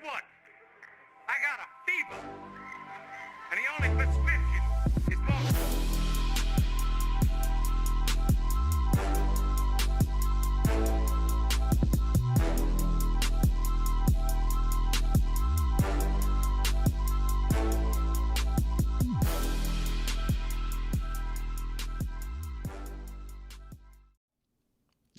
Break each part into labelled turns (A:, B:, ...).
A: what? I got a fever. And the only prescription is more.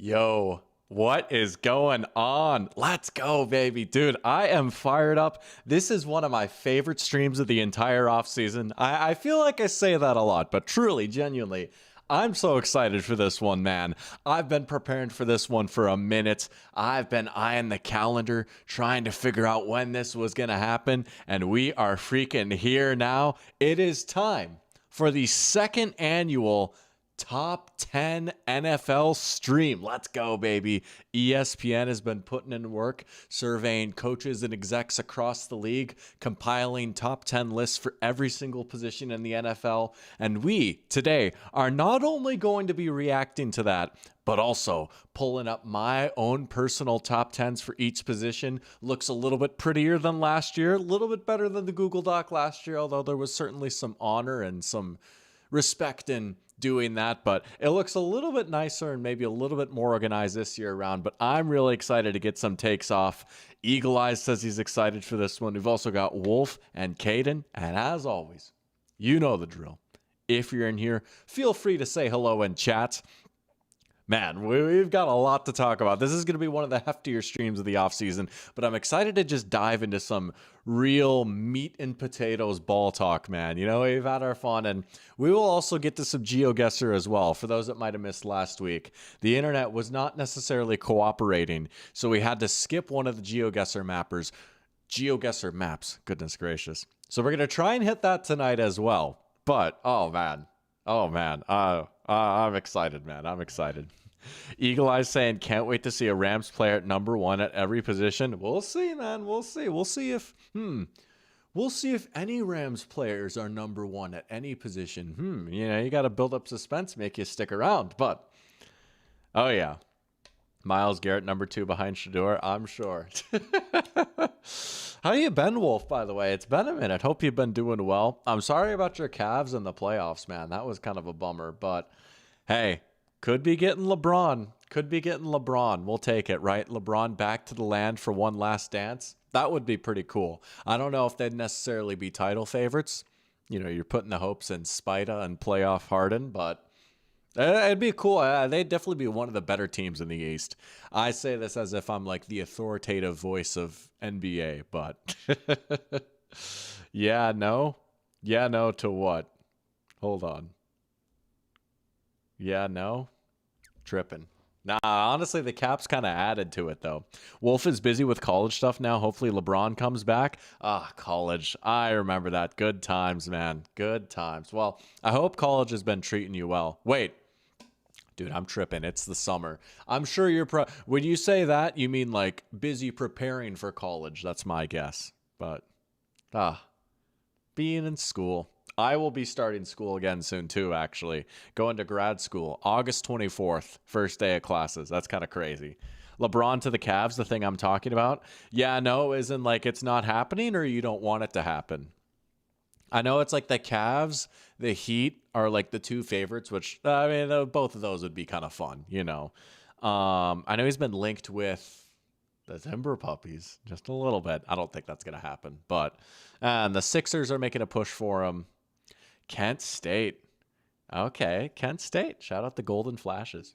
B: Yo, what is going on? Let's go, baby. Dude, I am fired up. This is one of my favorite streams of the entire offseason. I feel like I say that a lot, but truly, genuinely, I'm so excited for this one, man. I've been preparing for this one for a minute. I've been eyeing the calendar, trying to figure out when this was going to happen, and we are freaking here now. It is time for the second annual Top 10 NFL stream. Let's go, baby. ESPN has been putting in work, surveying coaches and execs across the league, compiling top 10 lists for every single position in the NFL. And we, today, are not only going to be reacting to that, but also pulling up my own personal top 10s for each position. Looks a little bit prettier than last year, a little bit better than the Google Doc last year, although there was certainly some honor and some respect in doing that, but it looks a little bit nicer and maybe a little bit more organized this year around. But I'm really excited to get some takes off. Eagle Eyes says he's excited for this one. We've also got Wolf and Caden, and as always, you know the drill. If you're in here, feel free to say hello and chat. Man, we've got a lot to talk about. This is going to be one of the heftier streams of the offseason, but I'm excited to just dive into some real meat and potatoes ball talk, man. You know, we've had our fun, and we will also get to some GeoGuessr as well. For those that might have missed last week, the internet was not necessarily cooperating, so we had to skip one of the GeoGuessr mappers. GeoGuessr maps, goodness gracious. So we're going to try and hit that tonight as well. But, oh man, I'm excited, man. I'm excited. Eagle Eyes saying, can't wait to see a Rams player at number 1 at every position. We'll see, man. We'll see. We'll see if any Rams players are number 1 at any position. You know, you got to build up suspense, make you stick around. But, oh yeah. Myles Garrett, number 2 behind Shedeur, I'm sure. How you been, Wolf, by the way? It's been a minute. Hope you've been doing well. I'm sorry about your Cavs in the playoffs, man. That was kind of a bummer. But, hey, could be getting LeBron. We'll take it, right? LeBron back to the land for one last dance. That would be pretty cool. I don't know if they'd necessarily be title favorites. You know, you're putting the hopes in Spida and playoff Harden, but it'd be cool. They'd definitely be one of the better teams in the East. I say this as if I'm like the authoritative voice of NBA, but yeah, no to what? Hold on. Yeah, no? Tripping. Nah, honestly, the Caps kind of added to it, though. Wolf is busy with college stuff now. Hopefully LeBron comes back. College. I remember that. Good times, man. Good times. Well, I hope college has been treating you well. Wait. Dude, I'm tripping. It's the summer. I'm sure you're when you say that, you mean like busy preparing for college. That's my guess. But, being in school. I will be starting school again soon too, actually. Going to grad school. August 24th, first day of classes. That's kind of crazy. LeBron to the Cavs, the thing I'm talking about. Yeah, no, isn't like it's not happening or you don't want it to happen. I know it's like the Cavs, the Heat are like the 2 favorites, which, I mean, both of those would be kind of fun, you know. I know he's been linked with the Timber Puppies just a little bit. I don't think that's going to happen. But and the Sixers are making a push for him. Kent State. Okay, Kent State. Shout out the Golden Flashes.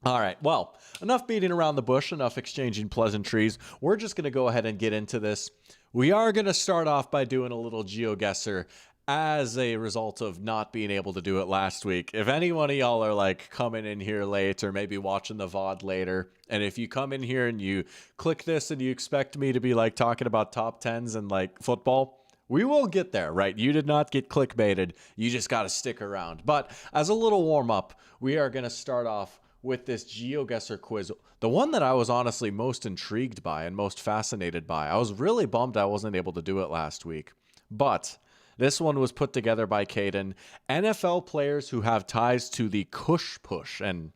B: All right, well, enough beating around the bush, enough exchanging pleasantries. We're just going to go ahead and get into this. We are going to start off by doing a little GeoGuessr as a result of not being able to do it last week. If any one of y'all are like coming in here late or maybe watching the VOD later, and if you come in here and you click this and you expect me to be like talking about top 10s and like football, we will get there, right? You did not get clickbaited. You just got to stick around. But as a little warm up, we are going to start off with this GeoGuessr quiz. The one that I was honestly most intrigued by and most fascinated by. I was really bummed I wasn't able to do it last week. But this one was put together by Caden. NFL players who have ties to the Kush Push. And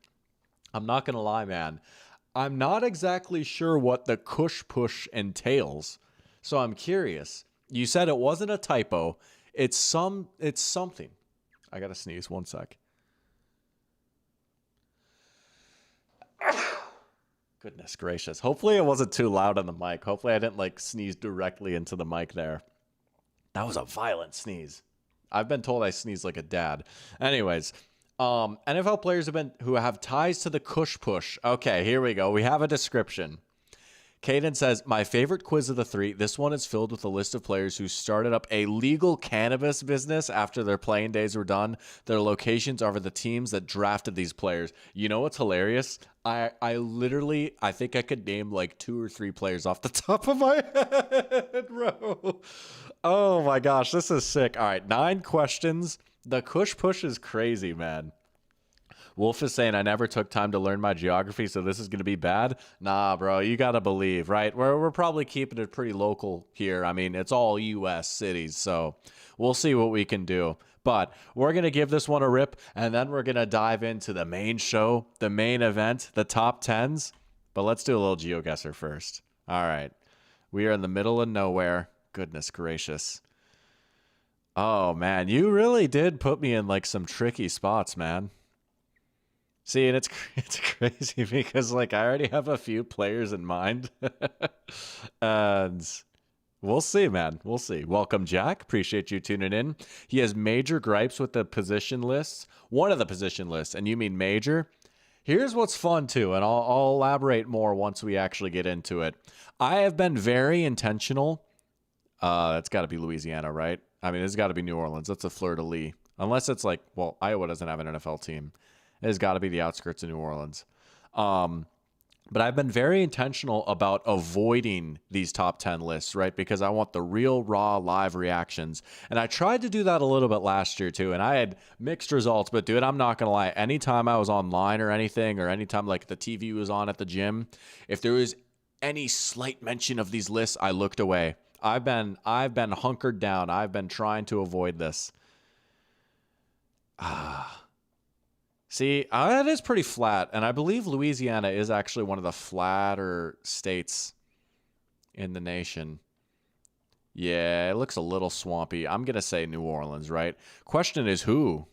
B: I'm not going to lie, man. I'm not exactly sure what the Kush Push entails, so I'm curious. You said it wasn't a typo. It's something. I gotta sneeze. One sec. Goodness gracious. Hopefully it wasn't too loud on the mic. Hopefully I didn't like sneeze directly into the mic there. That was a violent sneeze. I've been told I sneeze like a dad. Anyways, NFL players who have ties to the Kush Push. Okay, here we go. We have a description. Caden says, my favorite quiz of the three. This one is filled with a list of players who started up a legal cannabis business after their playing days were done. Their locations are for the teams that drafted these players. You know what's hilarious? I think I could name like 2 or 3 players off the top of my head, bro. Oh my gosh, this is sick. All right, 9 questions. The Kush Push is crazy, man. Wolf is saying, I never took time to learn my geography, so this is going to be bad. Nah, bro, you got to believe, right? We're probably keeping it pretty local here. I mean, it's all U.S. cities, so we'll see what we can do. But we're going to give this one a rip, and then we're going to dive into the main show, the main event, the top 10s. But let's do a little GeoGuessr first. All right. We are in the middle of nowhere. Goodness gracious. Oh, man, you really did put me in like some tricky spots, man. See, and it's crazy because like I already have a few players in mind. And we'll see, man. We'll see. Welcome, Jack. Appreciate you tuning in. He has major gripes with the position lists. One of the position lists, and you mean major. Here's what's fun too, and I'll elaborate more once we actually get into it. I have been very intentional. It's got to be Louisiana, right? I mean, it's got to be New Orleans. That's a fleur-de-lis. Unless it's like, well, Iowa doesn't have an NFL team. It has got to be the outskirts of New Orleans. But I've been very intentional about avoiding these top 10 lists, right? Because I want the real, raw, live reactions. And I tried to do that a little bit last year, too. And I had mixed results. But, dude, I'm not going to lie. Anytime I was online or anything, or anytime, like, the TV was on at the gym, if there was any slight mention of these lists, I looked away. I've been hunkered down. I've been trying to avoid this. See, that is pretty flat, and I believe Louisiana is actually one of the flatter states in the nation. Yeah, it looks a little swampy. I'm going to say New Orleans, right? Question is who?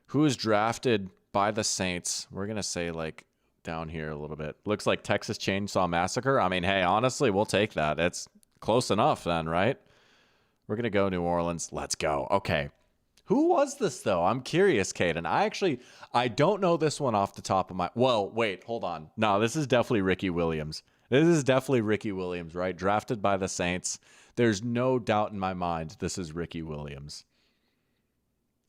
B: Who is drafted by the Saints? We're going to say, like, down here a little bit. Looks like Texas Chainsaw Massacre. I mean, hey, honestly, we'll take that. It's close enough then, right? We're going to go New Orleans. Let's go. Okay. Who was this, though? I'm curious, Caden. I don't know this one off the top of my... Well, wait, hold on. No, this is definitely Ricky Williams. This is definitely Ricky Williams, right? Drafted by the Saints. There's no doubt in my mind this is Ricky Williams.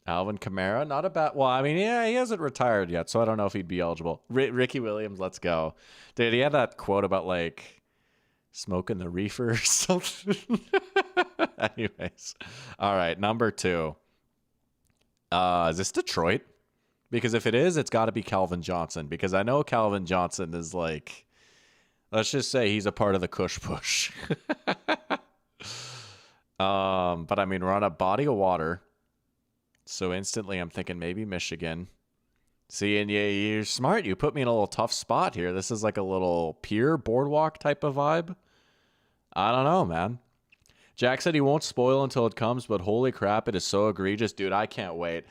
B: Alvin Kamara, not a bad... Well, I mean, yeah, he hasn't retired yet, so I don't know if he'd be eligible. Ricky Williams, let's go. Dude, he had that quote about, like, smoking the reefer or something. Anyways. All right, number 2. Is this Detroit? Because if it is, it's got to be Calvin Johnson. Because I know Calvin Johnson is like, let's just say he's a part of the Kush Push. But I mean, we're on a body of water. So instantly I'm thinking maybe Michigan. See, and yeah, you're smart. You put me in a little tough spot here. This is like a little pier boardwalk type of vibe. I don't know, man. Jack said he won't spoil until it comes, but holy crap, it is so egregious. Dude, I can't wait.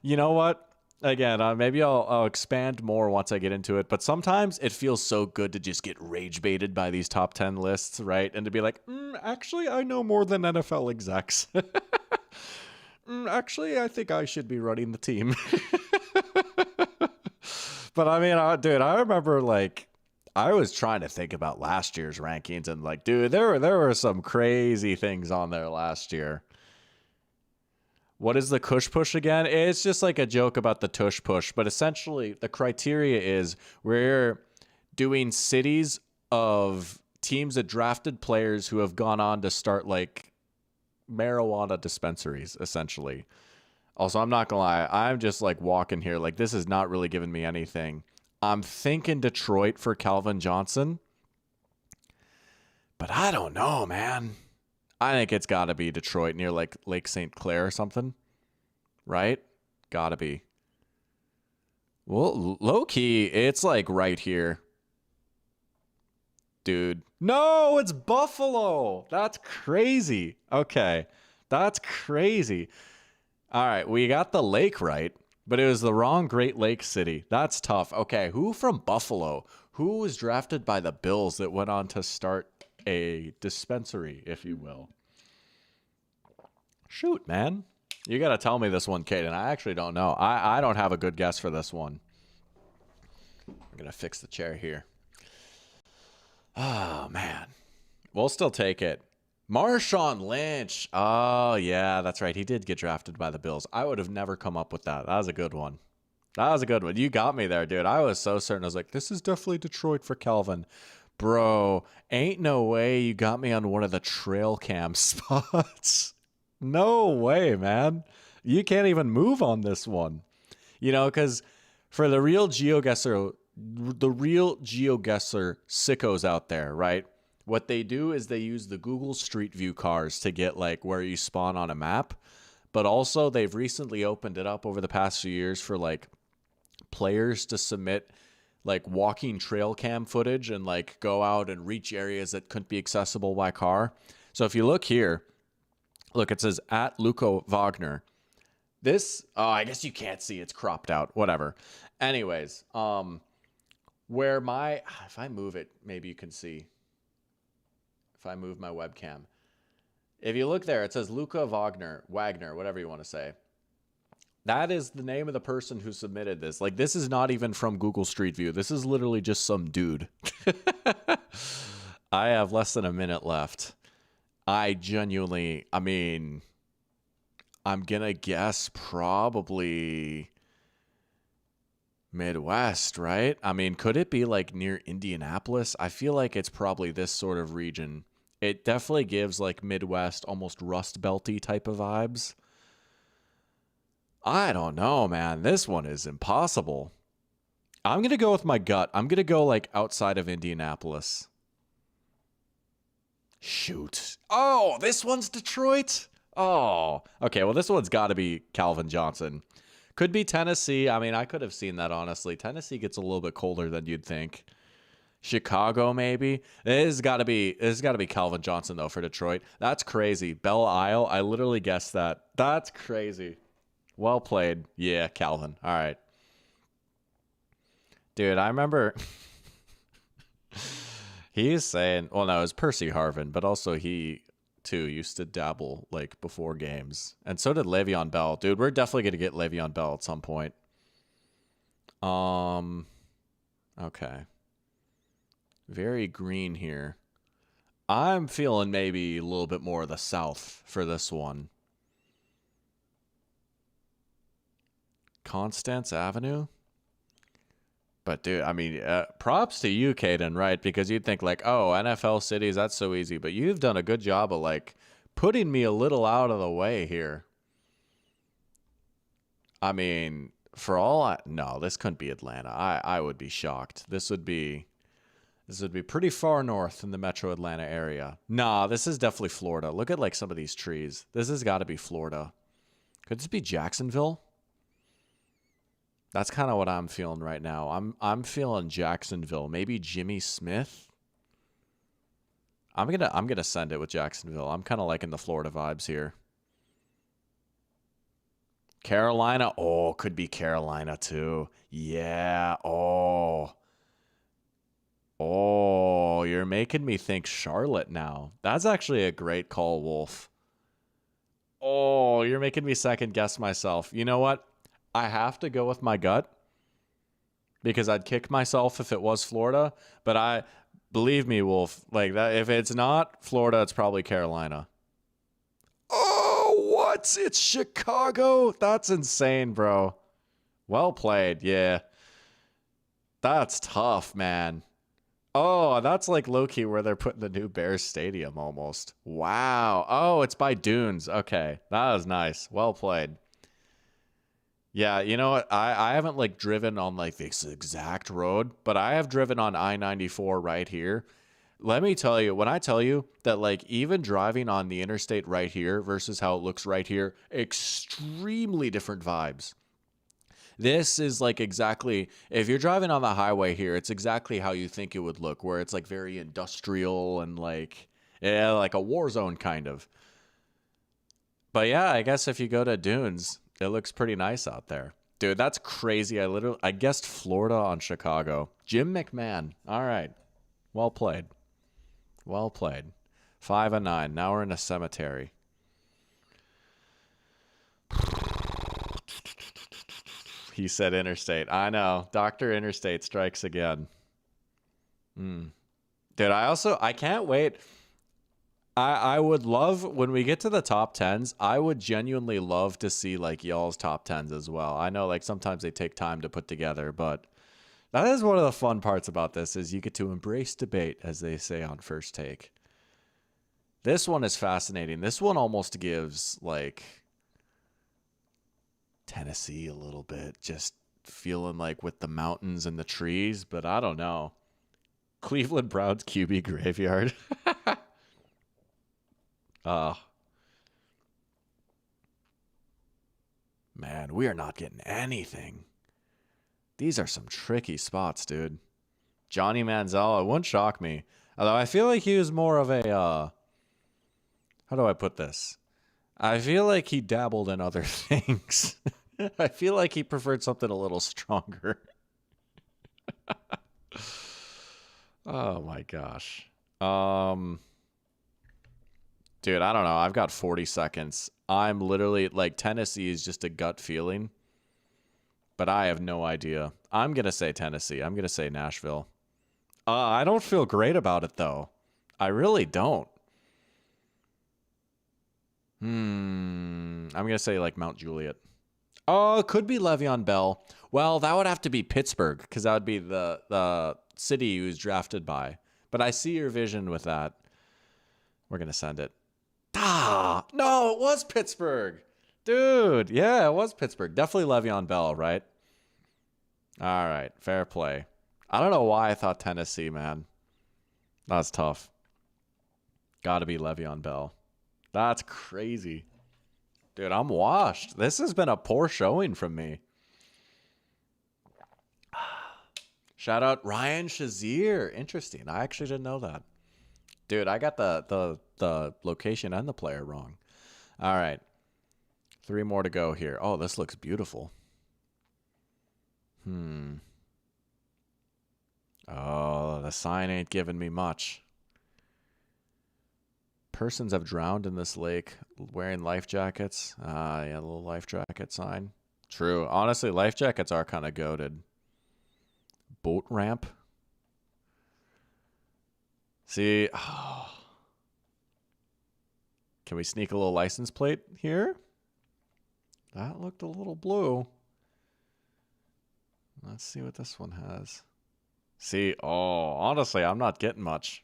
B: You know what? Again, maybe I'll expand more once I get into it, but sometimes it feels so good to just get rage baited by these top 10 lists, right? And to be like, actually, I know more than NFL execs. Actually, I think I should be running the team. But I mean, dude, I remember like, I was trying to think about last year's rankings and like, dude, there were some crazy things on there last year. What is the Kush Push again? It's just like a joke about the Tush Push, but essentially the criteria is we're doing cities of teams that drafted players who have gone on to start like marijuana dispensaries, essentially. Also, I'm not gonna lie, I'm just like walking here like this is not really giving me anything. I'm thinking Detroit for Calvin Johnson. But I don't know, man. I think it's got to be Detroit near like Lake St. Clair or something. Right? Got to be. Well, low-key, it's like right here. Dude. No, it's Buffalo. That's crazy. Okay. That's crazy. All right, we got the lake right, but it was the wrong Great Lake city. That's tough. Okay, who from Buffalo? Who was drafted by the Bills that went on to start a dispensary, if you will? Shoot, man. You got to tell me this one, Caden. I actually don't know. I don't have a good guess for this one. I'm going to fix the chair here. Oh, man. We'll still take it. Marshawn Lynch. Oh, yeah, that's right. He did get drafted by the Bills. I would have never come up with that. That was a good one. That was a good one. You got me there, dude. I was so certain. I was like, this is definitely Detroit for Calvin. Bro, ain't no way you got me on one of the trail cam spots. No way, man. You can't even move on this one. You know, because for the real GeoGuessr sickos out there, right? What they do is they use the Google Street View cars to get like where you spawn on a map. But also they've recently opened it up over the past few years for like players to submit like walking trail cam footage and like go out and reach areas that couldn't be accessible by car. So if you look here, look, it says at Luco Wagner. This, oh, I guess you can't see, it's cropped out, whatever. Anyways, where my, if I move it, maybe you can see. If I move my webcam. If you look there, it says Luca Wagner, whatever you want to say. That is the name of the person who submitted this. Like, this is not even from Google Street View. This is literally just some dude. I have less than a minute left. I genuinely, I mean, I'm going to guess probably Midwest, right? I mean, could it be like near Indianapolis? I feel like it's probably this sort of region. It definitely gives like Midwest, almost Rust Belty type of vibes. I don't know, man. This one is impossible. I'm going to go with my gut. I'm going to go like outside of Indianapolis. Shoot. Oh, this one's Detroit? Oh, okay. Well, this one's got to be Calvin Johnson. Could be Tennessee. I mean, I could have seen that, honestly. Tennessee gets a little bit colder than you'd think. Chicago, maybe. It has got to be Calvin Johnson, though, for Detroit. That's crazy. Belle Isle. I literally guessed that. That's crazy. Well played. Yeah, Calvin. All right. Dude, I remember he's saying, well, no, it was Percy Harvin, but also he, too, used to dabble, like, before games. And so did Le'Veon Bell. Dude, we're definitely going to get Le'Veon Bell at some point. Okay. Very green here. I'm feeling maybe a little bit more of the South for this one. Constance Avenue? But, dude, I mean, props to you, Caden, right? Because you'd think, like, oh, NFL cities, that's so easy. But you've done a good job of, like, putting me a little out of the way here. I mean, for all no, this couldn't be Atlanta. I would be shocked. This would be pretty far north in the metro Atlanta area. Nah, this is definitely Florida. Look at, like, some of these trees. This has got to be Florida. Could this be Jacksonville? That's kind of what I'm feeling right now. I'm feeling Jacksonville. Maybe Jimmy Smith. I'm gonna send it with Jacksonville. I'm kind of liking the Florida vibes here. Carolina. Oh, could be Carolina too. Yeah. Oh, you're making me think Charlotte now. That's actually a great call, Wolf. Oh, you're making me second guess myself. You know what? I have to go with my gut because I'd kick myself if it was Florida. But believe me, Wolf, like that. If it's not Florida, it's probably Carolina. Oh, what? It's Chicago? That's insane, bro. Well played. Yeah. That's tough, man. Oh, that's like low-key where they're putting the new Bears Stadium almost. Wow. Oh, it's by Dunes. Okay. That was nice. Well played. Yeah, you know what? I haven't like driven on like this exact road, but I have driven on I-94 right here. Let me tell you, when I tell you that like even driving on the interstate right here versus how it looks right here, extremely different vibes. This is like exactly, if you're driving on the highway here, it's exactly how you think it would look, where it's like very industrial and like, yeah, like a war zone kind of. But yeah, I guess if you go to Dunes, it looks pretty nice out there. Dude, that's crazy. I guessed Florida on Chicago. Jim McMahon. All right. Well played. Well played. 5 and 9. Now we're in a cemetery. He said interstate. I know. Dr. Interstate strikes again. Dude, I can't wait. I would love, when we get to the top 10s, I would genuinely love to see like y'all's top 10s as well. I know like sometimes they take time to put together, but that is one of the fun parts about this is you get to embrace debate, as they say on First Take. This one is fascinating. This one almost gives like Tennessee a little bit, just feeling like with the mountains and the trees, but I don't know. Cleveland Browns QB graveyard. Man, we are not getting anything. These are some tricky spots, dude. Johnny Manziel, it wouldn't shock me. Although I feel like he was more of a, how do I put this? I feel like he dabbled in other things. I feel like he preferred something a little stronger. Oh my gosh. Dude, I don't know. I've got 40 seconds. I'm literally like Tennessee is just a gut feeling, but I have no idea. I'm going to say Tennessee. I'm going to say Nashville. I don't feel great about it though. I really don't. I'm going to say like Mount Juliet. Oh, it could be Le'Veon Bell. Well, that would have to be Pittsburgh because that would be the city he was drafted by. But I see your vision with that. We're going to send it. Ah, no, it was Pittsburgh. Dude, yeah, it was Pittsburgh. Definitely Le'Veon Bell, right? All right, fair play. I don't know why I thought Tennessee, man. That's tough. Got to be Le'Veon Bell. That's crazy. Dude, I'm washed. This has been a poor showing from me. Shout out Ryan Shazier. Interesting. I actually didn't know that. Dude, I got the location and the player wrong. All right. 3 more to go here. Oh, this looks beautiful. Oh, the sign ain't giving me much. Persons have drowned in this lake wearing life jackets. Yeah, a little life jacket sign. True. Honestly, life jackets are kind of goated. Boat ramp. See, can we sneak a little license plate here? That looked a little blue. Let's see what this one has. See, oh, honestly, I'm not getting much.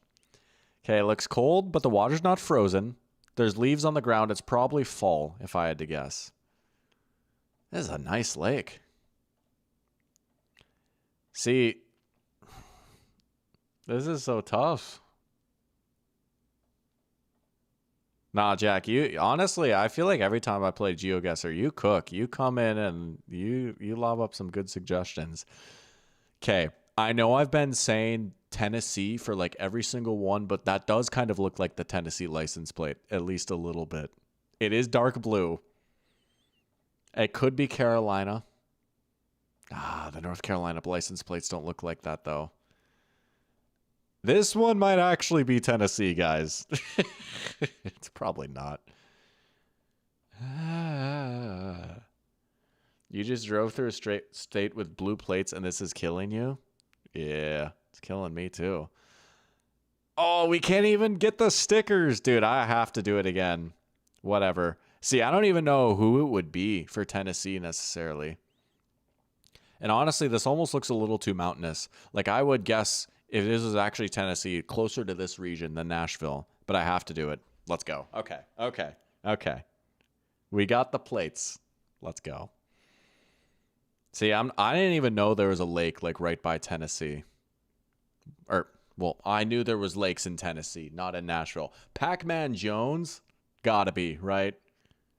B: Okay, it looks cold, but the water's not frozen. There's leaves on the ground. It's probably fall, if I had to guess. This is a nice lake. See, this is so tough. Nah, Jack, you honestly, I feel like every time I play GeoGuessr, you cook. You come in and you lob up some good suggestions. Okay, I know I've been saying Tennessee for like every single one, but that does kind of look like the Tennessee license plate, at least a little bit. It is dark blue. It could be Carolina. The North Carolina license plates don't look like that, though. This one might actually be Tennessee, guys. It's probably not. You just drove through a state with blue plates and this is killing you? Yeah, it's killing me too. Oh, we can't even get the stickers. Dude, I have to do it again. Whatever. See, I don't even know who it would be for Tennessee necessarily. And honestly, this almost looks a little too mountainous. Like I would guess if this was actually Tennessee, closer to this region than Nashville. But I have to do it. Let's go. Okay. We got the plates. Let's go. See, I didn't even know there was a lake like right by Tennessee. Well, I knew there was lakes in Tennessee, not in Nashville. Pac-Man Jones? Gotta be, right?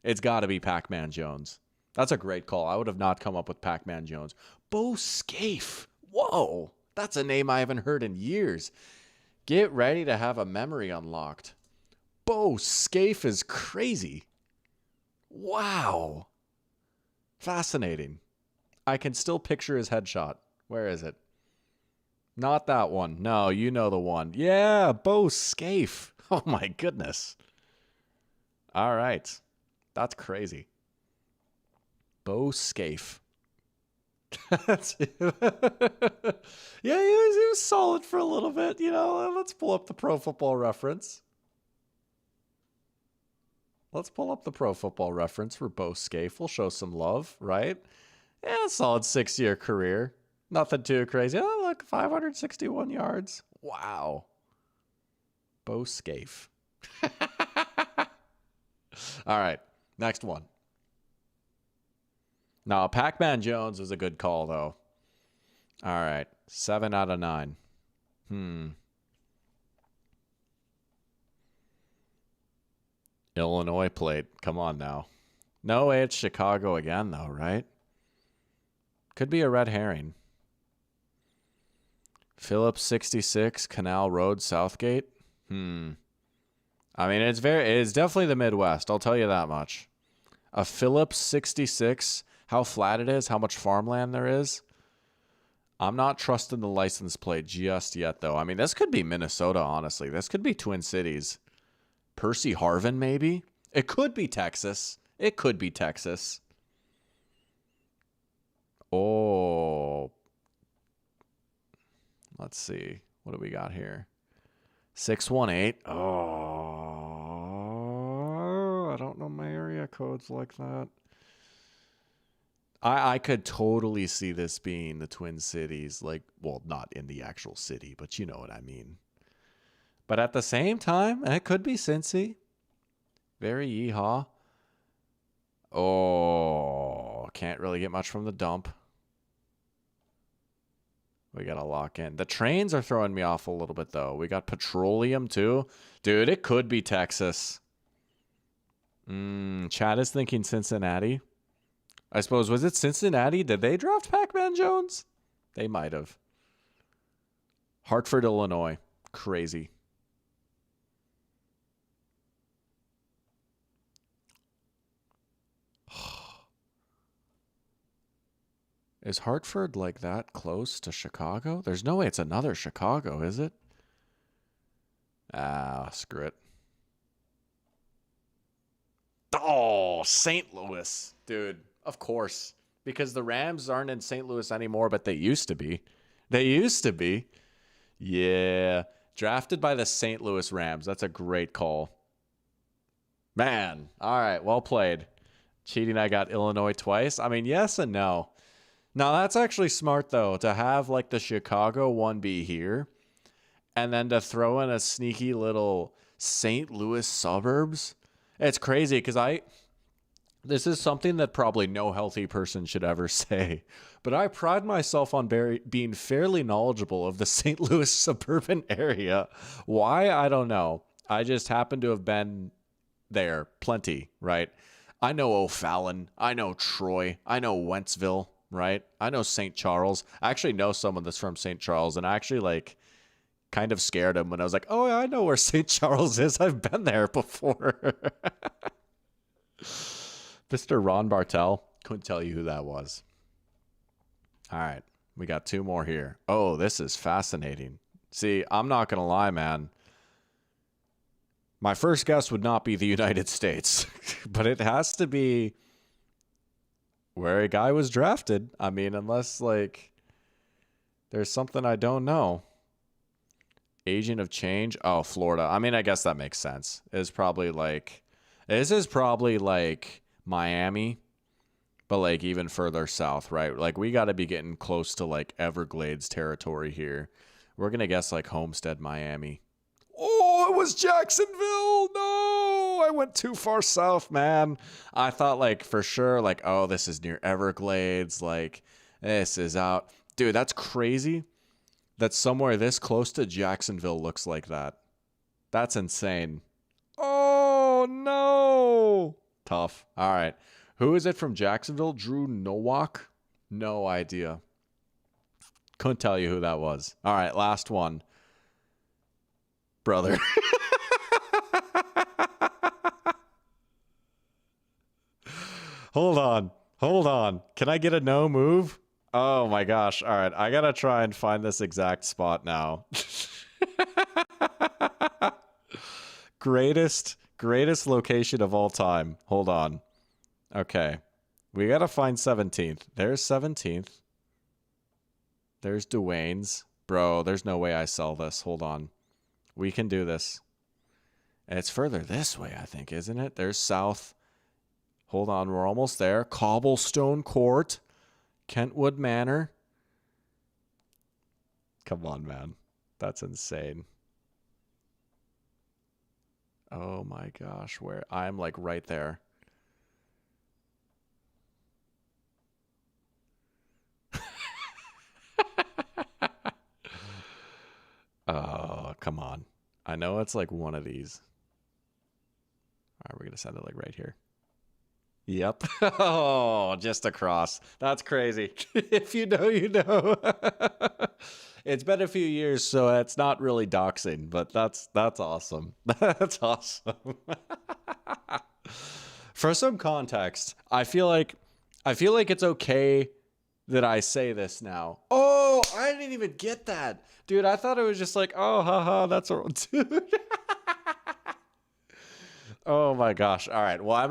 B: It's gotta be Pac-Man Jones. That's a great call. I would have not come up with Pac-Man Jones. Bo Scaife. Whoa. That's a name I haven't heard in years. Get ready to have a memory unlocked. Bo Scaife is crazy. Wow. Fascinating. I can still picture his headshot. Where is it? Not that one. No, you know the one. Yeah, Bo Scaife. Oh my goodness. All right. That's crazy. Bo Scaife. Yeah, he was solid for a little bit. You know, let's pull up the Pro Football Reference. Let's pull up the Pro Football Reference for Bo Scaife. We'll show some love, right? Yeah, a solid 6-year career. Nothing too crazy. Oh, look, 561 yards. Wow. Bo Scaife. All right, next one. Now, Pac-Man Jones is a good call, though. All right, 7 out of 9. Illinois plate. Come on now. No way it's Chicago again, though, right? Could be a red herring. Phillips 66, Canal Road, Southgate. I mean, it's definitely the Midwest. I'll tell you that much. A Phillips 66, how flat it is, how much farmland there is. I'm not trusting the license plate just yet, though. I mean, this could be Minnesota, honestly. This could be Twin Cities. Percy Harvin, maybe? It could be Texas. It could be Texas. Oh. Let's see. What do we got here? 618. Oh. I don't know my area codes like that. I could totally see this being the Twin Cities. Like, well, not in the actual city, but you know what I mean. But at the same time, it could be Cincy. Very yeehaw. Oh, can't really get much from the dump. We got to lock in. The trains are throwing me off a little bit, though. We got petroleum, too. Dude, it could be Texas. Chad is thinking Cincinnati. I suppose, was it Cincinnati? Did they draft Pac-Man Jones? They might have. Hartford, Illinois. Crazy. Is Hartford like that close to Chicago? There's no way it's another Chicago, is it? Ah, screw it. Oh, St. Louis. Dude, of course. Because the Rams aren't in St. Louis anymore, but they used to be. They used to be. Yeah. Drafted by the St. Louis Rams. That's a great call. Man. All right. Well played. Cheating, I got Illinois twice. I mean, yes and no. Now, that's actually smart, though, to have, like, the Chicago one be here and then to throw in a sneaky little St. Louis suburbs. It's crazy because this is something that probably no healthy person should ever say, but I pride myself on being fairly knowledgeable of the St. Louis suburban area. Why? I don't know. I just happen to have been there plenty, right? I know O'Fallon. I know Troy. I know Wentzville. Right? I know St. Charles. I actually know someone that's from St. Charles, and I actually, like, kind of scared him when I was like, oh, I know where St. Charles is. I've been there before. Mr. Ron Bartel. Couldn't tell you who that was. All right. We got 2 more here. Oh, this is fascinating. See, I'm not going to lie, man. My first guess would not be the United States, but it has to be where a guy was drafted. I mean, unless, like, there's something I don't know. Agent of change. Oh, Florida. I mean, I guess that makes sense. This is probably like Miami, but, like, even further south, right? Like, we got to be getting close to, like, Everglades territory here. We're going to guess, like, Homestead, Miami. Oh, it was Jacksonville. No, I went too far south, man. I thought, like, for sure, like, oh, this is near Everglades. Like, this is out. Dude, that's crazy that somewhere this close to Jacksonville looks like that. That's insane. Oh, no. Tough. All right. Who is it from Jacksonville? Drew Nowak? No idea. Couldn't tell you who that was. All right, last one. Brother. Hold on. Can I get a no move? Oh my gosh. All right, I gotta try and find this exact spot now. Greatest location of all time. Hold on. Okay. We gotta find 17th. There's 17th. There's Dwayne's. Bro, there's no way I sell this. Hold on. We can do this. And it's further this way, I think, isn't it? There's South. Hold on, we're almost there. Cobblestone Court. Kentwood Manor. Come on, man. That's insane. Oh my gosh, where I'm like right there. Oh, come on. I know it's like one of these. All right, we're going to send it like right here. Yep. Oh, just across. That's crazy. If you know, you know. It's been a few years, so it's not really doxing, but that's awesome. That's awesome. For some context, I feel like it's okay that I say this now. Oh, I didn't even get that. Dude, I thought it was just like, oh, haha, that's a dude. Oh my gosh. All right. Well, I'm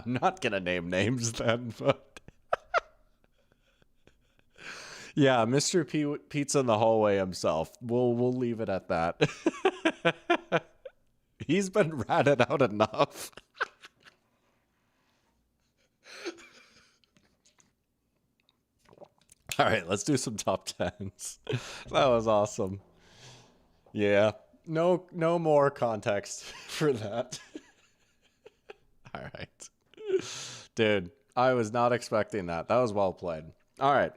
B: not going to name names then, but yeah, Mr. Pizza in the hallway himself. We'll leave it at that. He's been ratted out enough. All right, let's do some top 10s. That was awesome. Yeah, no more context for that. All right. Dude, I was not expecting that. That was well played. All right.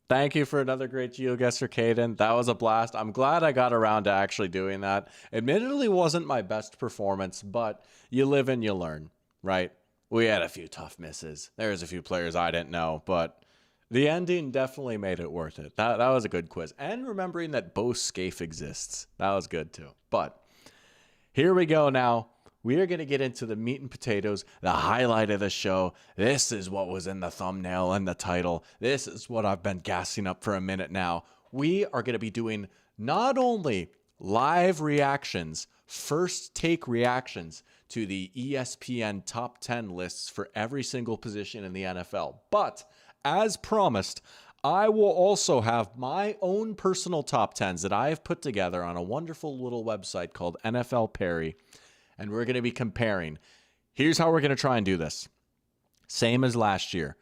B: Thank you for another great GeoGuessr, Caden. That was a blast. I'm glad I got around to actually doing that. Admittedly, wasn't my best performance, but you live and you learn, right? We had a few tough misses. There's a few players I didn't know, but the ending definitely made it worth it. That was a good quiz. And remembering that Bo Scaife exists. That was good too. But here we go now. We are going to get into the meat and potatoes, the highlight of the show. This is what was in the thumbnail and the title. This is what I've been gassing up for a minute now. We are going to be doing not only live reactions, first take reactions to the ESPN top 10 lists for every single position in the NFL, but as promised, I will also have my own personal top 10s that I have put together on a wonderful little website called NFL Perry. And we're going to be comparing. Here's how we're going to try and do this. Same as last year.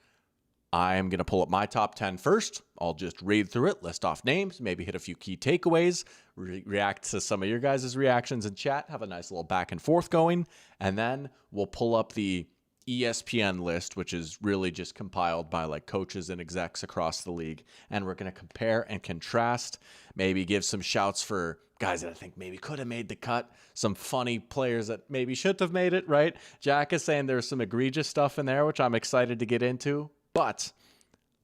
B: I am going to pull up my top 10 first. I'll just read through it, list off names, maybe hit a few key takeaways, react to some of your guys' reactions in chat, have a nice little back and forth going. And then we'll pull up the ESPN list, which is really just compiled by like coaches and execs across the league. And we're going to compare and contrast, maybe give some shouts for guys that I think maybe could have made the cut, some funny players that maybe should have made it, right? Jack is saying there's some egregious stuff in there, which I'm excited to get into, but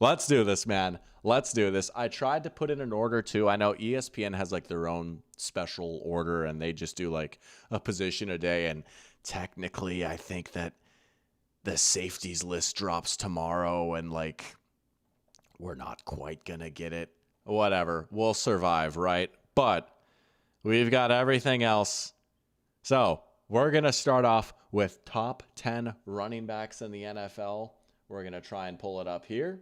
B: let's do this, man. Let's do this. I tried to put in an order too. I know ESPN has like their own special order and they just do like a position a day. And technically I think that the safeties list drops tomorrow and like we're not quite gonna get it. Whatever. We'll survive, right? But we've got everything else. So we're going to start off with top 10 running backs in the NFL. We're going to try and pull it up here.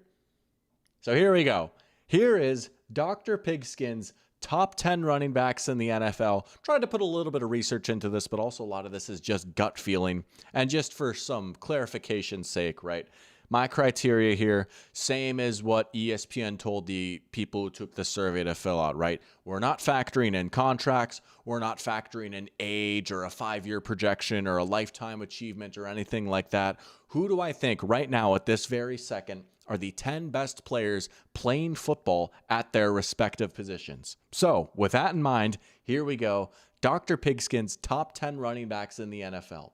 B: So here we go. Here is Dr. Pigskin's top 10 running backs in the NFL. Tried to put a little bit of research into this, but also a lot of this is just gut feeling. And just for some clarification's sake, right? My criteria here, same as what ESPN told the people who took the survey to fill out, right? We're not factoring in contracts. We're not factoring in age or a 5-year projection or a lifetime achievement or anything like that. Who do I think right now at this very second are the 10 best players playing football at their respective positions? So with that in mind, here we go. Dr. Pigskin's top 10 running backs in the NFL.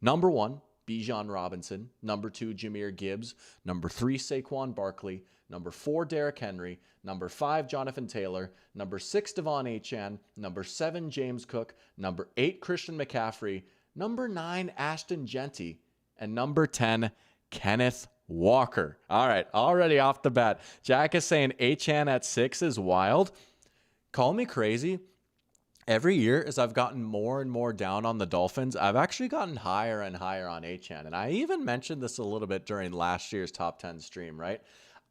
B: Number 1, Bijan Robinson. Number 2, Jahmyr Gibbs. Number 3, Saquon Barkley. Number 4, Derrick Henry. Number 5, Jonathan Taylor. Number 6, Devon Achane. Number 7, James Cook. Number 8, Christian McCaffrey. Number 9, Ashton Genty. And number 10, Kenneth Walker. All right, already off the bat, Jack is saying Achane at 6 is wild. Call me crazy. Every year, as I've gotten more and more down on the Dolphins, I've actually gotten higher and higher on Achane. And I even mentioned this a little bit during last year's Top 10 stream, right?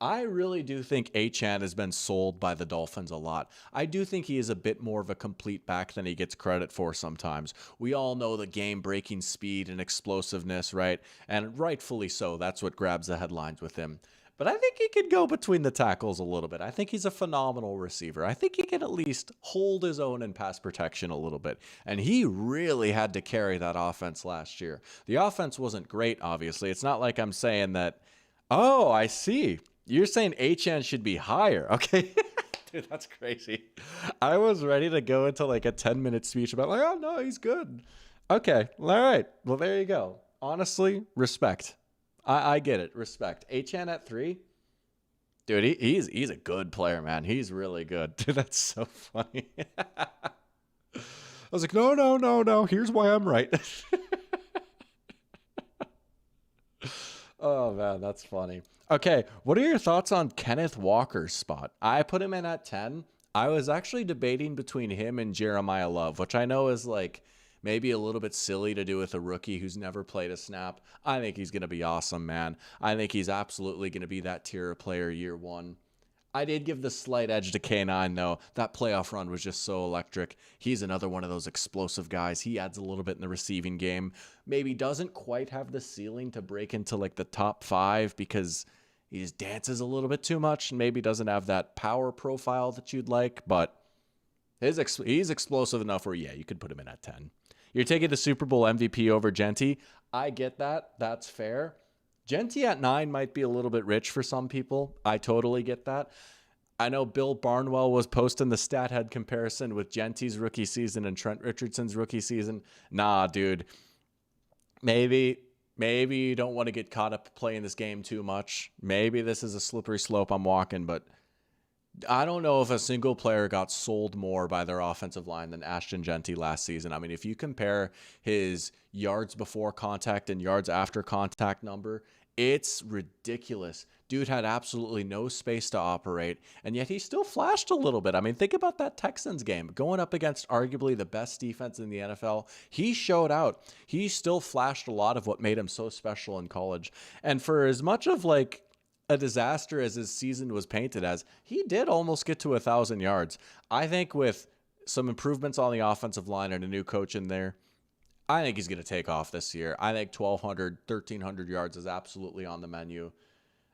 B: I really do think Achane has been sold by the Dolphins a lot. I do think he is a bit more of a complete back than he gets credit for sometimes. We all know the game-breaking speed and explosiveness, right? And rightfully so. That's what grabs the headlines with him. But I think he could go between the tackles a little bit. I think he's a phenomenal receiver. I think he can at least hold his own in pass protection a little bit. And he really had to carry that offense last year. The offense wasn't great, obviously. It's not like I'm saying that, oh, I see. You're saying Achane should be higher. Okay. Dude, that's crazy. I was ready to go into like a 10-minute speech about like, oh, no, he's good. Okay. All right. Well, there you go. Honestly, respect. I get it. Respect. Achane at 3. Dude, he's a good player, man. He's really good. Dude, that's so funny. I was like, no. Here's why I'm right. Oh, man, that's funny. Okay, what are your thoughts on Kenneth Walker's spot? I put him in at 10. I was actually debating between him and Jeremiah Love, which I know is like maybe a little bit silly to do with a rookie who's never played a snap. I think he's going to be awesome, man. I think he's absolutely going to be that tier of player year one. I did give the slight edge to K9, though. That playoff run was just so electric. He's another one of those explosive guys. He adds a little bit in the receiving game. Maybe doesn't quite have the ceiling to break into like the top 5 because he just dances a little bit too much and maybe doesn't have that power profile that you'd like. But he's explosive enough where, yeah, you could put him in at 10. You're taking the Super Bowl MVP over Genty. I get that. That's fair. Genty at 9 might be a little bit rich for some people. I totally get that. I know Bill Barnwell was posting the stat head comparison with Genty's rookie season and Trent Richardson's rookie season. Nah, dude. Maybe you don't want to get caught up playing this game too much. Maybe this is a slippery slope I'm walking, but I don't know if a single player got sold more by their offensive line than Ashton Genty last season. I mean, if you compare his yards before contact and yards after contact number, it's ridiculous. Dude had absolutely no space to operate, and yet he still flashed a little bit. I mean, think about that Texans game. Going up against arguably the best defense in the NFL, he showed out. He still flashed a lot of what made him so special in college. And for as much of like a disaster as his season was painted as, he did almost get to 1,000 yards. I think with some improvements on the offensive line and a new coach in there, I think he's going to take off this year. I think 1,200, 1,300 yards is absolutely on the menu.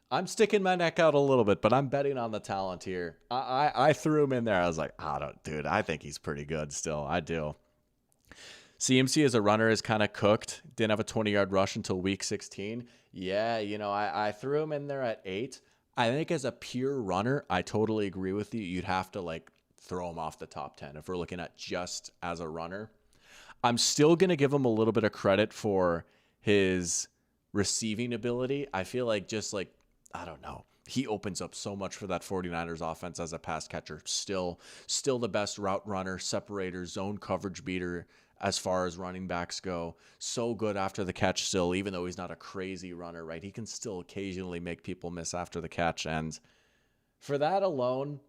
B: I'm sticking my neck out a little bit, but I'm betting on the talent here. I threw him in there. I was like, dude, I think he's pretty good still. I do. CMC as a runner is kind of cooked. Didn't have a 20-yard rush until week 16. Yeah, I threw him in there at 8. I think as a pure runner, I totally agree with you. You'd have to like throw him off the top 10 if we're looking at just as a runner. I'm still going to give him a little bit of credit for his receiving ability. I feel like I don't know. He opens up so much for that 49ers offense as a pass catcher. Still the best route runner, separator, zone coverage beater as far as running backs go. So good after the catch still, even though he's not a crazy runner, right? He can still occasionally make people miss after the catch. And for that alone,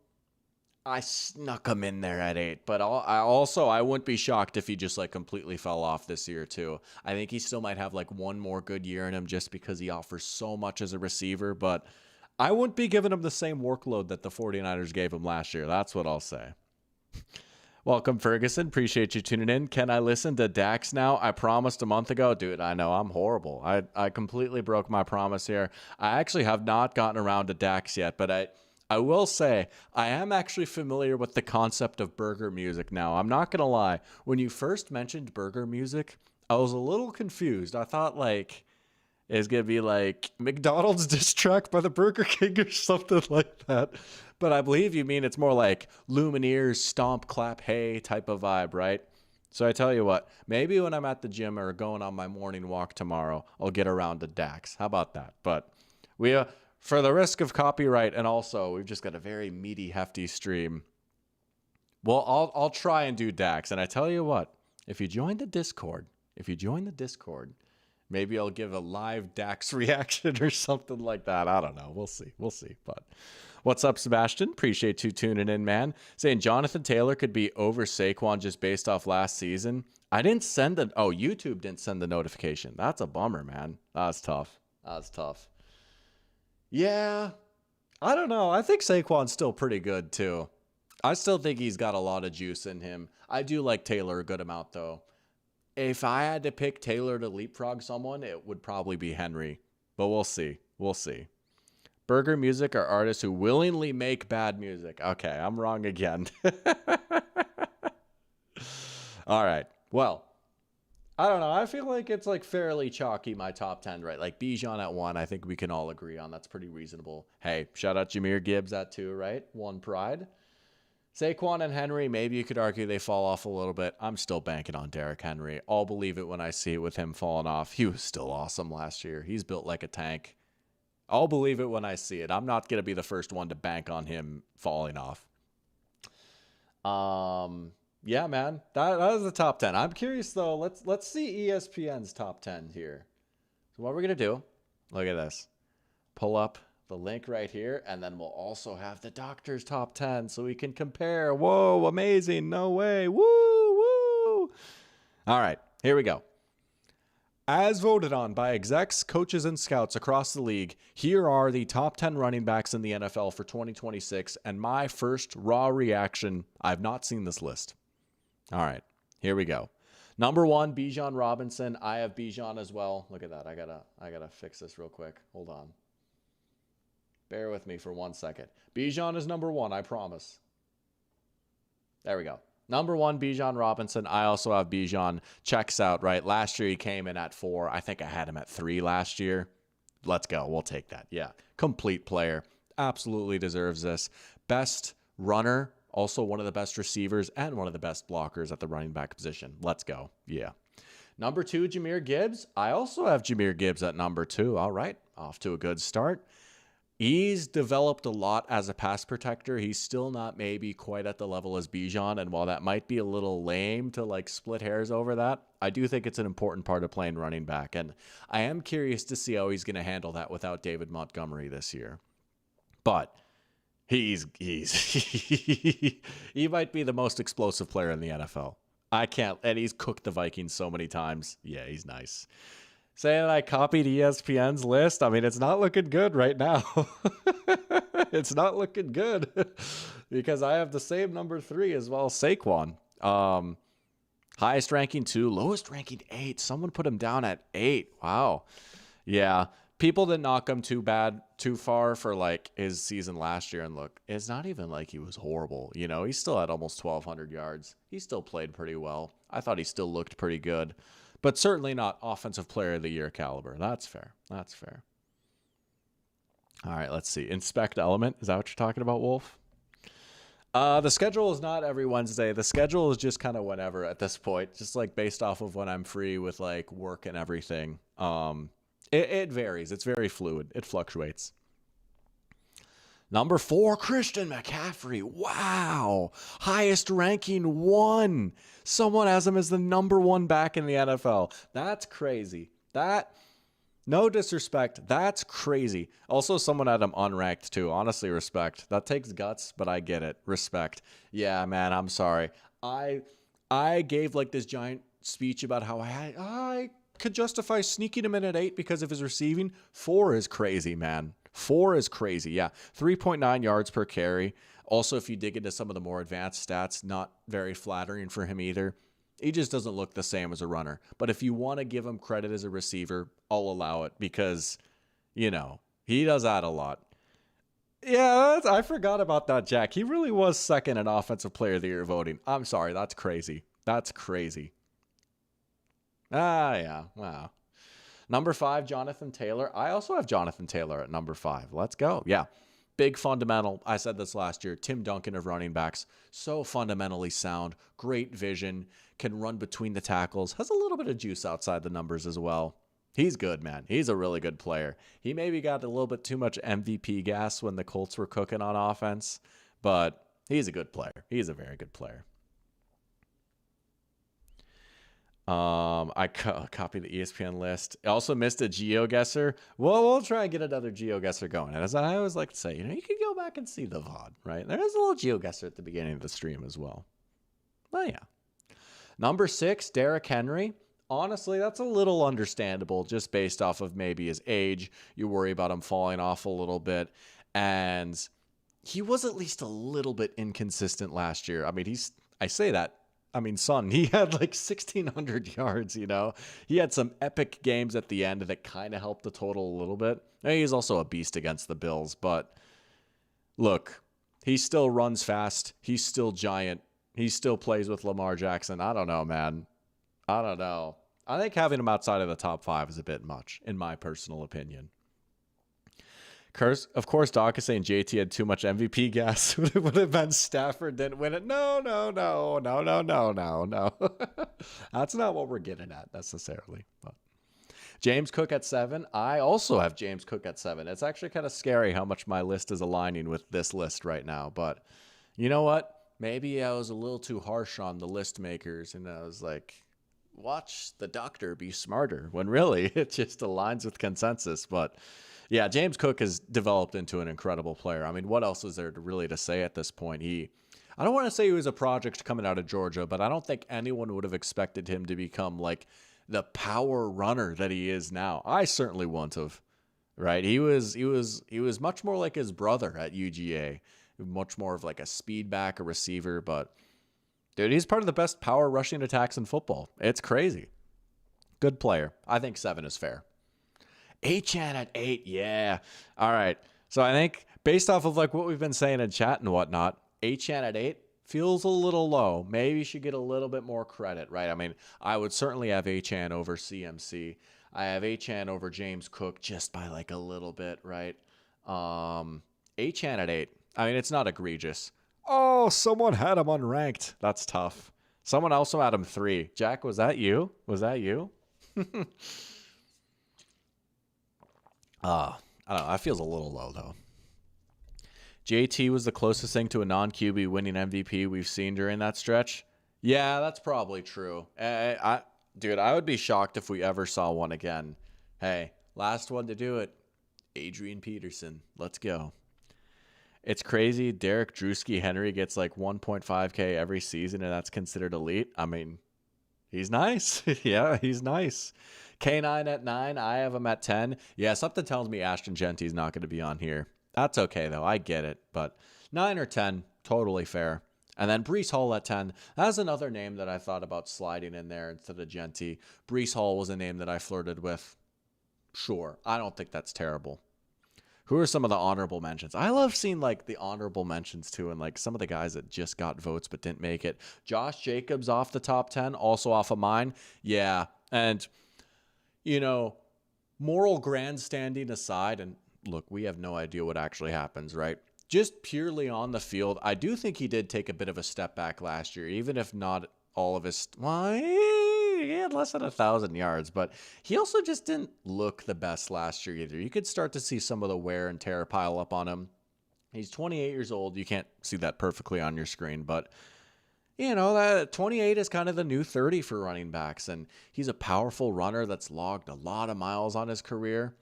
B: I snuck him in there at 8, but I wouldn't be shocked if he just like completely fell off this year too. I think he still might have like one more good year in him just because he offers so much as a receiver, but I wouldn't be giving him the same workload that the 49ers gave him last year. That's what I'll say. Welcome, Ferguson. Appreciate you tuning in. Can I listen to Dax now? I promised a month ago. Dude, I know I'm horrible. I completely broke my promise here. I actually have not gotten around to Dax yet, but I will say, I am actually familiar with the concept of burger music now. I'm not going to lie. When you first mentioned burger music, I was a little confused. I thought, like, it's going to be like McDonald's diss track by the Burger King or something like that. But I believe you mean it's more like Lumineers, stomp, clap, hey type of vibe, right? So I tell you what, maybe when I'm at the gym or going on my morning walk tomorrow, I'll get around to Dax. How about that? But we, for the risk of copyright, and also we've just got a very meaty, hefty stream. Well, I'll try and do Dax. And I tell you what, if you join the Discord, maybe I'll give a live Dax reaction or something like that. I don't know. We'll see. But what's up, Sebastian? Appreciate you tuning in, man. Saying Jonathan Taylor could be over Saquon just based off last season. I didn't send it. Oh, YouTube didn't send the notification. That's a bummer, man. That's tough. Yeah. I don't know. I think Saquon's still pretty good, too. I still think he's got a lot of juice in him. I do like Taylor a good amount, though. If I had to pick Taylor to leapfrog someone, it would probably be Henry. But we'll see. Burger Music are artists who willingly make bad music. Okay, I'm wrong again. All right. Well, I don't know. I feel like it's like fairly chalky, my top 10, right? Like Bijan at 1, I think we can all agree on. That's pretty reasonable. Hey, shout out Jahmyr Gibbs at 2, right? 1 pride. Saquon and Henry, maybe you could argue they fall off a little bit. I'm still banking on Derrick Henry. I'll believe it when I see it with him falling off. He was still awesome last year. He's built like a tank. I'll believe it when I see it. I'm not going to be the first one to bank on him falling off. Yeah, man. That is the top 10. I'm curious, though. Let's see ESPN's top 10 here. So what we're going to do, look at this. Pull up the link right here, and then we'll also have the doctor's top 10 so we can compare. Whoa, amazing. No way. Woo. All right, here we go. As voted on by execs, coaches, and scouts across the league, here are the top 10 running backs in the NFL for 2026, and my first raw reaction, I've not seen this list. All right, here we go. Number 1, Bijan Robinson. I have Bijan as well. Look at that. I gotta fix this real quick. Hold on. Bear with me for 1 second. Bijan is number 1, I promise. There we go. Number 1, Bijan Robinson. I also have Bijan. Checks out, right? Last year he came in at 4. I think I had him at 3 last year. Let's go. We'll take that. Yeah. Complete player. Absolutely deserves this. Best runner. Also one of the best receivers and one of the best blockers at the running back position. Let's go. Yeah. Number 2, Jahmyr Gibbs. I also have Jahmyr Gibbs at number 2. All right. Off to a good start. He's developed a lot as a pass protector. He's still not maybe quite at the level as Bijan. And while that might be a little lame to like split hairs over that, I do think it's an important part of playing running back. And I am curious to see how he's going to handle that without David Montgomery this year. But he might be the most explosive player in the NFL. And he's cooked the Vikings so many times. Yeah, he's nice. Saying I copied ESPN's list, I mean, it's not looking good right now. It's not looking good because I have the same number 3 as well, Saquon. Highest ranking 2, lowest ranking 8. Someone put him down at 8. Wow. Yeah. People didn't knock him too far for like his season last year. And look, it's not even like he was horrible. You know, he still had almost 1,200 yards. He still played pretty well. I thought he still looked pretty good. But certainly not offensive player of the year caliber. That's fair. All right, let's see. Inspect element. Is that what you're talking about, Wolf? The schedule is not every Wednesday. The schedule is just kind of whenever at this point, just like based off of when I'm free with like work and everything. It varies. It's very fluid. It fluctuates. Number 4, Christian McCaffrey. Wow. Highest ranking 1. Someone has him as the number 1 back in the NFL. That's crazy. No disrespect. That's crazy. Also, someone had him unranked too. Honestly, respect. That takes guts, but I get it. Respect. Yeah, man, I'm sorry. I gave like this giant speech about how I could justify sneaking him in at 8 because of his receiving. 4 is crazy, man. 4 is crazy. Yeah. 3.9 yards per carry. Also, if you dig into some of the more advanced stats, not very flattering for him either. He just doesn't look the same as a runner. But if you want to give him credit as a receiver, I'll allow it because, you know, he does that a lot. Yeah, I forgot about that, Jack. He really was second in Offensive Player of the Year voting. I'm sorry. That's crazy. Yeah. Wow. Number 5, Jonathan Taylor. I also have Jonathan Taylor at number 5. Let's go. Yeah. Big fundamental. I said this last year. Tim Duncan of running backs. So fundamentally sound. Great vision. Can run between the tackles. Has a little bit of juice outside the numbers as well. He's good, man. He's a really good player. He maybe got a little bit too much MVP gas when the Colts were cooking on offense, but he's a good player. He's a very good player. I copied the ESPN list. I also missed a GeoGuessr. Well, we'll try and get another GeoGuessr going. And as I always like to say, you can go back and see the VOD, right? There's a little GeoGuessr at the beginning of the stream as well. Well, yeah. Number 6, Derrick Henry. Honestly, that's a little understandable just based off of maybe his age. You worry about him falling off a little bit. And he was at least a little bit inconsistent last year. I mean, I say that. I mean, son, he had like 1,600 yards, He had some epic games at the end that kind of helped the total a little bit. And he's also a beast against the Bills. But look, he still runs fast. He's still giant. He still plays with Lamar Jackson. I don't know, man. I don't know. I think having him outside of the top 5 is a bit much, in my personal opinion. Of course, Doc is saying JT had too much MVP gas. Would have been Stafford didn't win it. No. That's not what we're getting at necessarily. But James Cook at 7. I also have James Cook at 7. It's actually kind of scary how much my list is aligning with this list right now. But you know what? Maybe I was a little too harsh on the list makers, and I was like, watch the doctor be smarter, when really it just aligns with consensus. But yeah, James Cook has developed into an incredible player. I mean, what else is there to say at this point? I don't want to say he was a project coming out of Georgia, but I don't think anyone would have expected him to become like the power runner that he is now. I certainly wouldn't have, right? He was much more like his brother at UGA, much more of like a speed back, a receiver, but dude, he's part of the best power rushing attacks in football. It's crazy. Good player. I think 7 is fair. Achane at 8, yeah. All right. So I think based off of like what we've been saying in chat and whatnot, Achane at 8 feels a little low. Maybe should get a little bit more credit, right? I mean, I would certainly have Achane over CMC. I have Achane over James Cook just by like a little bit, right? Achane at 8. I mean, it's not egregious. Oh, someone had him unranked. That's tough. Someone also had him 3. Jack, was that you? I don't know. That feels a little low, though. JT was the closest thing to a non-QB winning MVP we've seen during that stretch. Yeah, that's probably true. Dude, I would be shocked if we ever saw one again. Hey, last one to do it. Adrian Peterson. Let's go. It's crazy. Derek Drewski Henry gets like 1.5K every season, and that's considered elite. I mean, he's nice. Yeah, he's nice. K9 at 9. I have him at 10. Yeah, something tells me Ashton Genty's not going to be on here. That's okay, though. I get it. But 9 or 10, totally fair. And then Breece Hall at 10. That's another name that I thought about sliding in there instead of Genty. Breece Hall was a name that I flirted with. Sure. I don't think that's terrible. Who are some of the honorable mentions? I love seeing like the honorable mentions too, and like some of the guys that just got votes but didn't make it. Josh Jacobs off the top 10, also off of mine. Yeah. And moral grandstanding aside, and look, we have no idea what actually happens, right? Just purely on the field, I do think he did take a bit of a step back last year, even if not all of his. Well, he had less than 1,000 yards, but he also just didn't look the best last year either. You could start to see some of the wear and tear pile up on him. He's 28 years old. You can't see that perfectly on your screen, but that 28 is kind of the new 30 for running backs, and he's a powerful runner that's logged a lot of miles on his career.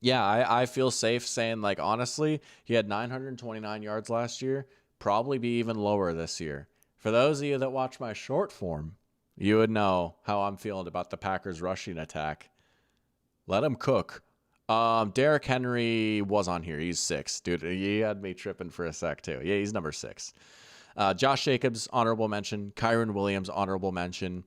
B: Yeah, I feel safe saying, like, honestly, he had 929 yards last year, probably be even lower this year. For those of you that watch my short form, you would know how I'm feeling about the Packers rushing attack. Let him cook. Derrick Henry was on here. He's 6. Dude, he had me tripping for a sec, too. Yeah, he's number 6. Josh Jacobs, honorable mention. Kyren Williams, honorable mention.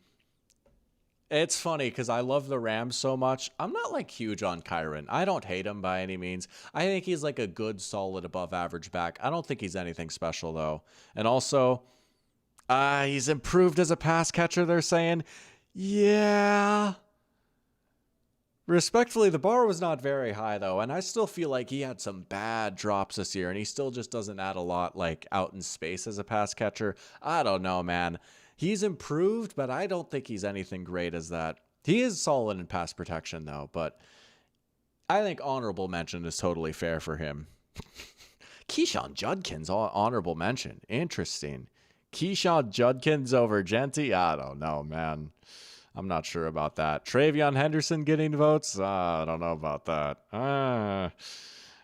B: It's funny because I love the Rams so much. I'm not like huge on Kyren. I don't hate him by any means. I think he's like a good, solid, above average back. I don't think he's anything special, though. And also, he's improved as a pass catcher, they're saying. Yeah. Respectfully, the bar was not very high though, and I still feel like he had some bad drops this year, and he still just doesn't add a lot like out in space as a pass catcher. I don't know, man. He's improved, but I don't think he's anything great as that. He is solid in pass protection though, but I think honorable mention is totally fair for him. Keyshawn Judkins, honorable mention. Interesting. Keyshawn Judkins over Genty? I don't know, man. I'm not sure about that. Travion Henderson getting votes? I don't know about that.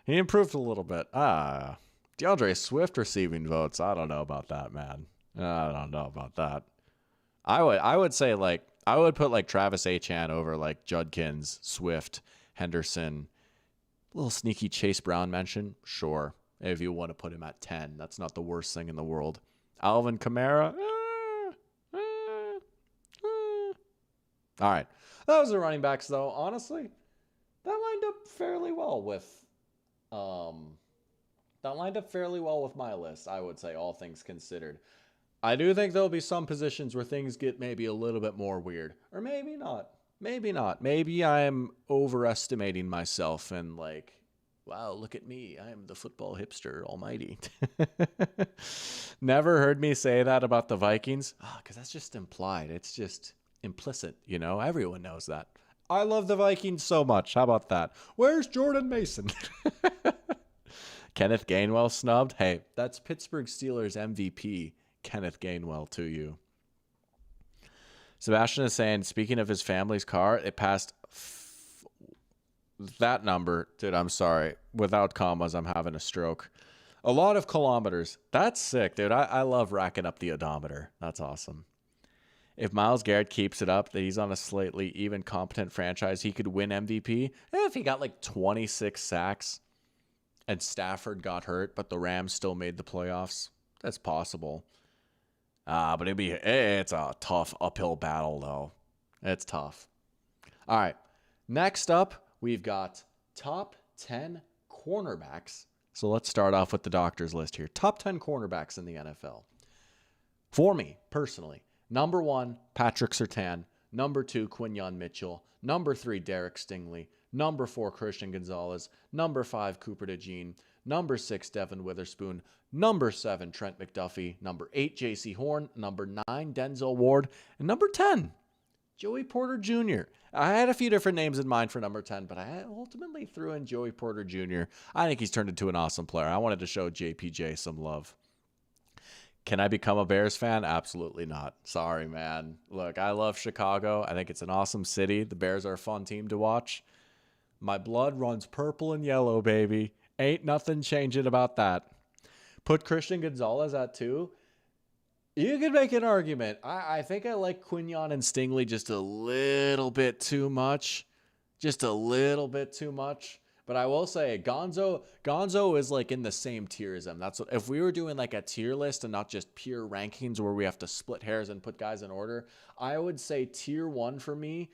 B: He improved a little bit. DeAndre Swift receiving votes? I don't know about that, man. I don't know about that. I would say like I would put like Travis Achan over like Judkins, Swift, Henderson. Little sneaky Chase Brown mention, sure. If you want to put him at 10, that's not the worst thing in the world. Alvin Kamara. All right. That was the running backs, though. Honestly, that lined up fairly well with my list, I would say, all things considered. I do think there'll be some positions where things get maybe a little bit more weird. Or maybe not. Maybe not. Maybe I'm overestimating myself and like, wow, look at me. I am the football hipster almighty. Never heard me say that about the Vikings. Because that's just implied. It's just implicit, you know? Everyone knows that. I love the Vikings so much. How about that? Where's Jordan Mason? Kenneth Gainwell snubbed? Hey, that's Pittsburgh Steelers MVP, Kenneth Gainwell, to you. Sebastian is saying, speaking of his family's car, it passed that number. Dude, I'm sorry. Without commas, I'm having a stroke. A lot of kilometers. That's sick, dude. I love racking up the odometer. That's awesome. If Myles Garrett keeps it up, that he's on a slightly even competent franchise, he could win MVP. If he got like 26 sacks and Stafford got hurt, but the Rams still made the playoffs, that's possible. But it's a tough uphill battle, though. It's tough. All right. Next up, we've got top 10 cornerbacks. So let's start off with the doctor's list here. Top 10 cornerbacks in the NFL. For me, personally, number 1, Patrick Surtain. Number 2, Quinyon Mitchell. Number 3, Derek Stingley. Number 4, Christian Gonzalez. Number 5, Cooper DeJean. Number 6, Devin Witherspoon. Number 7, Trent McDuffie. Number 8, J.C. Horn. Number 9, Denzel Ward. And number 10, Joey Porter Jr. I had a few different names in mind for number 10, but I ultimately threw in Joey Porter Jr. I think he's turned into an awesome player. I wanted to show JPJ some love. Can I become a Bears fan? Absolutely not. Sorry, man. Look, I love Chicago. I think it's an awesome city. The Bears are a fun team to watch. My blood runs purple and yellow, baby. Ain't nothing changing about that. Put Christian Gonzalez at 2. You could make an argument. I think I like Quinyon and Stingley just a little bit too much. Just a little bit too much. But I will say Gonzo is like in the same tier as them. That's what, if we were doing like a tier list and not just pure rankings where we have to split hairs and put guys in order, I would say tier 1 for me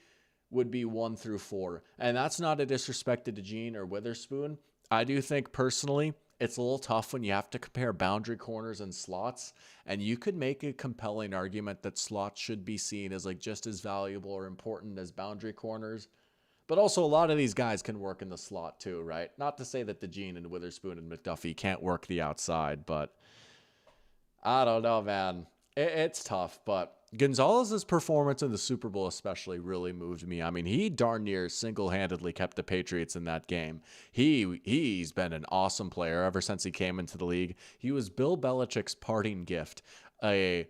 B: would be 1 through 4. And that's not a disrespect to DeJean or Witherspoon. I do think personally it's a little tough when you have to compare boundary corners and slots, and you could make a compelling argument that slots should be seen as like just as valuable or important as boundary corners. But also a lot of these guys can work in the slot too, right? Not to say that DeJean and Witherspoon and McDuffie can't work the outside, but I don't know, man. It's tough, but Gonzalez's performance in the Super Bowl especially really moved me. I mean, he darn near single-handedly kept the Patriots in that game. He's been an awesome player ever since he came into the league. He was Bill Belichick's parting gift, an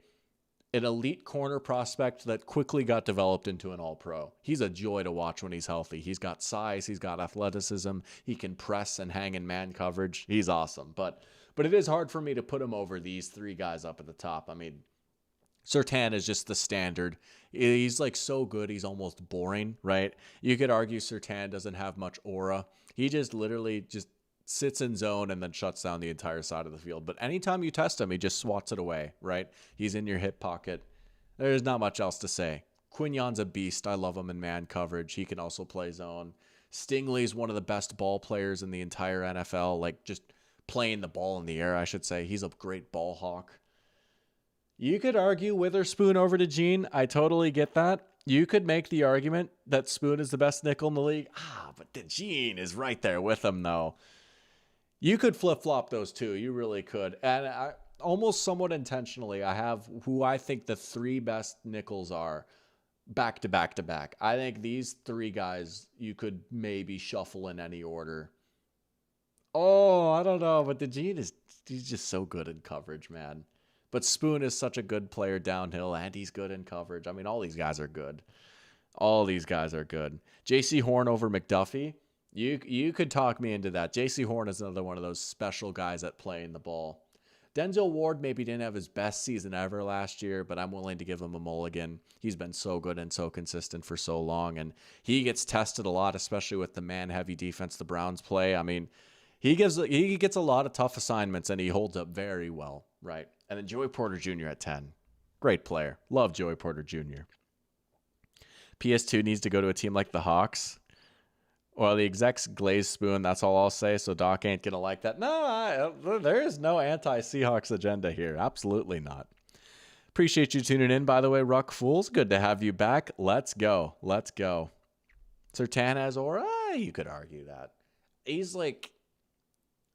B: elite corner prospect that quickly got developed into an all-pro. He's a joy to watch when he's healthy. He's got size, he's got athleticism, he can press and hang in man coverage. He's awesome, but it is hard for me to put him over these 3 guys up at the top. I mean, Surtain is just the standard. He's like so good, he's almost boring, right? You could argue Surtain doesn't have much aura. He just literally just sits in zone and then shuts down the entire side of the field. But anytime you test him, he just swats it away, right? He's in your hip pocket. There's not much else to say. Quinyon's a beast. I love him in man coverage. He can also play zone. Stingley's one of the best ball players in the entire NFL, like just playing the ball in the air, I should say. He's a great ball hawk. You could argue Witherspoon over DeJean. I totally get that. you could make the argument that Spoon is the best nickel in the league. But DeJean is right there with him, though. You could flip-flop those two. You really could. And almost somewhat intentionally, I have who I think the three best nickels are back to back to back. I think these three guys you could maybe shuffle in any order. Oh, I don't know, but he's just so good in coverage, man. But Spoon is such a good player downhill, and he's good in coverage. I mean, all these guys are good. All these guys are good. J.C. Horn over McDuffie. You could talk me into that. J.C. Horn is another one of those special guys at playing the ball. Denzel Ward maybe didn't have his best season ever last year, but I'm willing to give him a mulligan. He's been so good and so consistent for so long, and he gets tested a lot, especially with the man-heavy defense the Browns play. I mean, he gets a lot of tough assignments, and he holds up very well, right? And then Joey Porter Jr. at 10. Great player. Love Joey Porter Jr. PS2 needs to go to a team like the Hawks. Well, the execs glaze Spoon, that's all I'll say, so Doc ain't going to like that. No, there is no anti-Seahawks agenda here. Absolutely not. Appreciate you tuning in, by the way, Ruck Fools. Good to have you back. Let's go. Let's go. Surtain has aura? You could argue that. He's like...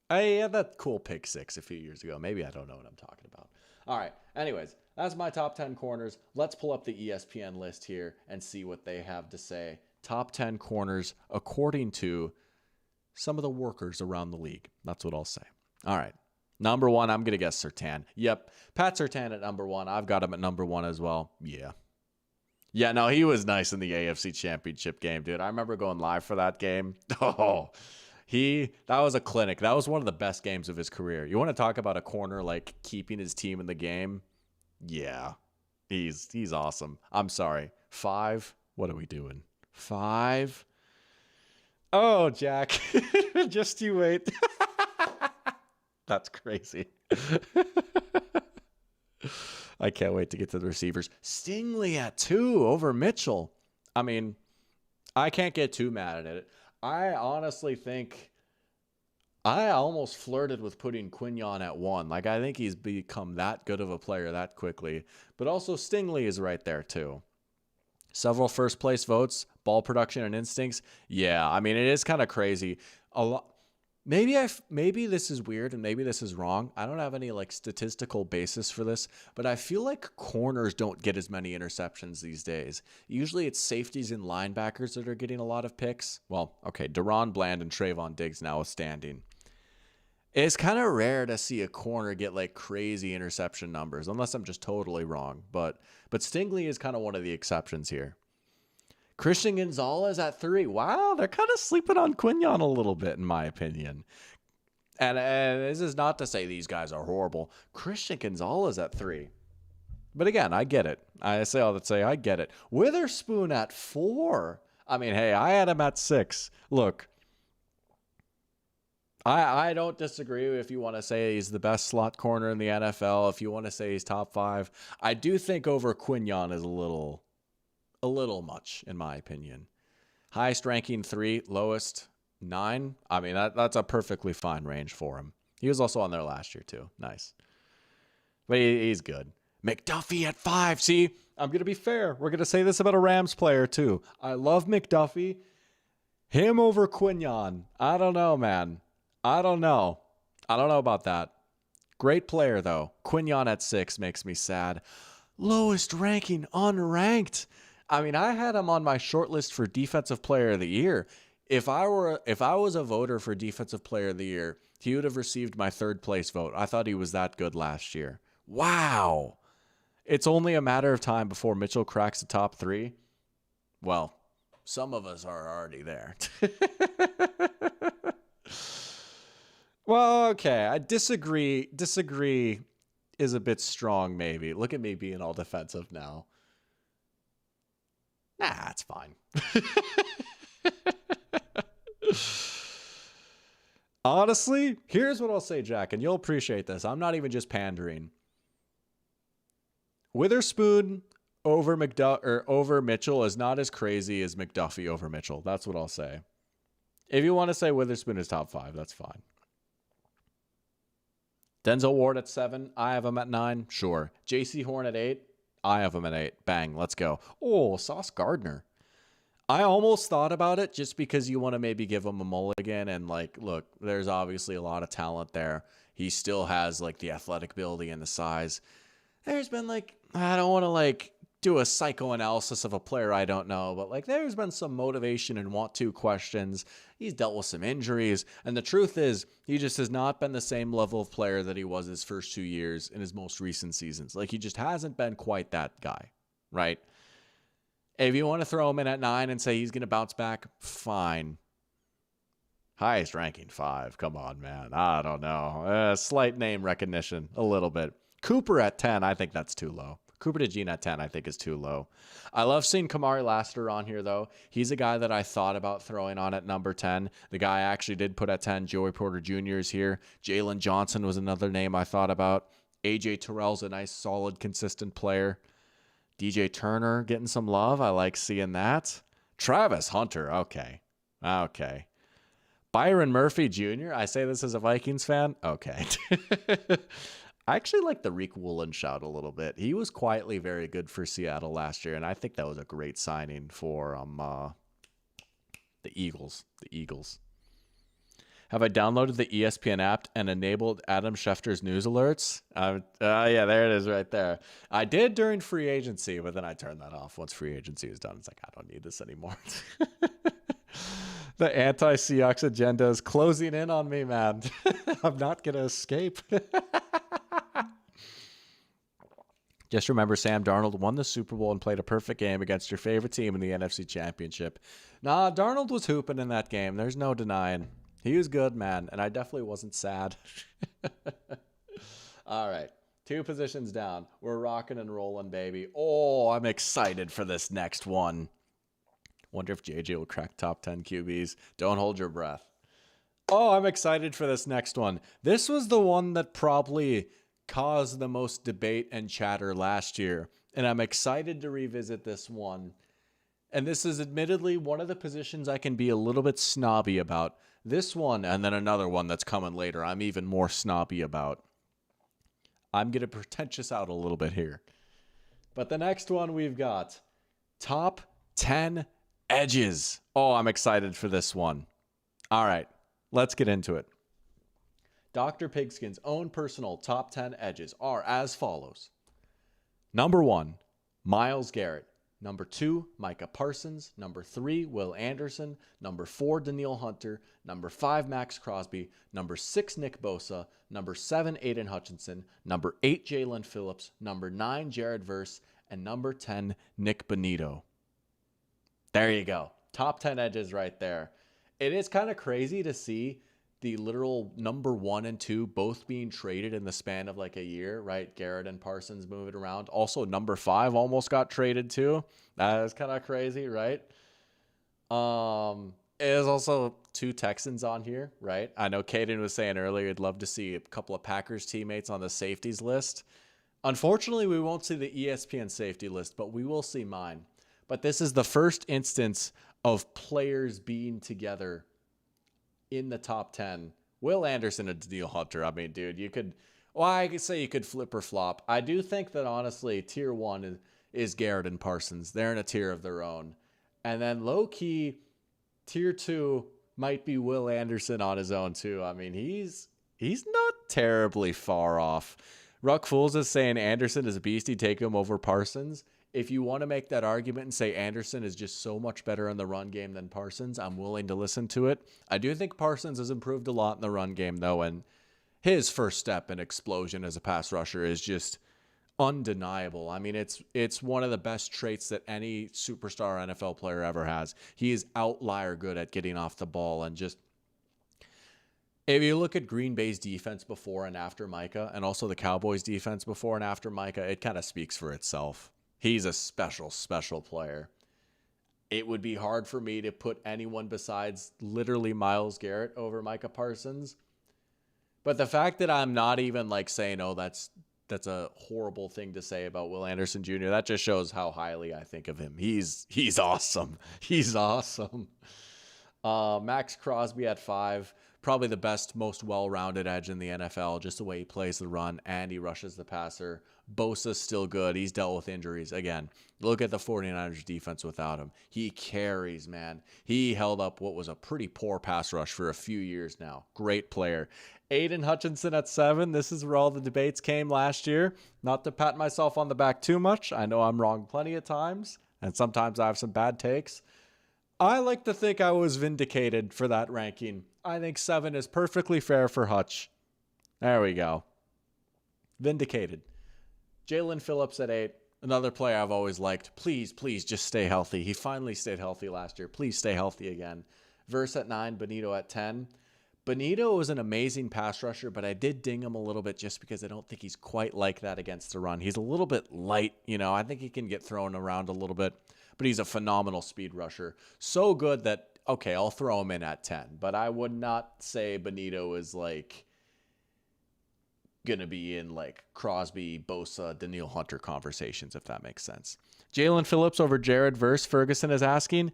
B: I had that cool pick six a few years ago. Maybe I don't know what I'm talking about. All right. Anyways, that's my top 10 corners. Let's pull up the ESPN list here and see what they have to say. Top 10 corners according to some of the workers around the league. That's what I'll say. All right. Number one, I'm going to guess Surtain. Yep. Pat Surtain at number one. I've got him at number one as well. Yeah. Yeah, no, he was nice in the AFC Championship game, dude. I remember going live for that game. Oh, that was a clinic. That was one of the best games of his career. You want to talk about a corner like keeping his team in the game? Yeah. He's awesome. I'm sorry. 5? What are we doing? 5? Oh, Jack. Just you wait. That's crazy. I can't wait to get to the receivers. Stingley at 2 over Mitchell. I mean, I can't get too mad at it. I honestly think I almost flirted with putting Quignon at 1. Like, I think he's become that good of a player that quickly. But also Stingley is right there too. Several first place votes, ball production and instincts. Yeah, I mean, it is kind of crazy. A lot. Maybe this is weird and maybe this is wrong. I don't have any like statistical basis for this, but I feel like corners don't get as many interceptions these days. Usually it's safeties and linebackers that are getting a lot of picks. Well, okay, Deron Bland and Trayvon Diggs notwithstanding. It's kind of rare to see a corner get like crazy interception numbers, unless I'm just totally wrong. But Stingley is kind of one of the exceptions here. Christian Gonzalez at 3. Wow, they're kind of sleeping on Quignon a little bit, in my opinion. And this is not to say these guys are horrible. Christian Gonzalez at 3. But again, I get it. I say all that say, I get it. Witherspoon at 4. I mean, hey, I had him at 6. Look, I don't disagree if you want to say he's the best slot corner in the NFL, if you want to say he's top 5. I do think over Quignon is a little much, in my opinion. Highest ranking 3, lowest 9. I mean, that's a perfectly fine range for him. He was also on there last year, too. Nice. But he's good. McDuffie at 5. See, I'm going to be fair. We're going to say this about a Rams player, too. I love McDuffie. Him over Quignon. I don't know, man. I don't know about that. Great player, though. Quignon at 6 makes me sad. Lowest ranking, unranked. I mean, I had him on my short list for Defensive Player of the Year. If I was a voter for Defensive Player of the Year, he would have received my 3rd place vote. I thought he was that good last year. Wow. It's only a matter of time before Mitchell cracks the top 3. Well, some of us are already there. Well, okay. I disagree. Disagree is a bit strong, maybe. Look at me being all defensive now. Nah, it's fine. Honestly, here's what I'll say, Jack, and you'll appreciate this. I'm not even just pandering. Witherspoon over Mitchell is not as crazy as McDuffie over Mitchell. That's what I'll say. If you want to say Witherspoon is top 5, that's fine. Denzel Ward at 7. I have him at 9. Sure. J.C. Horn at 8. I have him at 8. Bang, let's go. Oh, Sauce Gardner. I almost thought about it just because you want to maybe give him a mulligan. And, like, look, there's obviously a lot of talent there. He still has, like, the athletic ability and the size. There's been, like, I don't want to, like, do a psychoanalysis of a player I don't know, but, like, there's been some motivation and want to questions. He's dealt with some injuries, and the truth is he just has not been the same level of player that he was his first 2 years in his most recent seasons. Like, he just hasn't been quite that guy, right? If you want to throw him in at 9 and say he's going to bounce back, fine. Highest ranking 5. Come on, man. I don't know. Slight name recognition, a little bit. Cooper at 10, I think that's too low. Cooper DeJean at 10, I think is too low. I love seeing Kamari Lassiter on here, though. He's a guy that I thought about throwing on at number 10. The guy I actually did put at 10, Joey Porter Jr. is here. Jalen Johnson was another name I thought about. AJ Terrell's a nice, solid, consistent player. DJ Turner getting some love. I like seeing that. Travis Hunter, okay. Byron Murphy Jr., I say this as a Vikings fan. Okay. I actually like the Reek Woolen shout a little bit. He was quietly very good for Seattle last year, and I think that was a great signing for the Eagles. Have I downloaded the ESPN app and enabled Adam Schefter's news alerts? Yeah, there it is right there. I did during free agency, but then I turned that off once free agency was done. It's like, I don't need this anymore. The anti-Seahawks agenda is closing in on me, man. I'm not going to escape. Just remember, Sam Darnold won the Super Bowl and played a perfect game against your favorite team in the NFC Championship. Nah, Darnold was hooping in that game. There's no denying. He was good, man, and I definitely wasn't sad. All right, 2 positions down. We're rocking and rolling, baby. Oh, I'm excited for this next one. Wonder if JJ will crack top 10 QBs. Don't hold your breath. Oh, I'm excited for this next one. This was the one that probably caused the most debate and chatter last year, and I'm excited to revisit this one. And this is admittedly one of the positions I can be a little bit snobby about. This one, and then another one that's coming later, I'm even more snobby about. I'm going to pretentious out a little bit here. But the next one we've got top 10 edges. Oh, I'm excited for this one. All right, let's get into it. Dr. Pigskin's own personal top 10 edges are as follows. Number 1, Myles Garrett. Number 2, Micah Parsons. Number 3, Will Anderson. Number 4, Danielle Hunter. Number 5, Max Crosby. Number 6, Nick Bosa. Number 7, Aiden Hutchinson. Number 8, Jalen Phillips. Number 9, Jared Verse. And number 10, Nick Bonito. There you go. Top 10 edges right there. It is kind of crazy to see the literal number 1 and 2 both being traded in the span of like a year, right? Garrett and Parsons moving around. Also, number 5 almost got traded too. That is kind of crazy, right? There's also 2 Texans on here, right? I know Caden was saying earlier he'd love to see a couple of Packers teammates on the safeties list. Unfortunately, we won't see the ESPN safety list, but we will see mine. But this is the first instance of players being together in the top 10. Will Anderson and Danielle Hunter. I mean, dude, you could, well, I could say you could flip or flop. I do think that honestly, tier 1 is Garrett and Parsons. They're in a tier of their own. And then low key, tier 2 might be Will Anderson on his own too. I mean, he's not terribly far off. Ruck Fools is saying Anderson is a beast. He'd take him over Parsons. If you want to make that argument and say Anderson is just so much better in the run game than Parsons, I'm willing to listen to it. I do think Parsons has improved a lot in the run game, though, and his first step and explosion as a pass rusher is just undeniable. I mean, it's one of the best traits that any superstar NFL player ever has. He is outlier good at getting off the ball, and just if you look at Green Bay's defense before and after Micah, and also the Cowboys' defense before and after Micah, it kind of speaks for itself. He's a special, special player. It would be hard for me to put anyone besides literally Myles Garrett over Micah Parsons. But the fact that I'm not even like saying, oh, that's a horrible thing to say about Will Anderson Jr., that just shows how highly I think of him. He's awesome. He's awesome. Max Crosby at 5. Probably the best, most well-rounded edge in the NFL, just the way he plays the run and he rushes the passer. Bosa's still good. He's dealt with injuries. Again, look at the 49ers defense without him. He carries, man. He held up what was a pretty poor pass rush for a few years now. Great player. Aiden Hutchinson at 7. This is where all the debates came last year. Not to pat myself on the back too much. I know I'm wrong plenty of times, and sometimes I have some bad takes. I like to think I was vindicated for that ranking. I think 7 is perfectly fair for Hutch. There we go. Vindicated. Jalen Phillips at 8. Another player I've always liked. Please just stay healthy. He finally stayed healthy last year. Please stay healthy again. Verse at 9. Bonito at 10. Bonito was an amazing pass rusher, but I did ding him a little bit just because I don't think he's quite like that against the run. He's a little bit light, I think he can get thrown around a little bit, but he's a phenomenal speed rusher. So good that, okay, I'll throw him in at 10, but I would not say Bonito is like going to be in like Crosby, Bosa, Danielle Hunter conversations, if that makes sense. Jalen Phillips over Jared Verse, Ferguson is asking.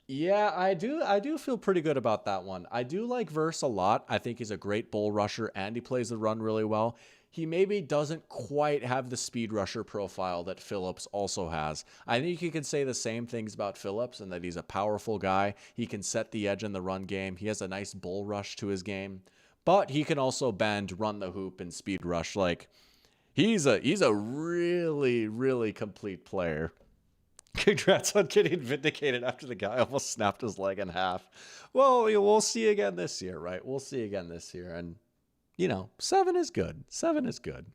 B: Yeah, I do feel pretty good about that one. I do like Verse a lot. I think he's a great bull rusher and he plays the run really well. He maybe doesn't quite have the speed rusher profile that Phillips also has. I think you could say the same things about Phillips and that he's a powerful guy. He can set the edge in the run game. He has a nice bull rush to his game, but he can also bend, run the hoop, and speed rush. Like he's a really, really complete player. Congrats on getting vindicated after the guy almost snapped his leg in half. Well, we'll see again this year, right? We'll see again this year. And, 7 is good. 7 is good.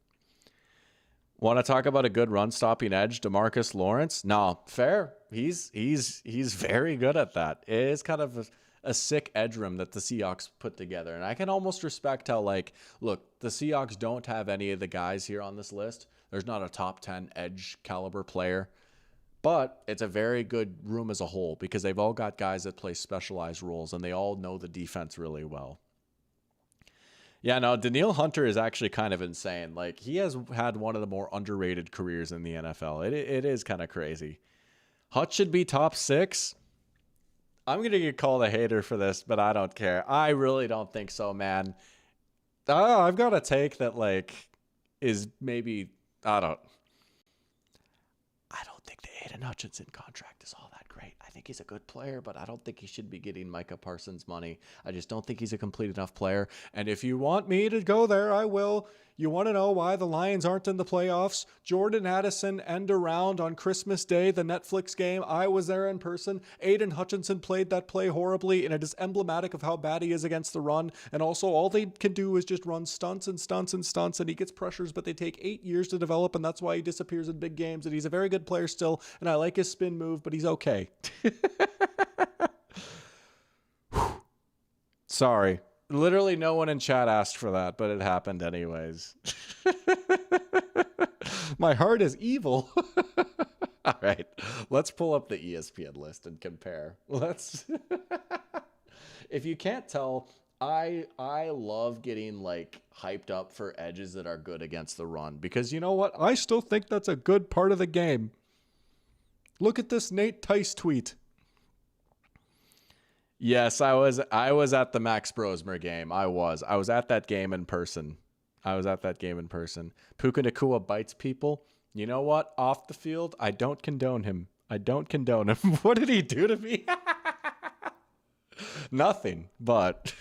B: Want to talk about a good run-stopping edge, DeMarcus Lawrence? No, fair. He's very good at that. It is kind of a sick edge room that the Seahawks put together. And I can almost respect how, look, the Seahawks don't have any of the guys here on this list. There's not a top 10 edge caliber player. But it's a very good room as a whole because they've all got guys that play specialized roles and they all know the defense really well. Yeah, no, Danielle Hunter is actually kind of insane. Like, he has had one of the more underrated careers in the NFL. It is kind of crazy. Hutch should be top 6. I'm going to get called a hater for this, but I don't care. I really don't think so, man. I've got a take that, is maybe, I don't think the Aiden Hutchinson contract is all that great. I think he's a good player, but I don't think he should be getting Micah Parsons money. I just don't think he's a complete enough player. And if you want me to go there, I will. You want to know why the Lions aren't in the playoffs? Jordan Addison end around on Christmas Day, the Netflix game. I was there in person. Aiden Hutchinson played that play horribly, and it is emblematic of how bad he is against the run. And also, all they can do is just run stunts and stunts and stunts, and he gets pressures, but they take 8 years to develop, and that's why he disappears in big games. And he's a very good player still, and I like his spin move, but he's okay. Sorry. Literally no one in chat asked for that, but it happened anyways. My heart is evil. All right, let's pull up the ESPN list and compare. If you can't tell, I love getting hyped up for edges that are good against the run because you know what? I still think that's a good part of the game. Look at this Nate Tice tweet. Yes, I was at the Max Brosmer game. I was at that game in person. Puka Nacua bites people. You know what? Off the field, I don't condone him. What did he do to me? Nothing, but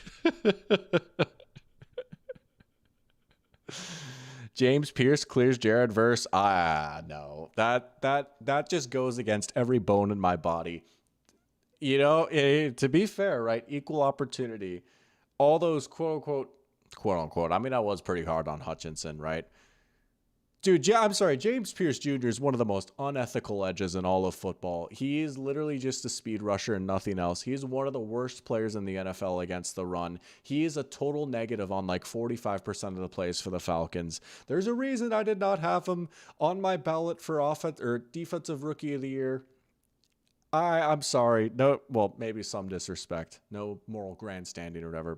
B: James Pierce clears Jared Verse. No. That just goes against every bone in my body. To be fair, right? Equal opportunity. All those quote unquote. I mean, I was pretty hard on Hutchinson, right? Dude, I'm sorry. James Pierce Jr. is one of the most unethical edges in all of football. He is literally just a speed rusher and nothing else. He's one of the worst players in the NFL against the run. He is a total negative on 45% of the plays for the Falcons. There's a reason I did not have him on my ballot for offense or defensive rookie of the year. I'm sorry. No, well, maybe some disrespect. No moral grandstanding or whatever.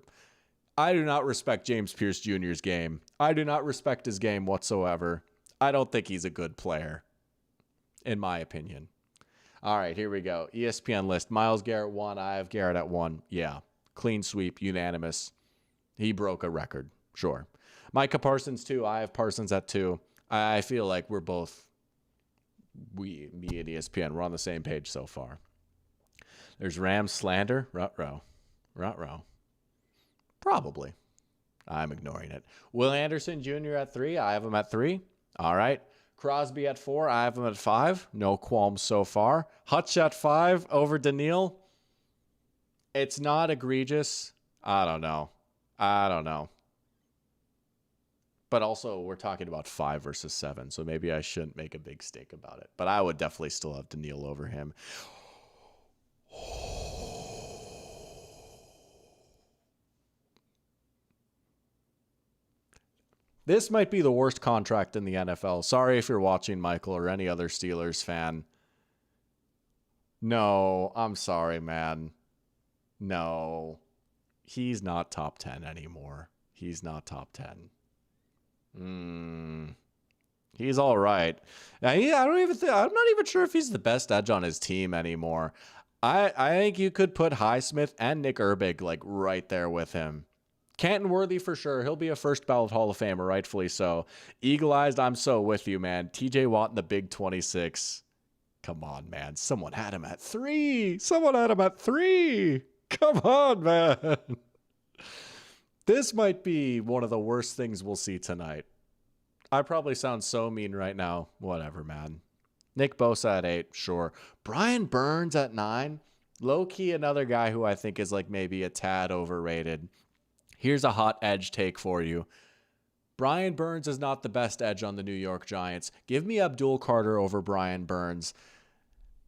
B: I do not respect James Pierce Jr.'s game. I do not respect his game whatsoever. I don't think he's a good player, in my opinion. All right, here we go. ESPN list. Myles Garrett 1. I have Garrett at 1. Yeah. Clean sweep. Unanimous. He broke a record, sure. Micah Parsons, 2. I have Parsons at 2. I feel like we're both, me and ESPN, we're on the same page so far. There's Rams slander. Ruh-roh. Probably. I'm ignoring it. Will Anderson Jr. at 3. I have him at 3. All right. Crosby at 4. I have him at 5. No qualms so far. Hutch at 5 over Daniil. It's not egregious. I don't know. But also, we're talking about 5 versus 7, so maybe I shouldn't make a big stake about it. But I would definitely still have Daniil over him. This might be the worst contract in the NFL. Sorry if you're watching, Michael, or any other Steelers fan. No, I'm sorry, man. No. He's not top 10 anymore. He's not top 10. He's all right. I'm not even sure if he's the best edge on his team anymore. I think you could put Highsmith and Nick Herbig like right there with him. Canton Worthy for sure. He'll be a first ballot Hall of Famer, rightfully so. Eagle-eyed, I'm so with you, man. TJ Watt in the big 26. Come on, man. Someone had him at 3. Come on, man. This might be one of the worst things we'll see tonight. I probably sound so mean right now. Whatever, man. Nick Bosa at 8, sure. Brian Burns at 9. Low-key another guy who I think is like maybe a tad overrated. Here's a hot edge take for you. Brian Burns is not the best edge on the New York Giants. Give me Abdul Carter over Brian Burns.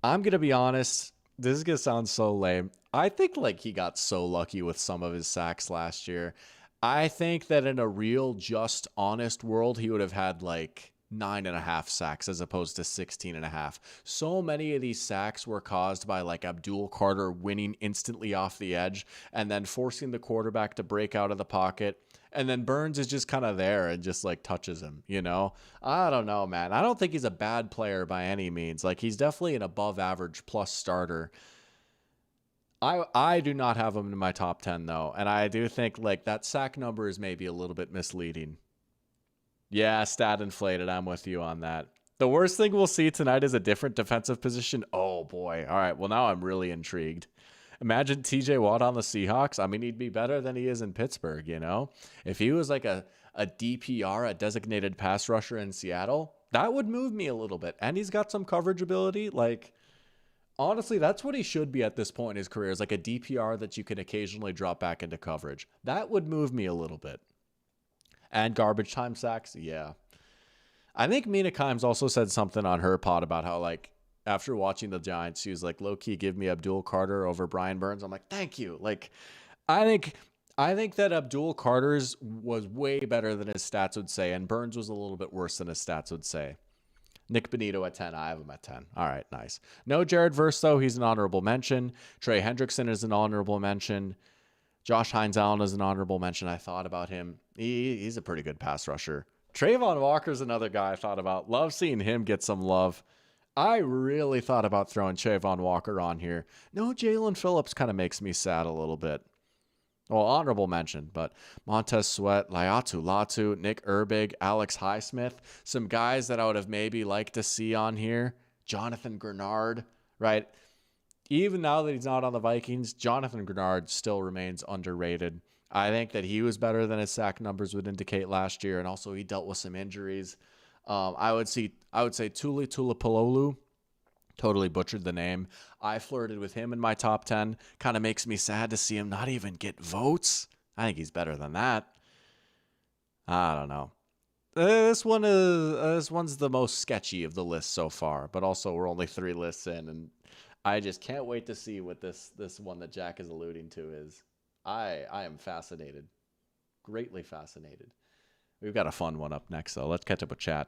B: I'm going to be honest. This is going to sound so lame. I think like he got so lucky with some of his sacks last year. I think that in a real, just, honest world, he would have had like 9.5 sacks as opposed to 16.5. So many of these sacks were caused by like Abdul Carter winning instantly off the edge and then forcing the quarterback to break out of the pocket. And then Burns is just kind of there and just like touches him, you know? I don't know, man. I don't think he's a bad player by any means. Like he's definitely an above average plus starter. I do not have him in my top 10 though. And I do think like that sack number is maybe a little bit misleading. Yeah, stat inflated. I'm with you on that. The worst thing we'll see tonight is a different defensive position. Oh boy. All right. Well, now I'm really intrigued. Imagine TJ Watt on the Seahawks. I mean, he'd be better than he is in Pittsburgh, you know? If he was like a DPR, a designated pass rusher in Seattle, that would move me a little bit. And he's got some coverage ability. Like, honestly, that's what he should be at this point in his career, is like a DPR that you can occasionally drop back into coverage. That would move me a little bit. And garbage time sacks, yeah. I think Mina Kimes also said something on her pod about how, like, after watching the Giants, she was like, low-key, give me Abdul Carter over Brian Burns. I'm like, thank you. Like, I think that Abdul Carter's was way better than his stats would say, and Burns was a little bit worse than his stats would say. Nick Benito at 10. I have him at 10. All right, nice. No Jared Verse, though. He's an honorable mention. Trey Hendrickson is an honorable mention. Josh Hines Allen is an honorable mention. I thought about him. He's a pretty good pass rusher. Trayvon Walker's another guy I thought about. Love seeing him get some love. I really thought about throwing Trayvon Walker on here. No, Jalen Phillips kind of makes me sad a little bit. Well, honorable mention, but Montez Sweat, Laiatu Latu, Nick Herbig, Alex Highsmith, some guys that I would have maybe liked to see on here. Jonathan Grenard, right? Even now that he's not on the Vikings, Jonathan Grenard still remains underrated. I think that he was better than his sack numbers would indicate last year, and also he dealt with some injuries. I would say Tuli Tuipulotu. Totally butchered the name. I flirted with him in my top 10. Kind of makes me sad to see him not even get votes. I think he's better than that. I don't know. This one's the most sketchy of the list so far, but also we're only 3 lists in, and I just can't wait to see what this one that Jack is alluding to is. I am fascinated. Greatly fascinated. We've got a fun one up next, though. Let's catch up with chat.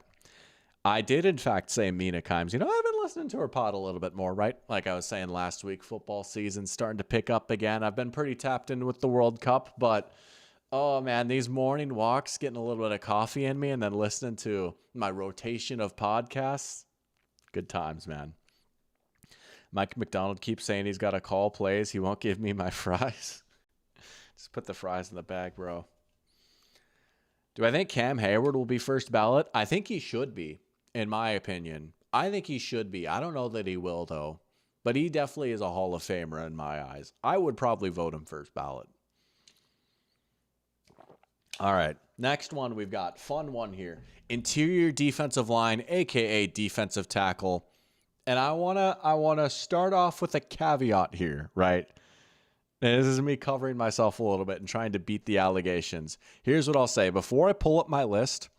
B: I did, in fact, say Mina Kimes. You know, I've been listening to her pod a little bit more, right? Like I was saying last week, football season's starting to pick up again. I've been pretty tapped in with the World Cup, but, oh, man, these morning walks, getting a little bit of coffee in me, and then listening to my rotation of podcasts, good times, man. Mike McDonald keeps saying he's got to call plays. He won't give me my fries. Just put the fries in the bag, bro. Do I think Cam Hayward will be first ballot? I think he should be, in my opinion. I think he should be. I don't know that he will, though. But he definitely is a Hall of Famer in my eyes. I would probably vote him first ballot. All right. Next one we've got. Fun one here. Interior defensive line, a.k.a. defensive tackle. And I wanna start off with a caveat here, right? And this is me covering myself a little bit and trying to beat the allegations. Here's what I'll say. Before I pull up my list,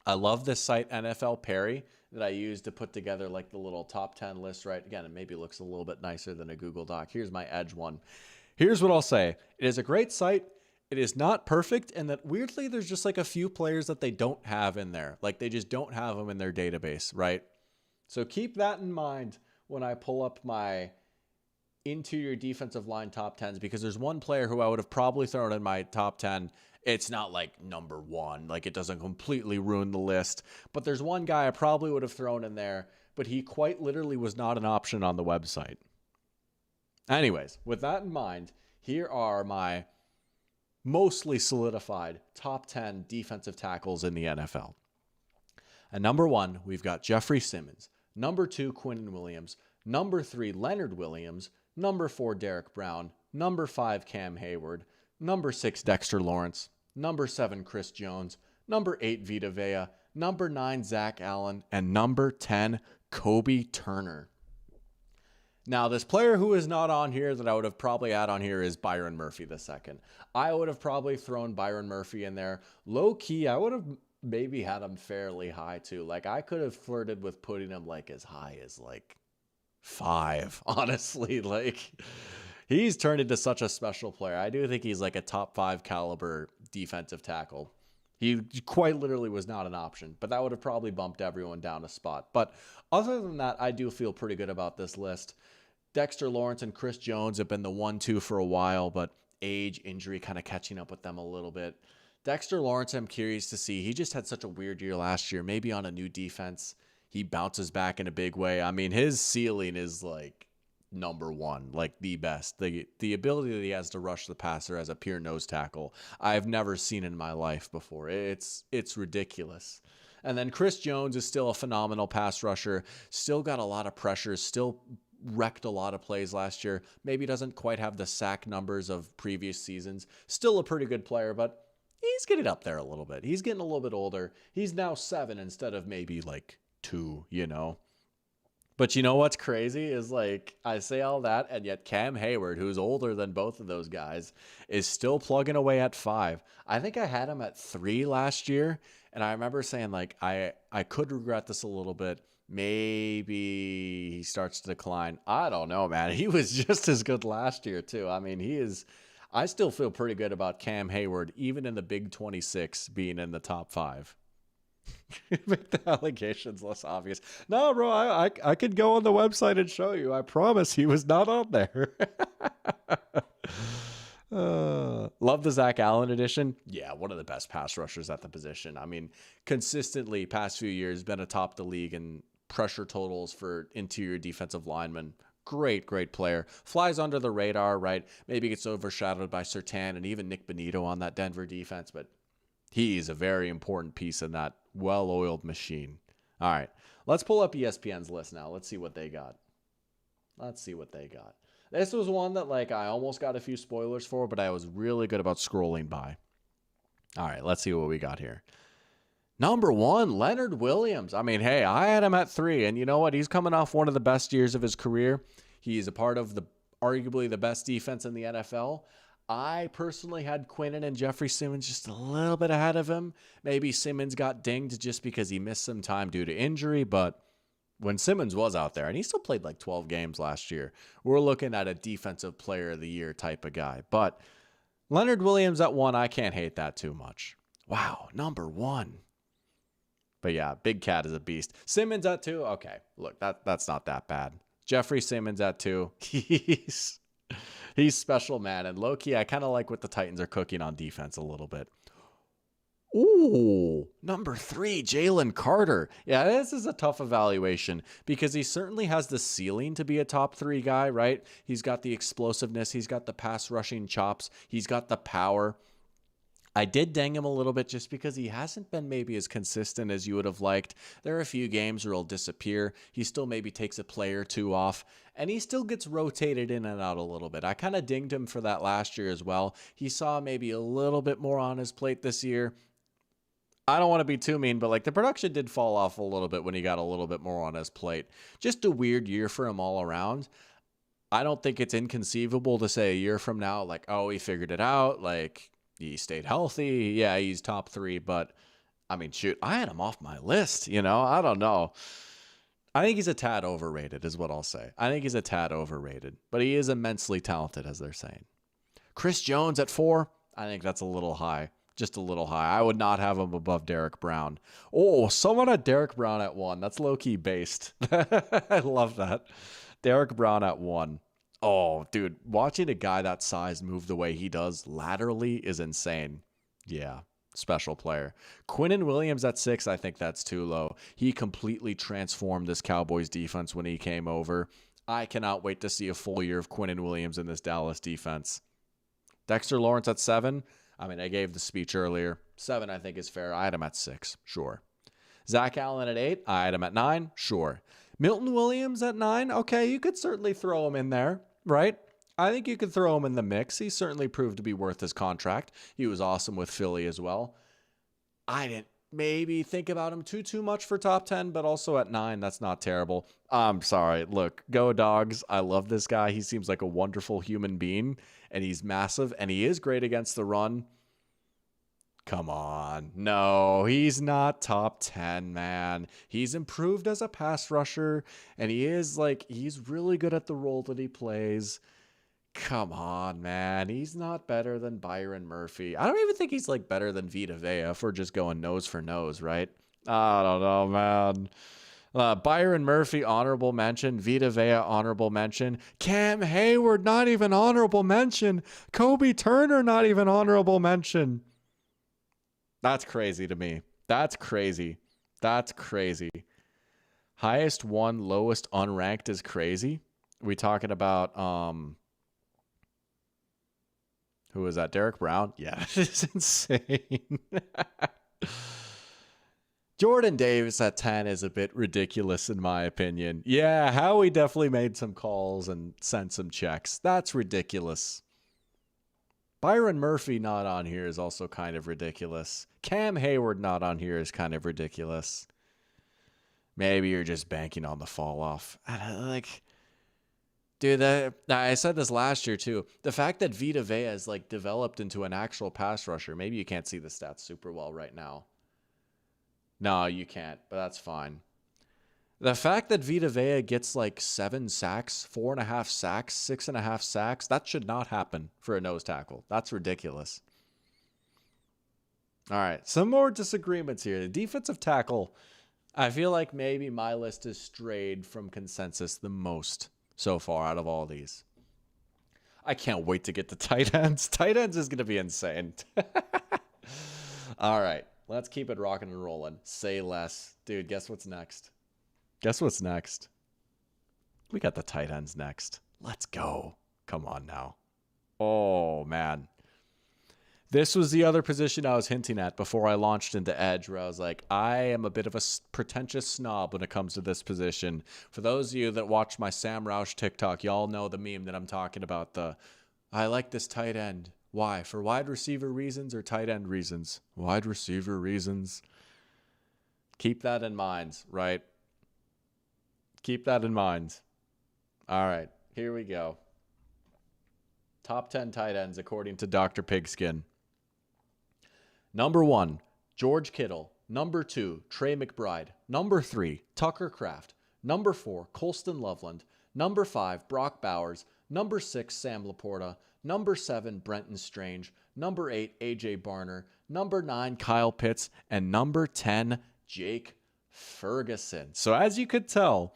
B: I love this site, NFL Perry, that I use to put together like the little top 10 list, right? Again, it maybe looks a little bit nicer than a Google Doc. Here's my Edge one. Here's what I'll say. It is a great site. It is not perfect, and that weirdly, there's just like a few players that they don't have in there. Like they just don't have them in their database, right? So keep that in mind when I pull up my interior defensive line top 10s, because there's one player who I would have probably thrown in my top 10. It's not like number one, like it doesn't completely ruin the list, but there's one guy I probably would have thrown in there, but he quite literally was not an option on the website. Anyways, with that in mind, here are my mostly solidified top 10 defensive tackles in the NFL. At number 1, we've got Jeffrey Simmons. Number 2, Quinnen Williams. Number 3, Leonard Williams. Number 4, Derek Brown. Number 5, Cam Hayward. Number 6, Dexter Lawrence. Number 7, Chris Jones. Number 8, Vita Vea. Number 9, Zach Allen. And number 10, Kobe Turner. Now, this player who is not on here that I would have probably had on here is Byron Murphy II. I would have probably thrown Byron Murphy in there. Low key, I would have maybe had him fairly high too. Like I could have flirted with putting him like as high as like 5, honestly. Like he's turned into such a special player. I do think he's like a top 5 caliber defensive tackle. He quite literally was not an option, but that would have probably bumped everyone down a spot. But other than that, I do feel pretty good about this list. Dexter Lawrence and Chris Jones have been the 1-2 for a while, but age, injury kind of catching up with them a little bit. Dexter Lawrence, I'm curious to see. He just had such a weird year last year. Maybe on a new defense, he bounces back in a big way. I mean, his ceiling is like number 1, like the best. The ability that he has to rush the passer as a pure nose tackle, I've never seen in my life before. It's ridiculous. And then Chris Jones is still a phenomenal pass rusher, still got a lot of pressure, still wrecked a lot of plays last year. Maybe doesn't quite have the sack numbers of previous seasons. Still a pretty good player, but he's getting up there a little bit. He's getting a little bit older. He's now 7 instead of maybe like 2, you know? But you know what's crazy is like I say all that, and yet Cam Hayward, who's older than both of those guys, is still plugging away at 5. I think I had him at 3 last year, and I remember saying like I could regret this a little bit. Maybe he starts to decline. I don't know, man. He was just as good last year too. I mean, I still feel pretty good about Cam Hayward, even in the Big 26 being in the top 5. Make the allegations less obvious. No, bro, I could go on the website and show you. I promise he was not on there. Love the Zach Allen edition. Yeah, one of the best pass rushers at the position. I mean, consistently past few years been atop the league in pressure totals for interior defensive linemen. Great player. Flies under the radar, right? Maybe gets overshadowed by Surtain and even Nick Bonito on that Denver defense, but he's a very important piece in that well-oiled machine. All right, let's pull up ESPN's list now. Let's see what they got. This was one that like I almost got a few spoilers for, but I was really good about scrolling by. All right, let's see what we got here. Number 1, Leonard Williams. I mean, hey, I had him at 3, and you know what? He's coming off one of the best years of his career. He's a part of arguably the best defense in the NFL. I personally had Quinnen and Jeffrey Simmons just a little bit ahead of him. Maybe Simmons got dinged just because he missed some time due to injury, but when Simmons was out there, and he still played like 12 games last year, we're looking at a defensive player of the year type of guy. But Leonard Williams at 1, I can't hate that too much. Wow, number 1. But yeah, Big Cat is a beast. Simmons at 2. Okay, look, that's not that bad. Jeffrey Simmons at 2. He's special, man. And low-key, I kind of like what the Titans are cooking on defense a little bit. Ooh, number 3, Jalen Carter. Yeah, this is a tough evaluation because he certainly has the ceiling to be a top 3 guy, right? He's got the explosiveness. He's got the pass rushing chops. He's got the power. I did ding him a little bit just because he hasn't been maybe as consistent as you would have liked. There are a few games where he'll disappear. He still maybe takes a play or two off, and he still gets rotated in and out a little bit. I kind of dinged him for that last year as well. He saw maybe a little bit more on his plate this year. I don't want to be too mean, but like the production did fall off a little bit when he got a little bit more on his plate. Just a weird year for him all around. I don't think it's inconceivable to say a year from now, like, oh, he figured it out. Like, he stayed healthy. Yeah, he's top 3, but I mean, shoot, I had him off my list, I don't know. I think he's a tad overrated is what I'll say. I think he's a tad overrated, but he is immensely talented, as they're saying. Chris Jones at 4, I think that's a little high. Just a little high. I would not have him above Derek Brown. Oh, someone had Derek Brown at 1. That's low-key based. I love that. Derek Brown at 1. Oh, dude, watching a guy that size move the way he does laterally is insane. Yeah, special player. Quinnen Williams at 6, I think that's too low. He completely transformed this Cowboys defense when he came over. I cannot wait to see a full year of Quinnen Williams in this Dallas defense. Dexter Lawrence at 7. I mean, I gave the speech earlier. 7, I think, is fair. I had him at 6. Sure. Zach Allen at 8. I had him at 9. Sure. Milton Williams at 9. Okay, you could certainly throw him in there, right? I think you could throw him in the mix. He certainly proved to be worth his contract. He was awesome with Philly as well. I didn't maybe think about him too much for top 10, but also at 9, that's not terrible. I'm sorry. Look, go Dogs. I love this guy. He seems like a wonderful human being, and he's massive, and he is great against the run. Come on. No, he's not top 10, man. He's improved as a pass rusher, and he's really good at the role that he plays. Come on, man. He's not better than Byron Murphy. I don't even think he's better than Vita Vea if we're just going nose for nose, right? I don't know, man. Byron Murphy, honorable mention. Vita Vea, honorable mention. Cam Hayward, not even honorable mention. Kobe Turner, not even honorable mention. That's crazy to me. That's crazy. Highest one, lowest unranked is crazy. We talking about who is that? Derek Brown? Yeah, it's insane. Jordan Davis at 10 is a bit ridiculous in my opinion. Yeah, Howie definitely made some calls and sent some checks. That's ridiculous. Byron Murphy not on here is also kind of ridiculous. Cam Hayward not on here is kind of ridiculous. Maybe you're just banking on the fall off. Dude, I said this last year too. The fact that Vita Vea is developed into an actual pass rusher. Maybe you can't see the stats super well right now. No, you can't, but that's fine. The fact that Vita Vea gets 7 sacks, 4.5 sacks, 6.5 sacks, that should not happen for a nose tackle. That's ridiculous. All right, some more disagreements here. The defensive tackle, I feel like maybe my list has strayed from consensus the most so far out of all these. I can't wait to get to tight ends. Tight ends is going to be insane. All right, let's keep it rocking and rolling. Say less. Dude, guess what's next? We got the tight ends next. Let's go. Come on now. Oh, man. This was the other position I was hinting at before I launched into Edge, where I was like, I am a bit of a pretentious snob when it comes to this position. For those of you that watch my Sam Roush TikTok, y'all know the meme that I'm talking about. I like this tight end. Why? For wide receiver reasons or tight end reasons? Wide receiver reasons. Keep that in mind, right? Keep that in mind. All right, here we go. Top 10 tight ends according to Dr. Pigskin. Number 1, George Kittle. Number 2, Trey McBride. Number 3, Tucker Kraft. Number 4, Colston Loveland. Number 5, Brock Bowers. Number 6, Sam Laporta. Number 7, Brenton Strange. Number 8, AJ Barner. Number 9, Kyle Pitts. And number 10, Jake Ferguson. So as you could tell,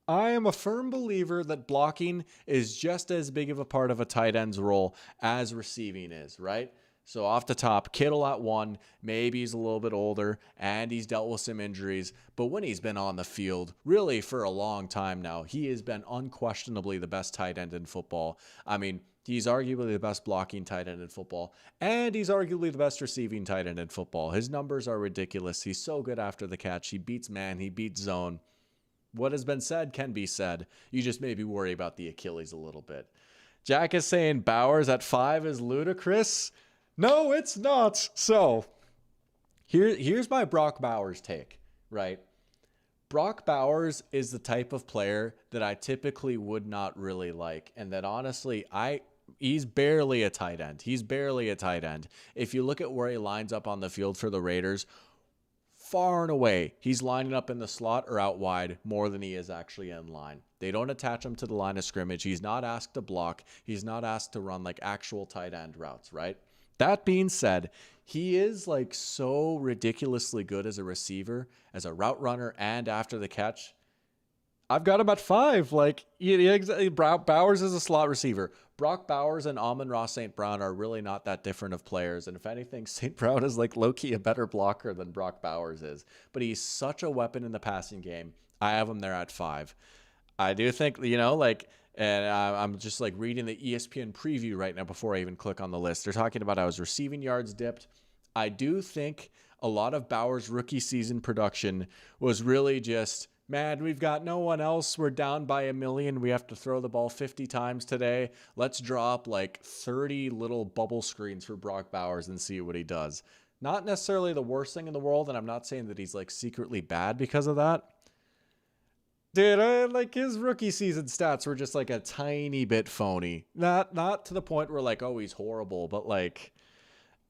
B: I am a firm believer that blocking is just as big of a part of a tight end's role as receiving is, right? So off the top, Kittle at 1, maybe he's a little bit older and he's dealt with some injuries, but when he's been on the field, really for a long time now, he has been unquestionably the best tight end in football. I mean, He's arguably the best blocking tight end in football, and he's arguably the best receiving tight end in football. His numbers are ridiculous. He's so good after the catch. He beats man, he beats zone. What has been said can be said. You just maybe worry about the Achilles a little bit. Jack is saying Bowers at 5 is ludicrous. No, it's not. So, here's my Brock Bowers take, right? Brock Bowers is the type of player that I typically would not really like, and that honestly, he's barely a tight end. He's barely a tight end. If you look at where he lines up on the field for the Raiders, far and away, he's lining up in the slot or out wide more than he is actually in line. They don't attach him to the line of scrimmage. He's not asked to block. He's not asked to run like actual tight end routes, right? That being said, he is like so ridiculously good as a receiver, as a route runner, and after the catch. I've got him at 5. Like, Bowers is a slot receiver. Brock Bowers and Amon-Ra St. Brown are really not that different of players. And if anything, St. Brown is like low-key a better blocker than Brock Bowers is. But he's such a weapon in the passing game. I have him there at 5. I do think, and I'm just like reading the ESPN preview right now before I even click on the list. They're talking about how his receiving yards dipped. I do think a lot of Bowers' rookie season production was really just, man, we've got no one else. We're down by 1 million. We have to throw the ball 50 times today. Let's draw up like 30 little bubble screens for Brock Bowers and see what he does. Not necessarily the worst thing in the world, and I'm not saying that he's like secretly bad because of that. Dude, like his rookie season stats were just like a tiny bit phony. Not to the point where like, oh, he's horrible, but like,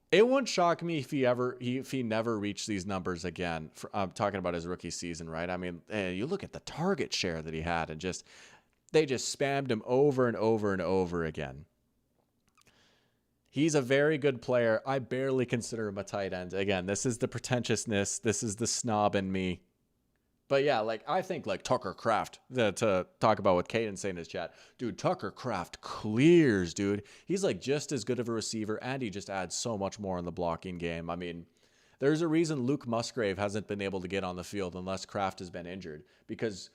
B: it wouldn't shock me if he never reached these numbers again. I'm talking about his rookie season, right? I mean, you look at the target share that he had, and they just spammed him over and over and over again. He's a very good player. I barely consider him a tight end. Again, this is the pretentiousness. This is the snob in me. But yeah, like I think like Tucker Kraft, to talk about what Caden's saying in his chat, dude, Tucker Kraft clears, dude. He's like just as good of a receiver, and he just adds so much more in the blocking game. I mean, there's a reason Luke Musgrave hasn't been able to get on the field unless Kraft has been injured, because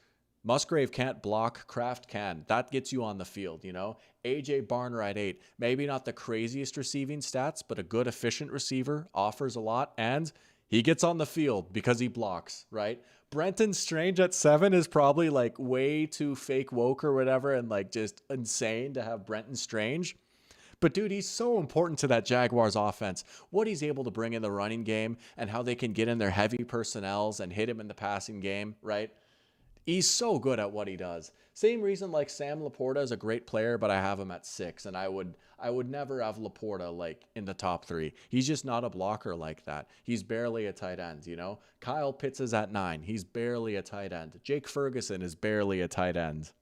B: Musgrave can't block, Kraft can. That gets you on the field, you know? AJ Barner at 8, maybe not the craziest receiving stats, but a good efficient receiver, offers a lot, and he gets on the field because he blocks, right? Brenton Strange at 7 is probably like way too fake woke or whatever, and like just insane to have Brenton Strange. But dude, he's so important to that Jaguars offense. What he's able to bring in the running game and how they can get in their heavy personnels and hit him in the passing game, right? He's so good at what he does. Same reason like Sam Laporta is a great player, but I have him at 6, and I would never have Laporta like in the top 3. He's just not a blocker like that. He's barely a tight end, you know? Kyle Pitts is at 9. He's barely a tight end. Jake Ferguson is barely a tight end.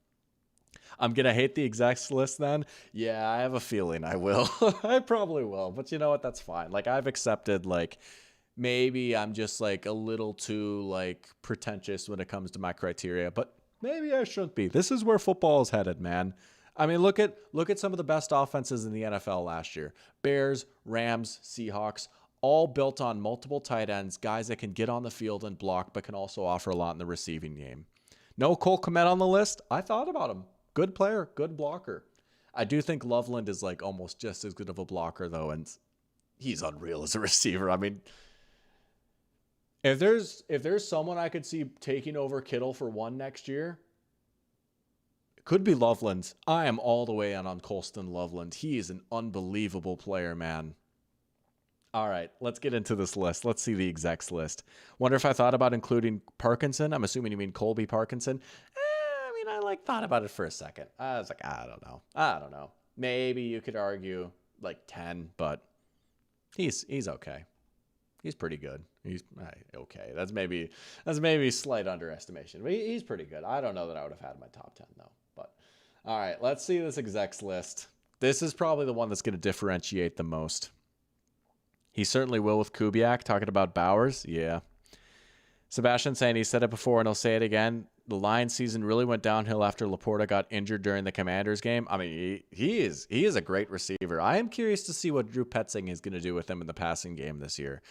B: I'm going to hate the execs list then. Yeah, I have a feeling I will. I probably will, but you know what? That's fine. Like I've accepted like maybe I'm just like a little too like pretentious when it comes to my criteria, but maybe I shouldn't be. This is where football is headed, man. I mean, look at some of the best offenses in the NFL last year. Bears, Rams, Seahawks, all built on multiple tight ends, guys that can get on the field and block, but can also offer a lot in the receiving game. No Cole Kmet on the list. I thought about him. Good player, good blocker. I do think Loveland is like almost just as good of a blocker though, and he's unreal as a receiver. I mean, if there's someone I could see taking over Kittle for 1 next year, it could be Loveland. I am all the way in on Colston Loveland. He is an unbelievable player, man. All right, let's get into this list. Let's see the execs list. Wonder if I thought about including Parkinson. I'm assuming you mean Colby Parkinson. I thought about it for a second. I was like, I don't know. Maybe you could argue like 10, but he's okay. He's pretty good. He's okay. That's maybe slight underestimation, but he's pretty good. I don't know that I would have had my top 10 though. But all right, let's see this execs list. This is probably the one that's going to differentiate the most. He certainly will with Kubiak. Talking about Bowers, yeah. Sebastian saying he said it before and he'll say it again. The Lions season really went downhill after Laporta got injured during the Commanders game. I mean, he is a great receiver. I am curious to see what Drew Petzing is going to do with him in the passing game this year.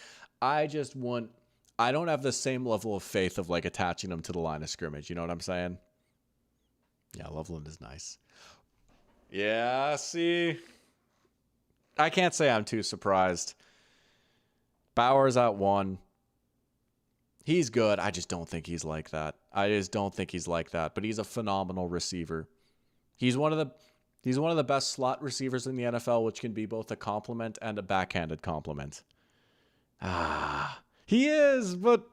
B: I don't have the same level of faith of like attaching him to the line of scrimmage. You know what I'm saying? Yeah, Loveland is nice. Yeah, see. I can't say I'm too surprised. Bowers at 1. He's good. I just don't think he's like that. I just don't think he's like that. But he's a phenomenal receiver. He's one of the best slot receivers in the NFL, which can be both a compliment and a backhanded compliment. He is, but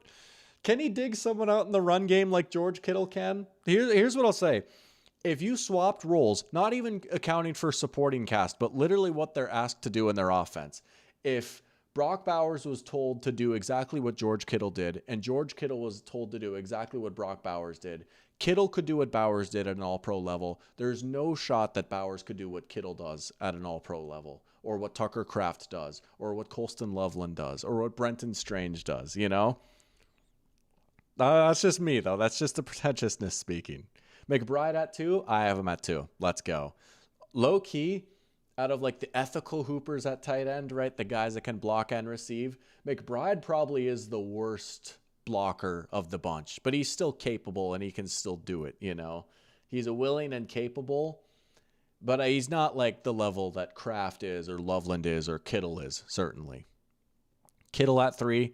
B: can he dig someone out in the run game like George Kittle can? Here's what I'll say. If you swapped roles, not even accounting for supporting cast, but literally what they're asked to do in their offense. If Brock Bowers was told to do exactly what George Kittle did, and George Kittle was told to do exactly what Brock Bowers did, Kittle could do what Bowers did at an all-pro level. There's no shot that Bowers could do what Kittle does at an all-pro level, or what Tucker Kraft does, or what Colston Loveland does, or what Brenton Strange does, you know? That's just me, though. That's just the pretentiousness speaking. McBride at 2? I have him at 2. Let's go. Low-key, out of like the ethical hoopers at tight end, right? The guys that can block and receive, McBride probably is the worst blocker of the bunch, but he's still capable and he can still do it, you know? He's a willing and capable, but he's not like the level that Kraft is or Loveland is or Kittle is, certainly. Kittle at 3.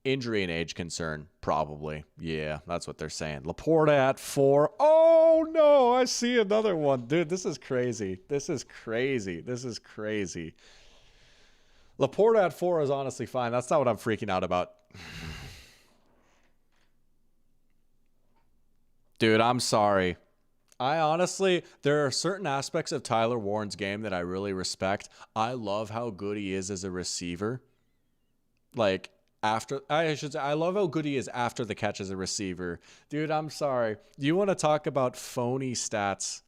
B: Injury and age concern, probably. Yeah, that's what they're saying. Laporta at 4. Oh, no, I see another one. Dude, this is crazy. This is crazy. Laporta at 4 is honestly fine. That's not what I'm freaking out about. Dude, I'm sorry. I honestly, there are certain aspects of Tyler Warren's game that I really respect. I love how good he is as a receiver. Like, I love how good he is after the catch as a receiver. Dude, I'm sorry. You want to talk about phony stats?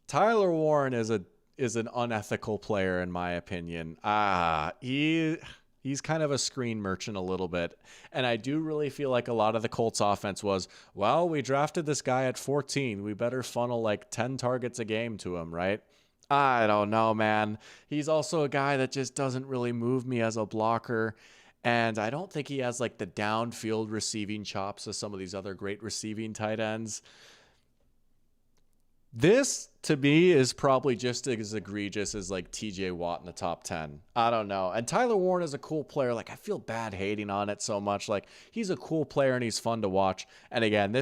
B: Tyler Warren is an unethical player in my opinion. He's kind of a screen merchant a little bit. And I do really feel like a lot of the Colts offense was, well, we drafted this guy at 14. We better funnel like 10 targets a game to him, right? I don't know, man. He's also a guy that just doesn't really move me as a blocker. And I don't think he has like the downfield receiving chops of some of these other great receiving tight ends. This, to me, is probably just as egregious as like TJ Watt in the top 10. I don't know. And Tyler Warren is a cool player. Like, I feel bad hating on it so much. Like, he's a cool player and he's fun to watch. And again,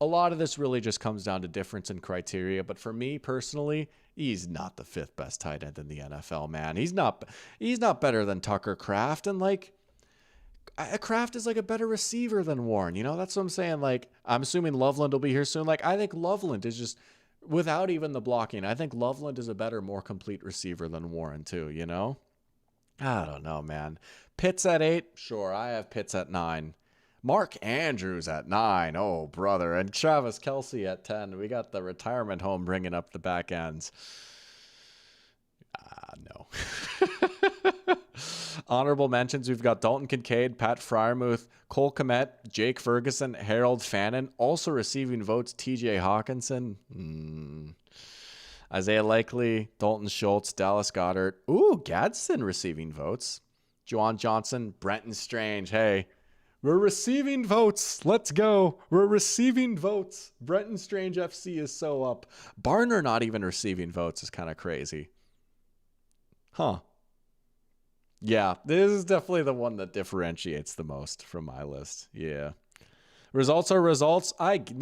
B: a lot of this really just comes down to difference in criteria. But for me personally, he's not the 5th best tight end in the NFL, man. He's not better than Tucker Kraft. And like, Kraft is like a better receiver than Warren. You know, that's what I'm saying. Like, I'm assuming Loveland will be here soon. Like, I think Loveland is just, without even the blocking, I think Loveland is a better, more complete receiver than Warren too, you know? I don't know, man. Pitts at 8? Sure, I have Pitts at 9. Mark Andrews at 9. Oh, brother. And Travis Kelce at 10. We got the retirement home bringing up the back ends. No. Honorable mentions, we've got Dalton Kincaid, Pat Fryermuth, Cole Kmet, Jake Ferguson, Harold Fannin. Also receiving votes, TJ Hawkinson. Isaiah Likely, Dalton Schultz, Dallas Goedert. Ooh, Gadsden receiving votes. Juwan Johnson, Brenton Strange. Hey, we're receiving votes. Let's go. We're receiving votes. Brenton Strange FC is so up. Barner not even receiving votes is kind of crazy. Huh. Yeah, this is definitely the one that differentiates the most from my list. Yeah. Results are results. I get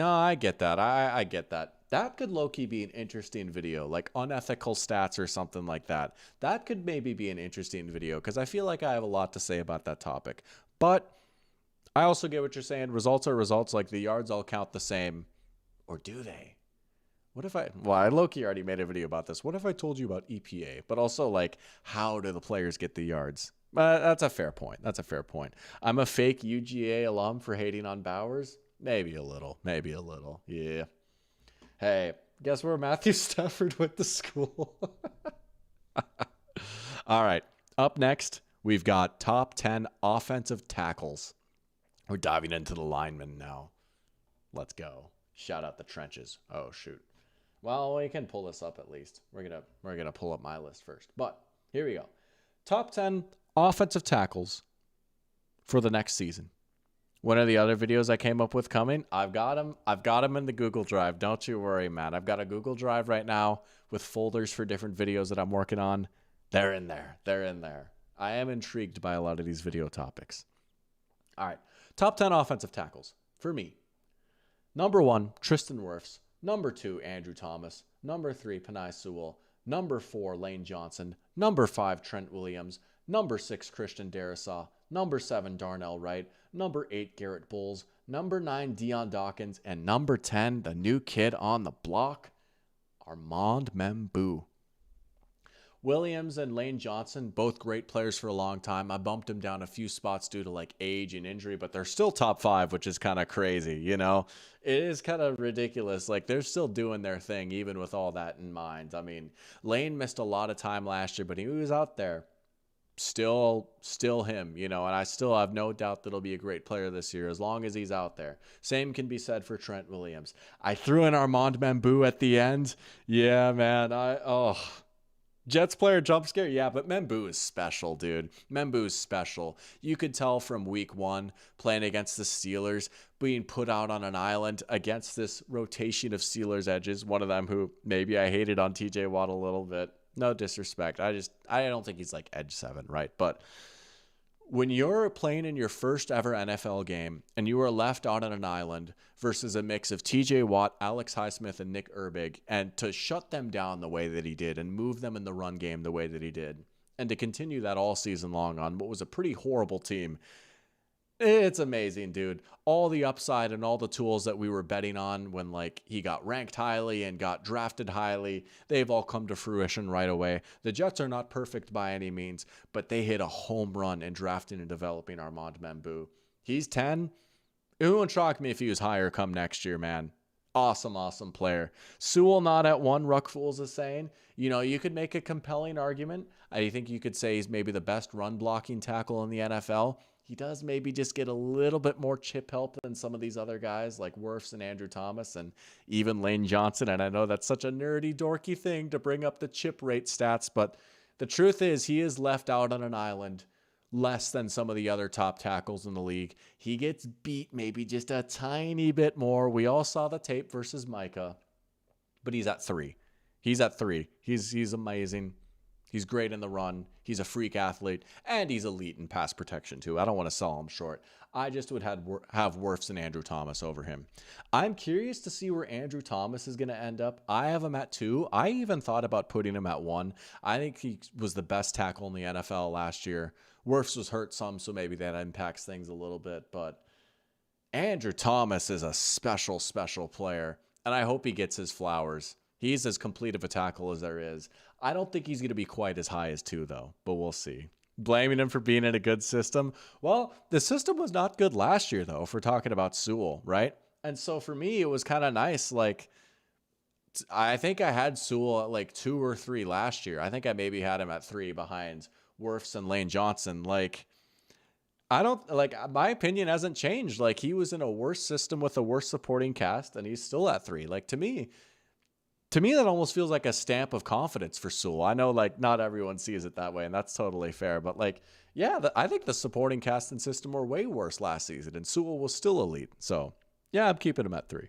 B: that. I get that. That could low-key be an interesting video, like unethical stats or something like that. That could maybe be an interesting video because I feel like I have a lot to say about that topic. But I also get what you're saying. Results are results. Like the yards all count the same. Or do they? I low-key already made a video about this. What if I told you about EPA? But also, like, how do the players get the yards? That's a fair point. I'm a fake UGA alum for hating on Bowers. Maybe a little. Yeah. Hey, guess where Matthew Stafford went to school? All right. Up next, we've got top 10 offensive tackles. We're diving into the linemen now. Let's go. Shout out the trenches. Oh, shoot. Well, we can pull this up at least. We're gonna pull up my list first. But here we go. Top 10 offensive tackles for the next season. One of the other videos I came up with coming, I've got them in the Google Drive. Don't you worry, man. I've got a Google Drive right now with folders for different videos that I'm working on. They're in there. They're in there. I am intrigued by a lot of these video topics. All right. Top 10 offensive tackles for me. Number 1, Tristan Wirfs. Number 2, Andrew Thomas. Number 3, Penei Sewell. Number 4, Lane Johnson. Number 5, Trent Williams. Number 6, Christian Darrisaw. Number 7, Darnell Wright. Number 8, Garrett Bowles. Number 9, Dion Dawkins. And number 10, the new kid on the block, Armand Membou. Williams and Lane Johnson, both great players for a long time. I bumped them down a few spots due to like age and injury, but they're still top 5, which is kind of crazy, you know? It is kind of ridiculous. Like, they're still doing their thing, even with all that in mind. I mean, Lane missed a lot of time last year, but he was out there. Still him, you know, and I still have no doubt that he'll be a great player this year as long as he's out there. Same can be said for Trent Williams. I threw in Armand Membou at the end. Yeah, man. Jets player jump scare? Yeah, but Membou is special, dude. Membou is special. You could tell from week 1 playing against the Steelers, being put out on an island against this rotation of Steelers edges, one of them who maybe I hated on TJ Watt a little bit. No disrespect. I don't think he's like edge 7, right? But when you're playing in your first ever NFL game and you are left out on an island versus a mix of TJ Watt, Alex Highsmith, and Nick Herbig, and to shut them down the way that he did and move them in the run game the way that he did, and to continue that all season long on what was a pretty horrible team, it's amazing, dude. All the upside and all the tools that we were betting on when like he got ranked highly and got drafted highly, they've all come to fruition right away. The Jets are not perfect by any means, but they hit a home run in drafting and developing Armand Membou. He's 10. It wouldn't shock me if he was higher come next year, man. Awesome player. Sewell not at 1, Ruckfools is saying. You know, you could make a compelling argument. I think you could say he's maybe the best run blocking tackle in the NFL. He does maybe just get a little bit more chip help than some of these other guys like Wirfs and Andrew Thomas and even Lane Johnson. And I know that's such a nerdy, dorky thing to bring up the chip rate stats, but the truth is he is left out on an island less than some of the other top tackles in the league. He gets beat maybe just a tiny bit more. We all saw the tape versus Micah, but he's at 3. He's at 3. He's amazing. He's great in the run. He's a freak athlete, and he's elite in pass protection too. I don't want to sell him short. I just would have Wirfs and Andrew Thomas over him. I'm curious to see where Andrew Thomas is going to end up. I have him at 2. I even thought about putting him at 1. I think he was the best tackle in the NFL last year. Wirfs was hurt some, so maybe that impacts things a little bit, but Andrew Thomas is a special player, and I hope he gets his flowers. He's as complete of a tackle as there is. I don't think he's going to be quite as high as 2, though, but we'll see. Blaming him for being in a good system. Well, the system was not good last year, though, if we're talking about Sewell, right? And so for me, it was kind of nice. Like, I think I had Sewell at like 2 or 3 last year. I think I maybe had him at 3 behind Wirfs and Lane Johnson. Like, I don't, like, my opinion hasn't changed. Like, he was in a worse system with a worse supporting cast, and he's still at 3. Like, to me, that almost feels like a stamp of confidence for Sewell. I know, like, not everyone sees it that way, and that's totally fair. But, like, yeah, I think the supporting cast and system were way worse last season, and Sewell was still elite. So, yeah, I'm keeping him at 3.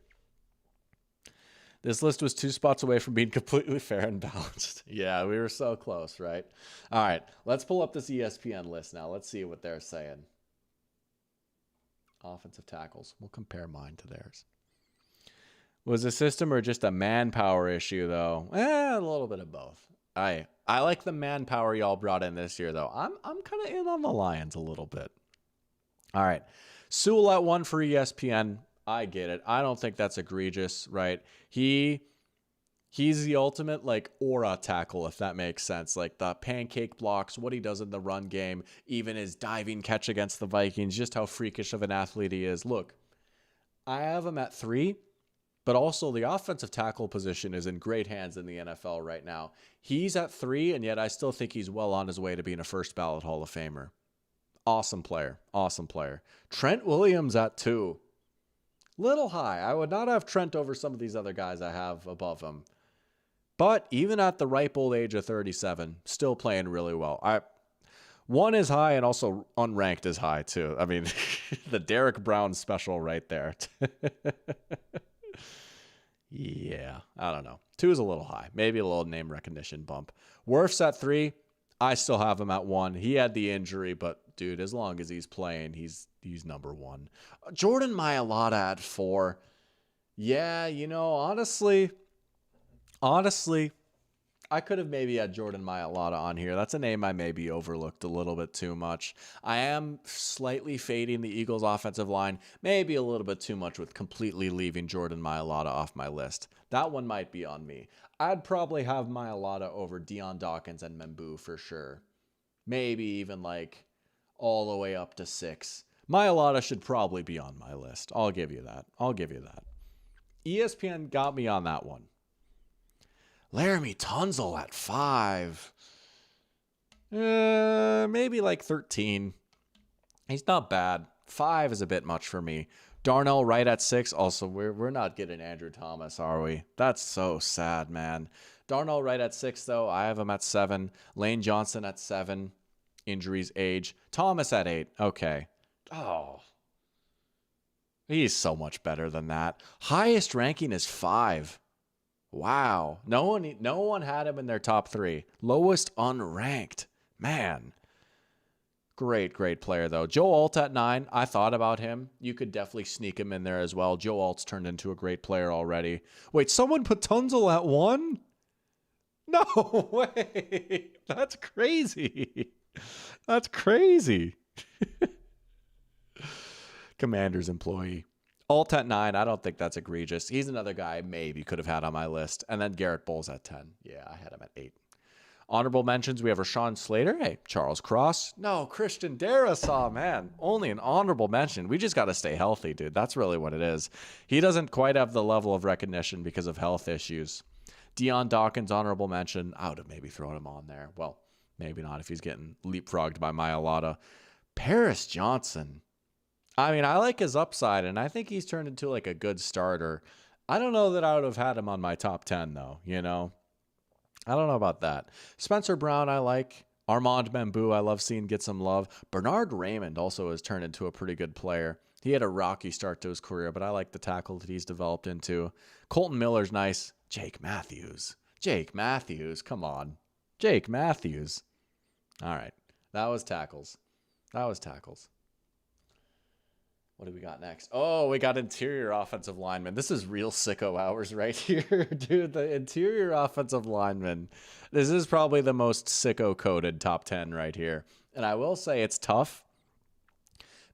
B: This list was 2 spots away from being completely fair and balanced. Yeah, we were so close, right? All right, let's pull up this ESPN list now. Let's see what they're saying. Offensive tackles. We'll compare mine to theirs. Was a system or just a manpower issue, though? A little bit of both. I like the manpower y'all brought in this year, though. I'm kind of in on the Lions a little bit. All right. Sewell at 1 for ESPN. I get it. I don't think that's egregious, right? He's the ultimate, like, aura tackle, if that makes sense. Like, the pancake blocks, what he does in the run game, even his diving catch against the Vikings, just how freakish of an athlete he is. Look, I have him at 3. But also the offensive tackle position is in great hands in the NFL right now. He's at 3, and yet I still think he's well on his way to being a first ballot Hall of Famer. Awesome player. Trent Williams at 2. Little high. I would not have Trent over some of these other guys I have above him. But even at the ripe old age of 37, still playing really well. 1 is high and also unranked is high too. I mean, the Derek Brown special right there. Yeah, I don't know. 2 is a little high. Maybe a little name recognition bump. Wirfs at 3. I still have him at 1. He had the injury, but dude, as long as he's playing, he's number 1. Jordan Mailata at 4. Yeah, honestly, I could have maybe had Jordan Mailata on here. That's a name I maybe overlooked a little bit too much. I am slightly fading the Eagles' offensive line, maybe a little bit too much with completely leaving Jordan Mailata off my list. That one might be on me. I'd probably have Mailata over Dion Dawkins and M'Boue for sure. Maybe even like all the way up to 6. Mailata should probably be on my list. I'll give you that. ESPN got me on that one. Laramie Tunsil at 5. Maybe like 13. He's not bad. 5 is a bit much for me. Darnell Wright at 6. Also, we're not getting Andrew Thomas, are we? That's so sad, man. Darnell Wright at 6, though. I have him at 7. Lane Johnson at 7. Injuries, age. Thomas at 8. Okay. Oh. He's so much better than that. Highest ranking is 5. Wow. No one had him in their top 3. Lowest unranked. Man. Great player, though. Joe Alt at 9. I thought about him. You could definitely sneak him in there as well. Joe Alt's turned into a great player already. Wait, someone put Tunsil at 1? No way. That's crazy. That's crazy. Commander's employee. Alt at 9. I don't think that's egregious. He's another guy I maybe could have had on my list. And then Garrett Bowles at 10. Yeah, I had him at 8. Honorable mentions, we have Rashawn Slater. Hey, Charles Cross. No, Christian Darrisaw, man. Only an honorable mention. We just got to stay healthy, dude. That's really what it is. He doesn't quite have the level of recognition because of health issues. Dion Dawkins, honorable mention. I would have maybe thrown him on there. Well, maybe not if he's getting leapfrogged by Mailata. Paris Johnson. I mean, I like his upside, and I think he's turned into like a good starter. I don't know that I would have had him on my top 10, though, I don't know about that. Spencer Brown, I like. Armand M'Boue, I love seeing get some love. Bernard Raymond also has turned into a pretty good player. He had a rocky start to his career, but I like the tackle that he's developed into. Colton Miller's nice. Jake Matthews, come on. Jake Matthews. All right, that was tackles. What do we got next? Oh, we got interior offensive lineman. This is real sicko hours right here, dude. The interior offensive lineman. This is probably the most sicko-coded top 10 right here. And I will say it's tough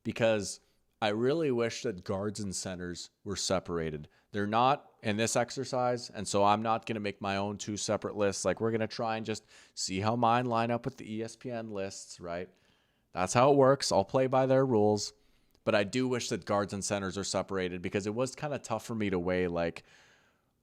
B: because I really wish that guards and centers were separated. They're not in this exercise, and so I'm not going to make my own 2 separate lists. Like, we're going to try and just see how mine line up with the ESPN lists, right? That's how it works. I'll play by their rules. But I do wish that guards and centers are separated because it was kind of tough for me to weigh, like,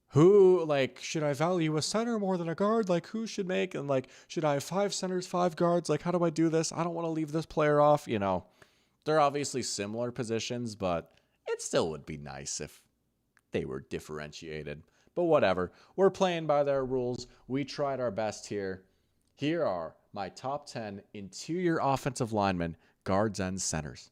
B: who, like, should I value a center more than a guard? Like, who should make, and, like, should I have 5 centers, 5 guards? Like, how do I do this? I don't want to leave this player off, They're obviously similar positions, but it still would be nice if they were differentiated. But whatever. We're playing by their rules. We tried our best here. Here are my top 10 interior offensive linemen, guards and centers.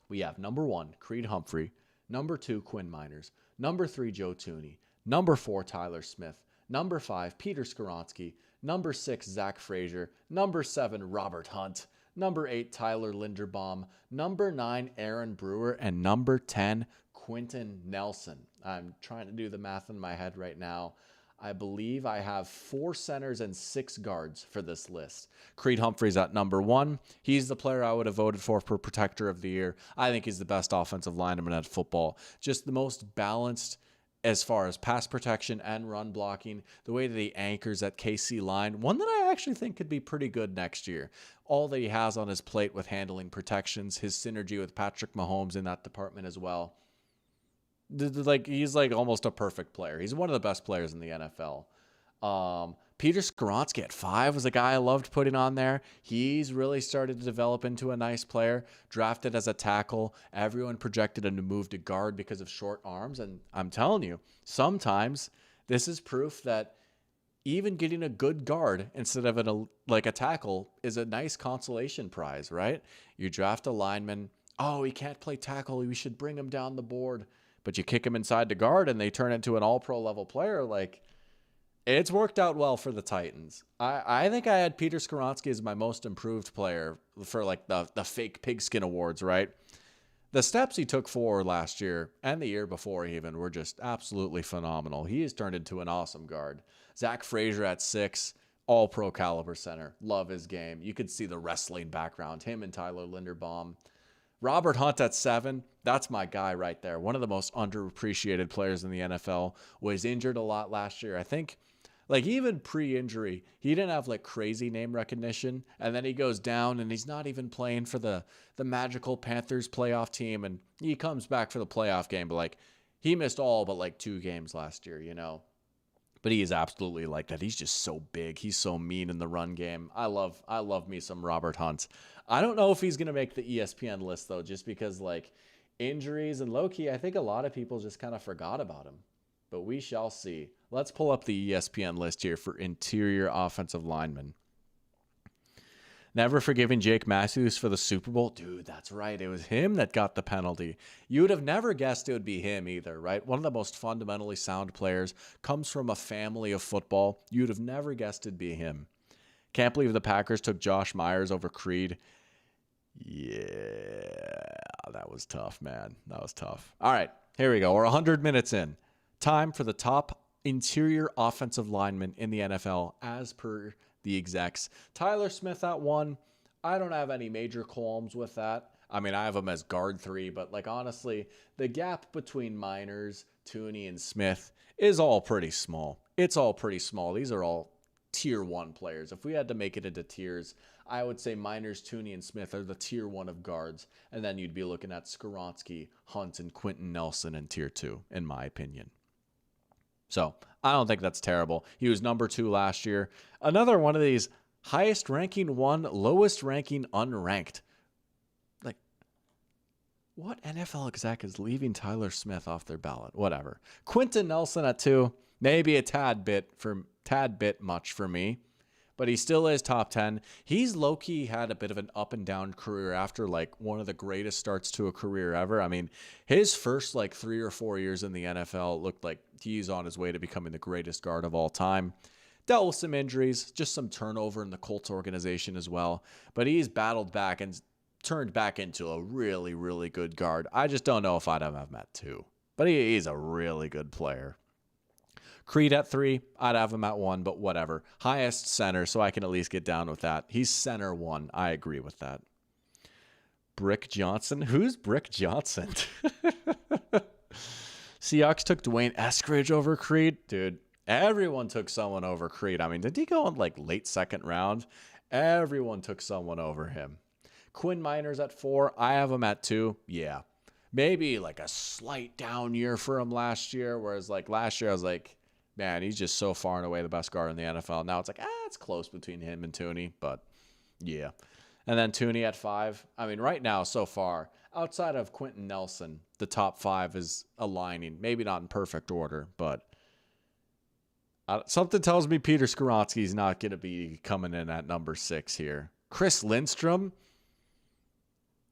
B: We have number 1, Creed Humphrey. Number 2, Quinn Miners. Number 3, Joe Thuney. Number 4, Tyler Smith. Number 5, Peter Skoronski. Number 6, Zach Frazier. Number 7, Robert Hunt. Number 8, Tyler Linderbaum. Number 9, Aaron Brewer. And number 10, Quentin Nelson. I'm trying to do the math in my head right now. I believe I have 4 centers and 6 guards for this list. Creed Humphrey's at number 1. He's the player I would have voted for Protector of the Year. I think he's the best offensive lineman at football. Just the most balanced as far as pass protection and run blocking. The way that he anchors at KC line. One that I actually think could be pretty good next year. All that he has on his plate with handling protections. His synergy with Patrick Mahomes in that department as well. Like, he's like almost a perfect player. He's one of the best players in the NFL. Peter Skoronski at 5 was a guy I loved putting on there. He's really started to develop into a nice player. Drafted as a tackle. Everyone projected him to move to guard because of short arms. And I'm telling you, sometimes this is proof that even getting a good guard instead of a tackle is a nice consolation prize, right? You draft a lineman. Oh, he can't play tackle. We should bring him down the board. But you kick him inside to guard and they turn into an all-pro level player. Like, it's worked out well for the Titans. I think I had Peter Skoronski as my most improved player for like the fake pigskin awards, right? The steps he took forward last year and the year before even were just absolutely phenomenal. He has turned into an awesome guard. Zach Frazier at 6, all pro caliber center. Love his game. You could see the wrestling background, him and Tyler Linderbaum. Robert Hunt at 7, that's my guy right there. One of the most underappreciated players in the NFL. Was injured a lot last year. I think like even pre-injury, he didn't have like crazy name recognition. And then he goes down and he's not even playing for the magical Panthers playoff team. And he comes back for the playoff game, but like he missed all but like 2 games last year, you know. But he is absolutely like that. He's just so big. He's so mean in the run game. I love me some Robert Hunt. I don't know if he's going to make the ESPN list though, just because like injuries and low-key, I think a lot of people just kind of forgot about him. But we shall see. Let's pull up the ESPN list here for interior offensive linemen. Never forgiving Jake Matthews for the Super Bowl. Dude, that's right. It was him that got the penalty. You would have never guessed it would be him either, right? One of the most fundamentally sound players, comes from a family of football. You'd have never guessed it'd be him. Can't believe the Packers took Josh Myers over Creed. Yeah, that was tough, man. That was tough. All right, here we go. We're 100 minutes in. Time for the top interior offensive lineman in the NFL as per the execs. Tyler Smith at 1. I don't have any major qualms with that. I mean, I have him as guard 3, but like honestly, the gap between Miners, Tooney, and Smith is all pretty small. It's all pretty small. These are all tier 1 players. If we had to make it into tiers, I would say Miners, Tooney, and Smith are the tier 1 of guards. And then you'd be looking at Skoronski, Hunt, and Quentin Nelson in tier 2, in my opinion. So I don't think that's terrible. He was number 2 last year. Another one of these highest ranking 1, lowest ranking unranked. Like, what NFL exec is leaving Tyler Smith off their ballot? Whatever. Quentin Nelson at 2, maybe a tad bit much for me, but he still is top 10. He's low-key had a bit of an up and down career after like one of the greatest starts to a career ever. I mean, his first like 3 or 4 years in the NFL looked like he's on his way to becoming the greatest guard of all time. Dealt with some injuries, just some turnover in the Colts organization as well, but he's battled back and turned back into a really, really good guard. I just don't know if I'd have him at 2, but he's a really good player. Creed at 3, I'd have him at 1, but whatever. Highest center, so I can at least get down with that. He's center 1. I agree with that. Brick Johnson? Who's Brick Johnson? Seahawks took Dwayne Eskridge over Creed. Dude, everyone took someone over Creed. I mean, did he go in like late 2nd round? Everyone took someone over him. Quinn Miners at 4. I have him at 2. Yeah. Maybe like a slight down year for him last year, whereas like last year I was like, man, he's just so far and away the best guard in the NFL. Now it's like, it's close between him and Tooney, but yeah. And then Tooney at 5. I mean, right now, so far, outside of Quentin Nelson, the top 5 is aligning. Maybe not in perfect order, but something tells me Peter Skoronski's not going to be coming in at number 6 here. Chris Lindstrom,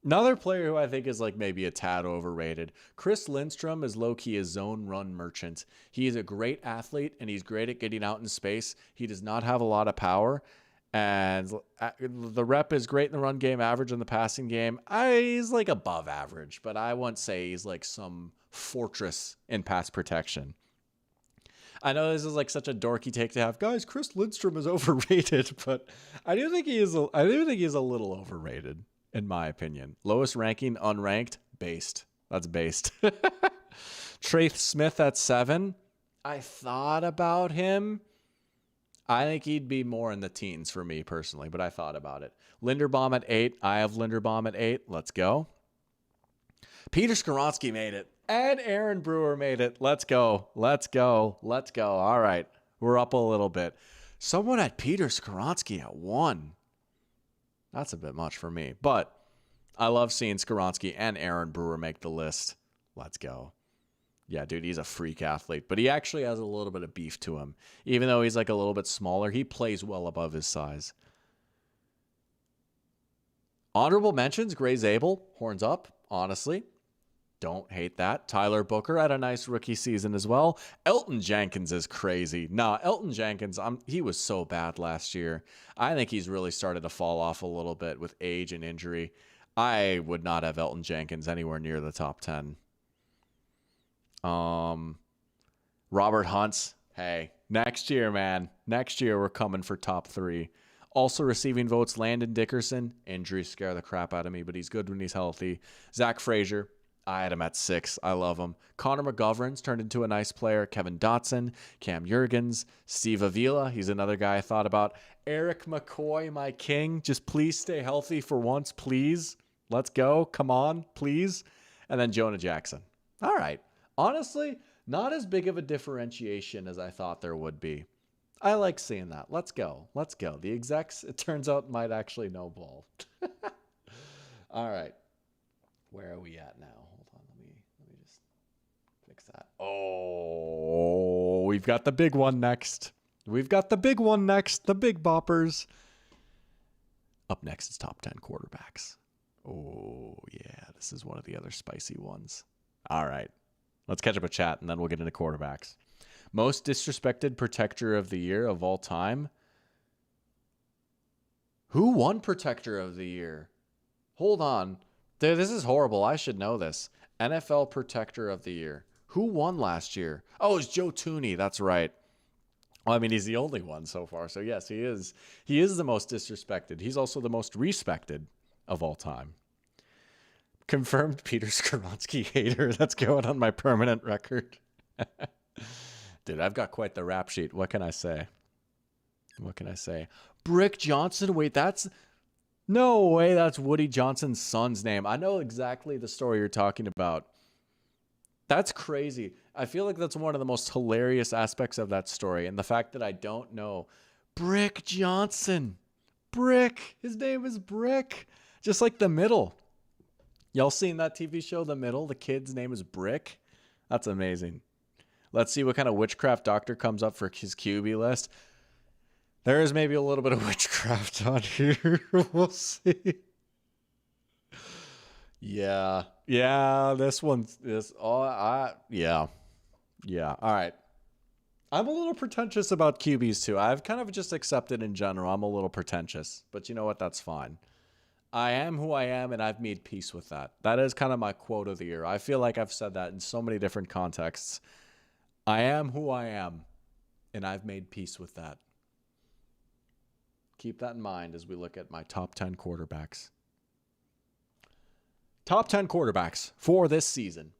B: another player who I think is like maybe a tad overrated. Chris Lindstrom is low-key a zone run merchant. He is a great athlete, and he's great at getting out in space. He does not have a lot of power, and the rep is great in the run game, average in the passing game. He's like above average, but I wouldn't say he's like some fortress in pass protection. I know this is like such a dorky take to have. Guys, Chris Lindstrom is overrated, but I do think he is a little overrated. In my opinion. Lowest ranking, unranked, based. That's based. Traith Smith at 7. I thought about him. I think he'd be more in the teens for me personally, but I thought about it. Linderbaum at 8. I have Linderbaum at 8. Let's go. Peter Skoronski made it. And Aaron Brewer made it. Let's go. Let's go. Let's go. All right. We're up a little bit. Someone at Peter Skoronski at 1. That's a bit much for me, but I love seeing Skoronski and Aaron Brewer make the list. Let's go. Yeah, dude, he's a freak athlete, but he actually has a little bit of beef to him. Even though he's like a little bit smaller, he plays well above his size. Honorable mentions, Gray Zabel, horns up, honestly. Don't hate that. Tyler Booker had a nice rookie season as well. Elton Jenkins is crazy. Nah, Elton Jenkins, he was so bad last year. I think he's really started to fall off a little bit with age and injury. I would not have Elton Jenkins anywhere near the top 10. Robert Hunt's, hey, next year, man. Next year, we're coming for top 3. Also receiving votes, Landon Dickerson. Injuries scare the crap out of me, but he's good when he's healthy. Zach Frazier, I had him at 6. I love him. Connor McGovern's turned into a nice player. Kevin Dotson, Cam Jurgens, Steve Avila. He's another guy I thought about. Eric McCoy, my king. Just please stay healthy for once, please. Let's go. Come on, please. And then Jonah Jackson. All right. Honestly, not as big of a differentiation as I thought there would be. I like seeing that. Let's go. Let's go. The execs, it turns out, might actually know ball. All right. Where are we at now? Hold on. Let me just fix that. Oh, we've got the big one next. We've got the big one next. The big boppers. Up next is top 10 quarterbacks. Oh, yeah. This is one of the other spicy ones. All right. Let's catch up with chat, and then we'll get into quarterbacks. Most disrespected protector of the year of all time. Who won protector of the year? Hold on. Dude, this is horrible. I should know this. NFL protector of the year. Who won last year? Oh, it's Joe Tooney. That's right. Well, I mean, he's the only one so far. So, yes, he is. He is the most disrespected. He's also the most respected of all time. Confirmed Peter Skoronsky hater. That's going on my permanent record. Dude, I've got quite the rap sheet. What can I say? What can I say? Brick Johnson? Wait, that's... No way, that's Woody Johnson's son's name. I know exactly the story you're talking about. That's crazy. I feel like that's one of the most hilarious aspects of that story. And the fact that I don't know. Brick Johnson. Brick. His name is Brick. Just like The Middle. Y'all seen that TV show, The Middle? The kid's name is Brick. That's amazing. Let's see what kind of witchcraft doctor comes up for his QB list. There is maybe a little bit of witchcraft on here. We'll see. Yeah. Yeah, this one's yeah. All right. I'm a little pretentious about QBs too. I've kind of just accepted in general. I'm a little pretentious, but you know what? That's fine. I am who I am, and I've made peace with that. That is kind of my quote of the year. I feel like I've said that in so many different contexts. I am who I am, and I've made peace with that. Keep that in mind as we look at my top 10 quarterbacks. Top 10 quarterbacks for this season.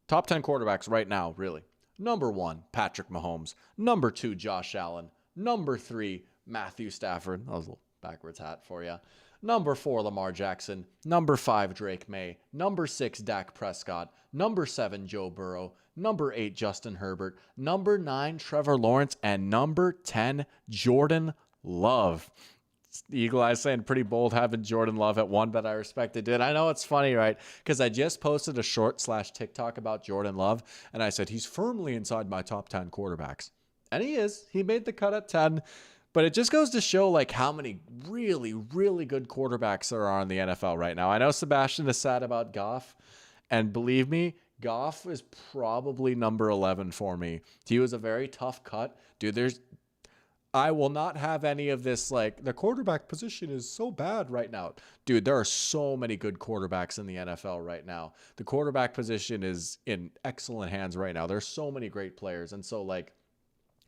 B: Top 10 quarterbacks right now, really. Number 1, Patrick Mahomes. Number 2, Josh Allen. Number 3, Matthew Stafford. That was a little backwards hat for you. Number 4, Lamar Jackson. Number 5, Drake May. Number 6, Dak Prescott. Number 7, Joe Burrow. Number 8, Justin Herbert. Number 9, Trevor Lawrence. And number 10, Jordan Love. Eagle Eye saying pretty bold having Jordan Love at 1, but I respect it, dude. I know it's funny, right? Because I just posted a short/TikTok about Jordan Love, and I said he's firmly inside my top 10 quarterbacks. And he is. He made the cut at 10. But it just goes to show like how many really, really good quarterbacks there are in the NFL right now. I know Sebastian is sad about Goff, and believe me, Goff is probably number 11 for me. He was a very tough cut. Dude, I will not have any of this like the quarterback position is so bad right now. Dude, there are so many good quarterbacks in the NFL right now. The quarterback position is in excellent hands right now. There's so many great players. And so like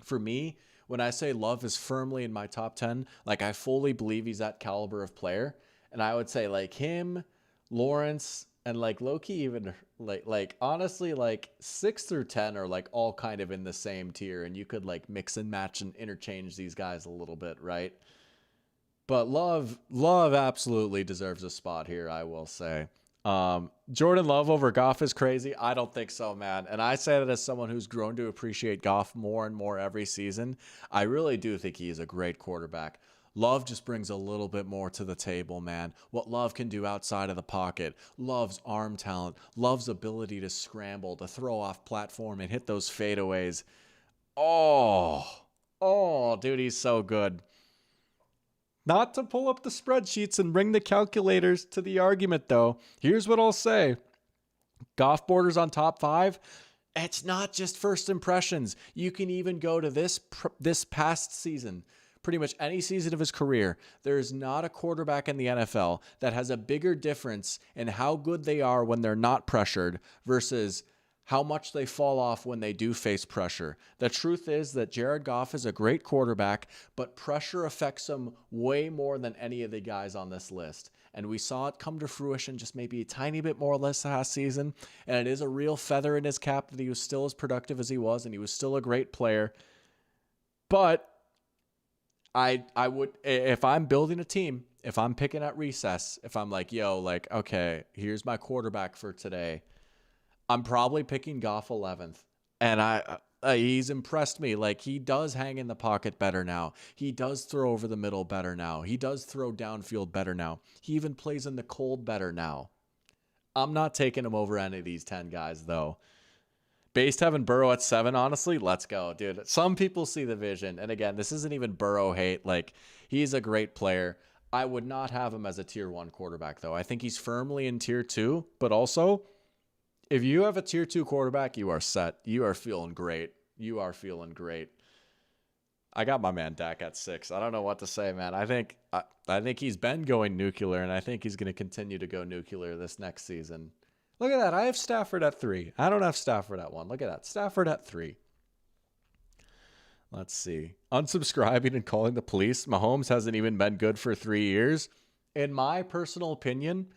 B: for me, when I say Love is firmly in my top 10, like I fully believe he's that caliber of player. And I would say like him, Lawrence, and like Loki even like honestly like 6 through 10 are like all kind of in the same tier. And you could like mix and match and interchange these guys a little bit, right? But Love absolutely deserves a spot here, I will say. Jordan Love over Goff is crazy. I don't think so, man. And I say that as someone who's grown to appreciate Goff more and more every season. I really do think he is a great quarterback. Love just brings a little bit more to the table, man. What Love can do outside of the pocket, Love's arm talent, Love's ability to scramble, to throw off platform and hit those fadeaways. Oh, dude, he's so good. Not to pull up the spreadsheets and bring the calculators to the argument, though. Here's what I'll say. Goff borders on top 5. It's not just first impressions. You can even go to this past season, pretty much any season of his career. There is not a quarterback in the NFL that has a bigger difference in how good they are when they're not pressured versus how much they fall off when they do face pressure. The truth is that Jared Goff is a great quarterback, but pressure affects him way more than any of the guys on this list. And we saw it come to fruition just maybe a tiny bit more or less last season. And it is a real feather in his cap that he was still as productive as he was, and he was still a great player. But I would, if I'm building a team, if I'm picking at recess, if I'm like, okay, here's my quarterback for today, I'm probably picking Goff 11th. And he's impressed me. Like, he does hang in the pocket better now. He does throw over the middle better now. He does throw downfield better now. He even plays in the cold better now. I'm not taking him over any of these 10 guys, though. Based having Burrow at 7, honestly, let's go, dude. Some people see the vision. And again, this isn't even Burrow hate. Like, he's a great player. I would not have him as a tier 1 quarterback, though. I think he's firmly in tier 2, but also, if you have a tier 2 quarterback, you are set. You are feeling great. You are feeling great. I got my man Dak at 6. I don't know what to say, man. I think he's been going nuclear, and I think he's going to continue to go nuclear this next season. Look at that. I have Stafford at 3. I don't have Stafford at 1. Look at that. Stafford at 3. Let's see. Unsubscribing and calling the police. Mahomes hasn't even been good for 3 years. In my personal opinion,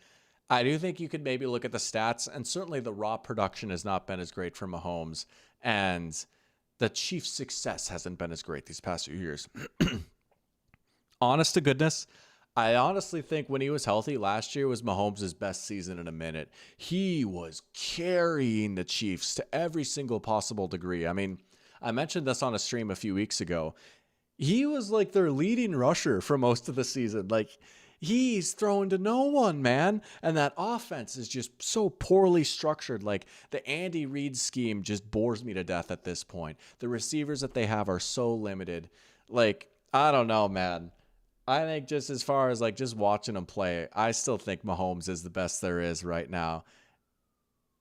B: I do think you could maybe look at the stats, and certainly the raw production has not been as great for Mahomes, and the Chiefs' success hasn't been as great these past few years. Honest to goodness, I honestly think when he was healthy, last year was Mahomes' best season in a minute. He was carrying the Chiefs to every single possible degree. I mean, I mentioned this on a stream a few weeks ago. He was like their leading rusher for most of the season. Like, he's throwing to no one, man. And that offense is just so poorly structured. Like, the Andy Reid scheme just bores me to death at this point. The receivers that they have are so limited. Like, I don't know, man. I think just as far as like just watching him play, I still think Mahomes is the best there is right now.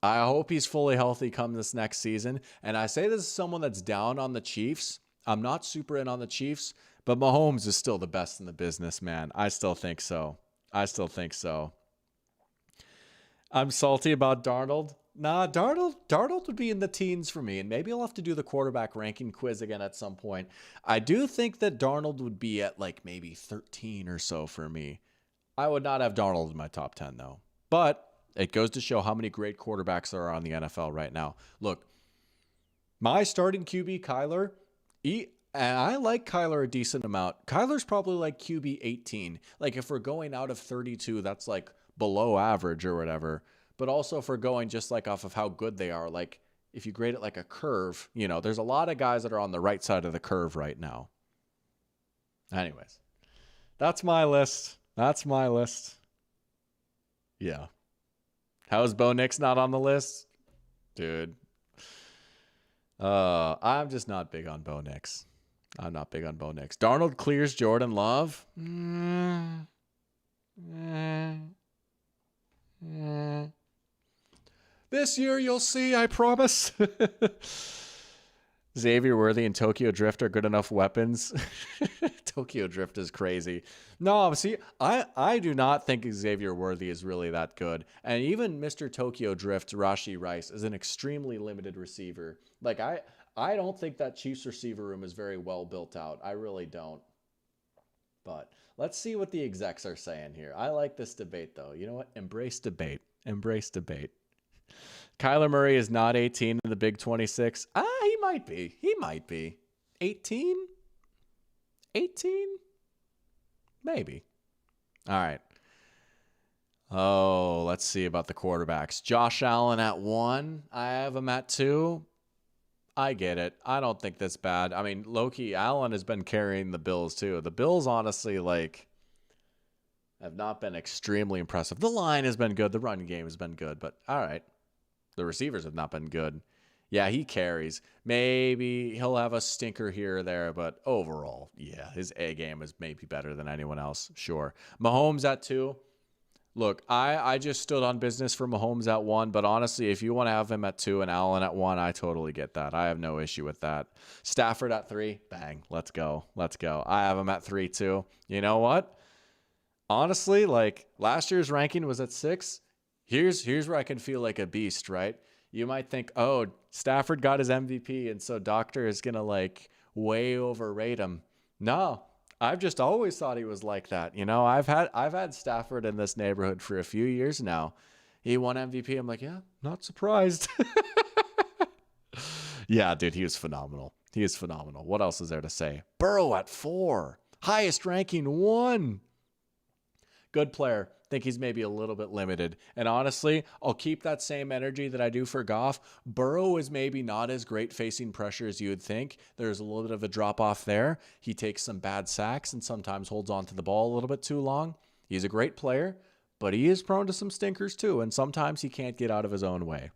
B: I hope he's fully healthy come this next season. And I say this as someone that's down on the Chiefs. I'm not super in on the Chiefs, but Mahomes is still the best in the business, man. I still think so. I'm salty about Darnold. Nah, Darnold would be in the teens for me, and maybe I'll have to do the quarterback ranking quiz again at some point. I do think that Darnold would be at like maybe 13 or so for me. I would not have Darnold in my top 10, though. But it goes to show how many great quarterbacks there are on the NFL right now. Look, my starting QB, Kyler, and I like Kyler a decent amount. Kyler's probably like QB 18. Like, if we're going out of 32, that's like below average or whatever. But also if we're going just like off of how good they are, like if you grade it like a curve, you know, there's a lot of guys that are on the right side of the curve right now. Anyways, that's my list. Yeah. How is Bo Nix not on the list? Dude. I'm just not big on Bo Nix. Darnold clears Jordan Love. This year you'll see, I promise. Xavier Worthy and Tokyo Drift are good enough weapons. Tokyo Drift is crazy. No, see, I do not think Xavier Worthy is really that good. And even Mr. Tokyo Drift, Rashee Rice, is an extremely limited receiver. Like, I don't think that Chiefs receiver room is very well built out. I really don't. But let's see what the execs are saying here. I like this debate, though. You know what? Embrace debate. Kyler Murray is not 18 in the Big 26. He might be. 18? Maybe. All right. Oh, let's see about the quarterbacks. Josh Allen at 1. I have him at 2. I get it. I don't think that's bad. I mean, Loki Allen has been carrying the Bills too. The Bills, honestly, like, have not been extremely impressive. The line has been good. The run game has been good, but all right. The receivers have not been good. Yeah, he carries. Maybe he'll have a stinker here or there, but overall, yeah, his A game is maybe better than anyone else. Sure. Mahomes at 2. Look, I just stood on business for Mahomes at 1, but honestly, if you want to have him at 2 and Allen at 1, I totally get that. I have no issue with that. Stafford at 3, bang, let's go. Let's go. I have him at 3 too. You know what? Honestly, like last year's ranking was at 6. Here's where I can feel like a beast, right? You might think, oh, Stafford got his MVP, and so Doctor is gonna like way overrate him. No, I've just always thought he was like that. You know, I've had Stafford in this neighborhood for a few years now. He won MVP. I'm like, yeah, not surprised. Yeah, dude, he was phenomenal. He is phenomenal. What else is there to say? Burrow at 4, highest ranking 1. Good player. Think he's maybe a little bit limited. And honestly, I'll keep that same energy that I do for Goff. Burrow is maybe not as great facing pressure as you would think. There's a little bit of a drop off there. He takes some bad sacks and sometimes holds on to the ball a little bit too long. He's a great player, but he is prone to some stinkers too. And sometimes he can't get out of his own way.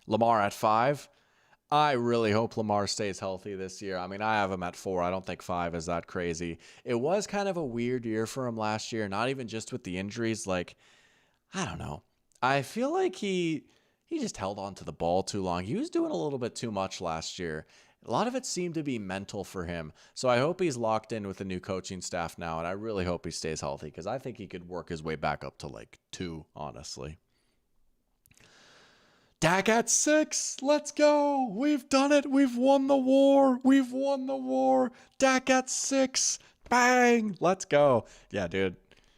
B: Lamar at 5. I really hope Lamar stays healthy this year. I mean, I have him at 4. I don't think 5 is that crazy. It was kind of a weird year for him last year, not even just with the injuries. Like, I don't know. I feel like he just held on to the ball too long. He was doing a little bit too much last year. A lot of it seemed to be mental for him. So I hope he's locked in with the new coaching staff now, and I really hope he stays healthy because I think he could work his way back up to like 2, honestly. Dak at 6. Let's go. We've done it. We've won the war. We've won the war. Dak at 6. Bang. Let's go. Yeah, dude.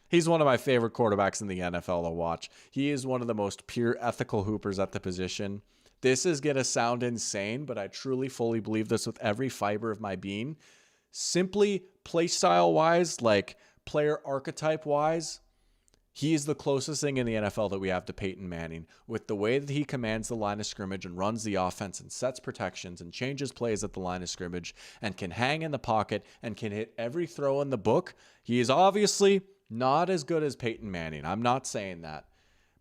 B: He's one of my favorite quarterbacks in the NFL to watch. He is one of the most pure ethical hoopers at the position. This is going to sound insane, but I truly fully believe this with every fiber of my being. Simply play style wise, like player archetype wise, he is the closest thing in the NFL that we have to Peyton Manning. With the way that he commands the line of scrimmage and runs the offense and sets protections and changes plays at the line of scrimmage and can hang in the pocket and can hit every throw in the book, he is obviously not as good as Peyton Manning. I'm not saying that.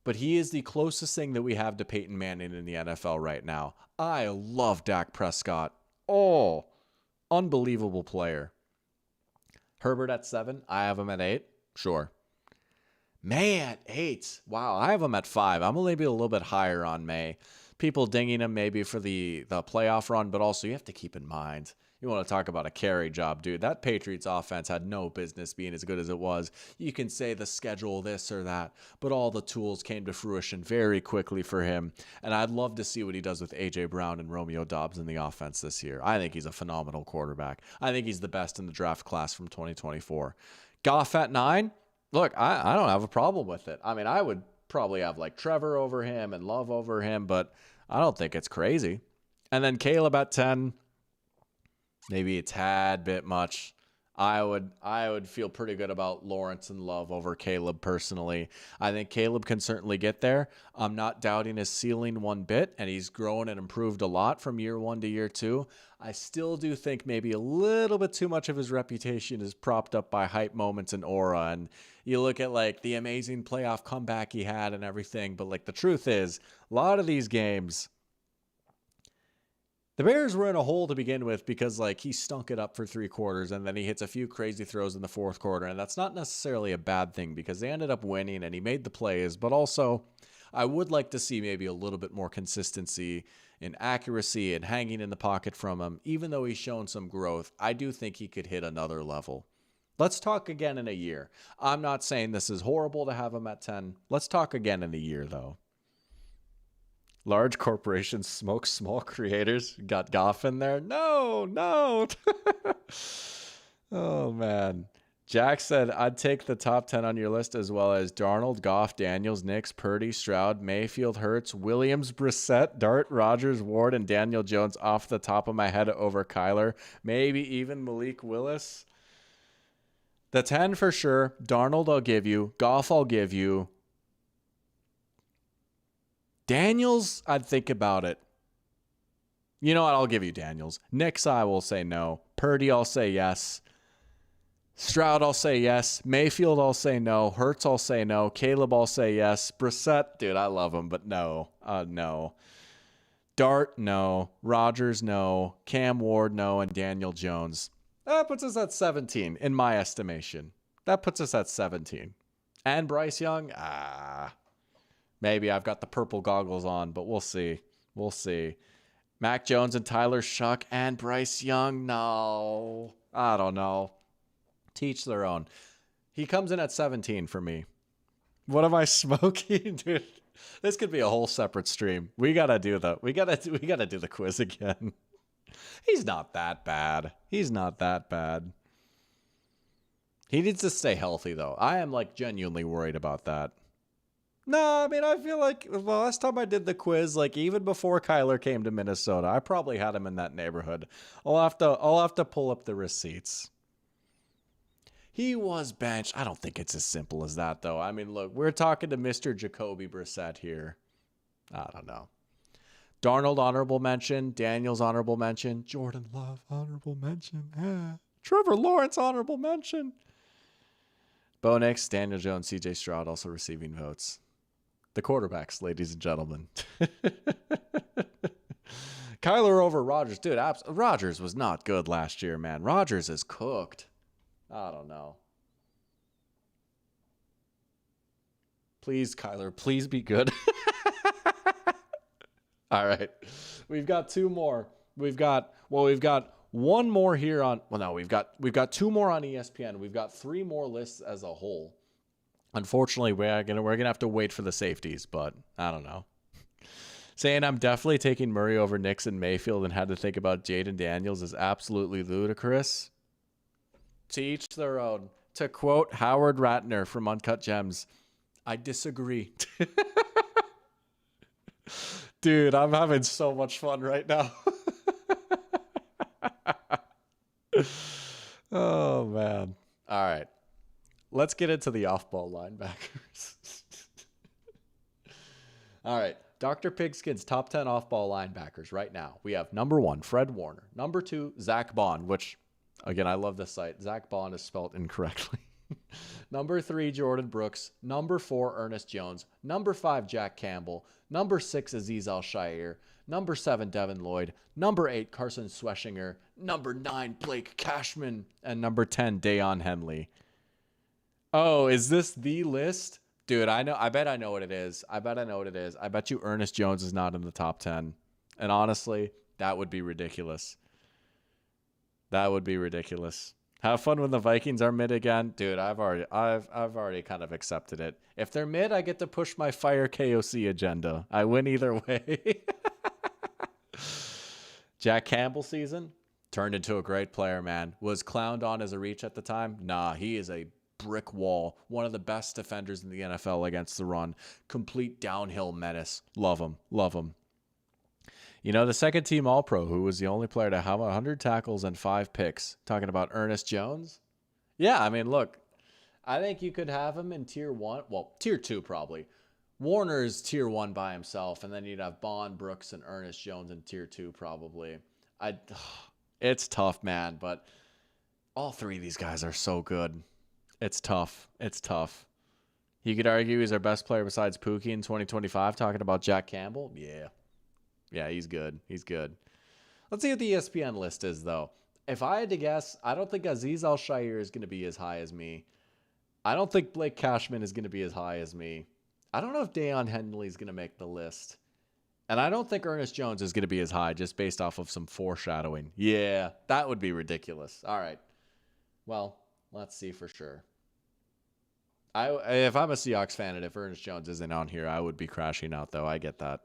B: But he is the closest thing that we have to Peyton Manning in the NFL right now. I love Dak Prescott. Oh, unbelievable player. Herbert at 7. I have him at 8. Sure. May at 8. Wow, I have him at 5. I'm maybe a little bit higher on May. People dinging him maybe for the playoff run, but also you have to keep in mind, you want to talk about a carry job, dude. That Patriots offense had no business being as good as it was. You can say the schedule this or that, but all the tools came to fruition very quickly for him. And I'd love to see what he does with A.J. Brown and Romeo Doubs in the offense this year. I think he's a phenomenal quarterback. I think he's the best in the draft class from 2024. Goff at 9. Look, I don't have a problem with it. I mean, I would probably have like Trevor over him and Love over him, but I don't think it's crazy. And then Caleb at 10, maybe a tad bit much. I would feel pretty good about Lawrence and Love over Caleb personally. I think Caleb can certainly get there. I'm not doubting his ceiling one bit, and he's grown and improved a lot from year 1 to year 2. I still do think maybe a little bit too much of his reputation is propped up by hype moments and aura. And you look at like the amazing playoff comeback he had and everything, but like the truth is, a lot of these games, the Bears were in a hole to begin with because like he stunk it up for 3 quarters and then he hits a few crazy throws in the 4th quarter. And that's not necessarily a bad thing because they ended up winning and he made the plays. But also I would like to see maybe a little bit more consistency in accuracy and hanging in the pocket from him. Even though he's shown some growth, I do think he could hit another level. Let's talk again in a year. I'm not saying this is horrible to have him at 10. Let's talk again in a year though. Large corporations smoke small creators. Got Goff in there? No. Oh, man. Jack said, I'd take the top 10 on your list as well as Darnold, Goff, Daniels, Nix, Purdy, Stroud, Mayfield, Hurts, Williams, Brissett, Dart, Rogers, Ward, and Daniel Jones off the top of my head over Kyler. Maybe even Malik Willis. The 10 for sure. Darnold, I'll give you. Goff, I'll give you. Daniels, I'd think about it. You know what? I'll give you Daniels. Nix, I will say no. Purdy, I'll say yes. Stroud, I'll say yes. Mayfield, I'll say no. Hurts, I'll say no. Caleb, I'll say yes. Brissett, dude, I love him, but no. No. Dart, no. Rodgers, no. Cam Ward, no. And Daniel Jones. That puts us at 17, in my estimation. That puts us at 17. And Bryce Young, maybe I've got the purple goggles on, but we'll see. We'll see. Mac Jones and Tyler Shuck and Bryce Young, no. I don't know. Teach their own. He comes in at 17 for me. What am I smoking, dude? This could be a whole separate stream. We gotta do the quiz again. He's not that bad. He's not that bad. He needs to stay healthy though. I am like genuinely worried about that. No, I mean I feel like the last time I did the quiz, like even before Kyler came to Minnesota, I probably had him in that neighborhood. I'll have to pull up the receipts. He was benched. I don't think it's as simple as that, though. I mean, look, we're talking to Mr. Jacoby Brissett here. I don't know. Darnold, honorable mention. Daniels, honorable mention. Jordan Love, honorable mention. Trevor Lawrence, honorable mention. Bo Nix, Daniel Jones, CJ Stroud also receiving votes. The quarterbacks, ladies and gentlemen. Kyler over Rodgers. Dude, Rodgers was not good last year, man. Rodgers is cooked. I don't know. Please, Kyler, please be good. All right. We've got two more. We've got one more here on, well, no, we've got two more on ESPN. We've got three more lists as a whole. Unfortunately, we're gonna have to wait for the safeties, but I don't know. Saying I'm definitely taking Murray over Nix and Mayfield and had to think about Jaden Daniels is absolutely ludicrous. To each their own. To quote Howard Ratner from Uncut Gems, I disagree. Dude, I'm having so much fun right now. Oh, man. All right. Let's get into the off-ball linebackers. All right. Dr. Pigskin's top 10 off-ball linebackers right now. We have number 1, Fred Warner. Number 2, Zach Bond, which... Again, I love this site. Zach Bond is spelled incorrectly. Number 3, Jordan Brooks. Number 4, Ernest Jones. Number 5, Jack Campbell. Number 6, Azeez Al-Shaair. Number 7, Devin Lloyd. Number 8, Carson Schweschinger. Number 9, Blake Cashman. And number 10, Deion Henley. Oh, is this the list? Dude, I know. I bet I know what it is. I bet you Ernest Jones is not in the top 10. And honestly, that would be ridiculous. That would be ridiculous. Have fun when the Vikings are mid again. Dude, I've already kind of accepted it. If they're mid, I get to push my Fire KOC agenda. I win either way. Jack Campbell season turned into a great player, man. Was clowned on as a reach at the time. Nah, he is a brick wall. One of the best defenders in the NFL against the run. Complete downhill menace. Love him. Love him. You know, the second team All-Pro, who was the only player to have 100 tackles and 5 picks. Talking about Ernest Jones? Yeah, I mean, look, I think you could have him in tier 1. Well, tier 2 probably. Warner's tier 1 by himself, and then you'd have Bond, Brooks, and Ernest Jones in tier 2 probably. It's tough, man, but all three of these guys are so good. It's tough. It's tough. You could argue he's our best player besides Pookie in 2025, talking about Jack Campbell. Yeah. Yeah, he's good. He's good. Let's see what the ESPN list is, though. If I had to guess, I don't think Azeez Al-Shaair is going to be as high as me. I don't think Blake Cashman is going to be as high as me. I don't know if Deion Henley is going to make the list. And I don't think Ernest Jones is going to be as high just based off of some foreshadowing. Yeah, that would be ridiculous. All right. Well, let's see for sure. If I'm a Seahawks fan and if Ernest Jones isn't on here, I would be crashing out, though. I get that.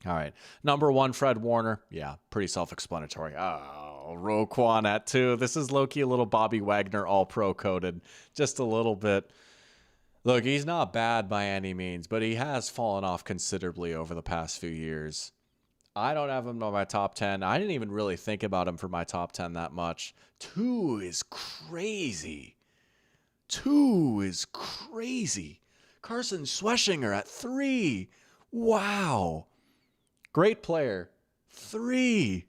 B: All right. Number 1, Fred Warner. Yeah, pretty self-explanatory. Oh, Roquan at 2. This is low-key a little Bobby Wagner all-pro coded. Just a little bit. Look, he's not bad by any means, but he has fallen off considerably over the past few years. I don't have him on my top 10. I didn't even really think about him for my top 10 that much. 2 is crazy. 2 is crazy. Carson Schweschinger at 3. Wow. Great player. 3.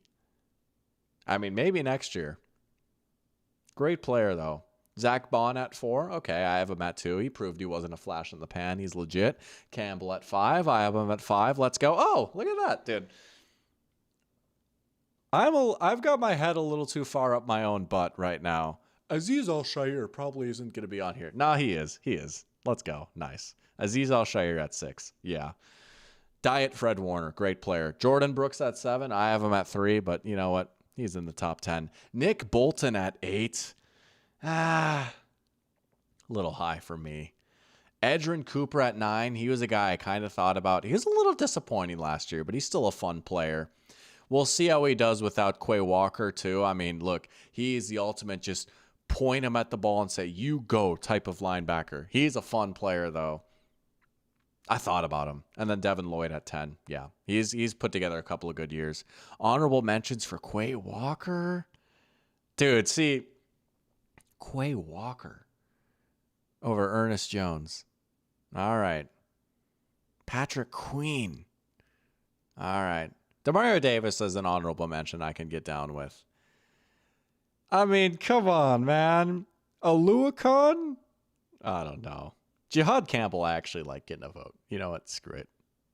B: I mean, maybe next year. Great player, though. Zach Bond at 4. Okay, I have him at 2. He proved he wasn't a flash in the pan. He's legit. Campbell at 5. I have him at 5. Let's go. Oh, look at that, dude. I've got my head a little too far up my own butt right now. Aziz Al-Shaair probably isn't going to be on here. Nah, he is. He is. Let's go. Nice. Aziz Al-Shaair at 6. Yeah. Diet Fred Warner. Great player. Jordan Brooks at 7. I have him at 3, but you know what? He's in the top 10. Nick Bolton at 8. A little high for me. Edrin Cooper at 9. He was a guy I kind of thought about. He was a little disappointing last year, but he's still a fun player. We'll see how he does without Quay Walker, too. I mean, look, he's the ultimate just point him at the ball and say, you go type of linebacker. He's a fun player, though. I thought about him. And then Devin Lloyd at 10. Yeah, he's put together a couple of good years. Honorable mentions for Quay Walker. Dude, see, Quay Walker over Ernest Jones. All right. Patrick Queen. All right. Demario Davis is an honorable mention I can get down with. I mean, come on, man. Aluakon? I don't know. Jihad Campbell, I actually like getting a vote. You know what? Screw it.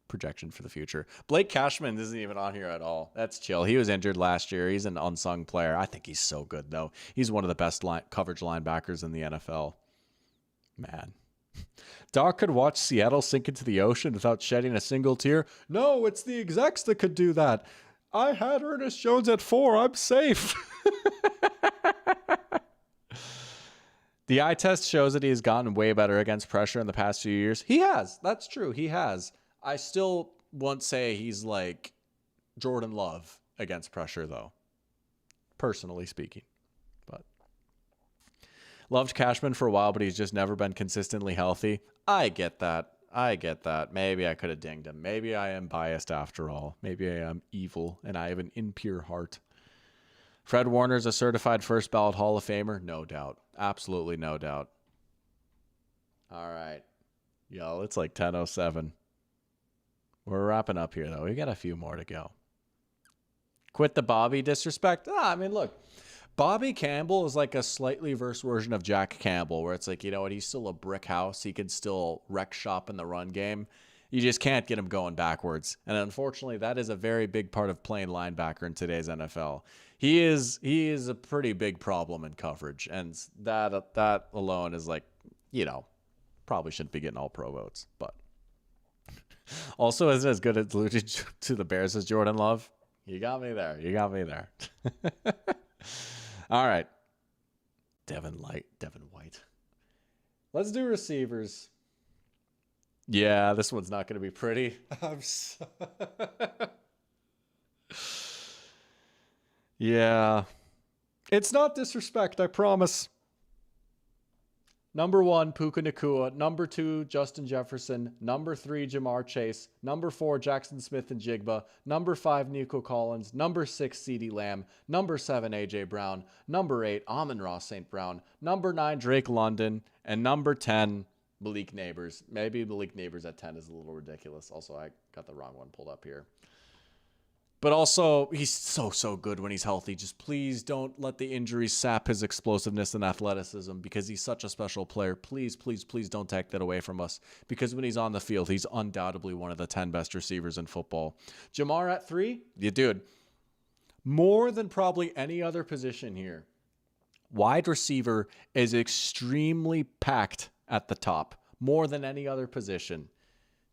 B: Projection for the future. Blake Cashman isn't even on here at all. That's chill. He was injured last year. He's an unsung player. I think he's so good, though. He's one of the best coverage linebackers in the NFL. Man. Doc could watch Seattle sink into the ocean without shedding a single tear. No, it's the execs that could do that. I had Ernest Jones at 4. I'm safe. The eye test shows that he's gotten way better against pressure in the past few years. He has. That's true. He has. I still won't say he's like Jordan Love against pressure, though. Personally speaking. But loved Cashman for a while, but he's just never been consistently healthy. I get that. Maybe I could have dinged him. Maybe I am biased after all. Maybe I am evil and I have an impure heart. Fred Warner's a certified first ballot Hall of Famer. No doubt. Absolutely no doubt. All right. Y'all, it's like 10:07. We're wrapping up here, though. We got a few more to go. Quit the Bobby disrespect. I mean, look. Bobby Campbell is like a slightly worse version of Jack Campbell, where it's like, you know what, he's still a brick house. He can still wreck shop in the run game. You just can't get him going backwards. And unfortunately, that is a very big part of playing linebacker in today's NFL. He is a pretty big problem in coverage. And that alone is like, you know, probably shouldn't be getting all pro votes. But also isn't as good at losing to the Bears as Jordan Love. You got me there. All right. Devin White. Let's do receivers. Yeah, this one's not going to be pretty. Yeah. It's not disrespect, I promise. Number 1, Puka Nacua. Number 2, Justin Jefferson. Number 3, Jamar Chase. Number 4, Jackson Smith and Jigba. Number 5, Nico Collins. Number 6, CeeDee Lamb. Number 7, A.J. Brown. Number 8, Amon-Ra St. Brown. Number 9, Drake London. And number 10, Malik Neighbors. Maybe Malik Neighbors at 10 is a little ridiculous. Also, I got the wrong one pulled up here. But also, he's so good when he's healthy. Just please don't let the injuries sap his explosiveness and athleticism because he's such a special player. Please don't take that away from us because when he's on the field, he's undoubtedly one of the 10 best receivers in football. Jamar at 3? Yeah, dude. More than probably any other position here. Wide receiver is extremely packed at the top. More than any other position.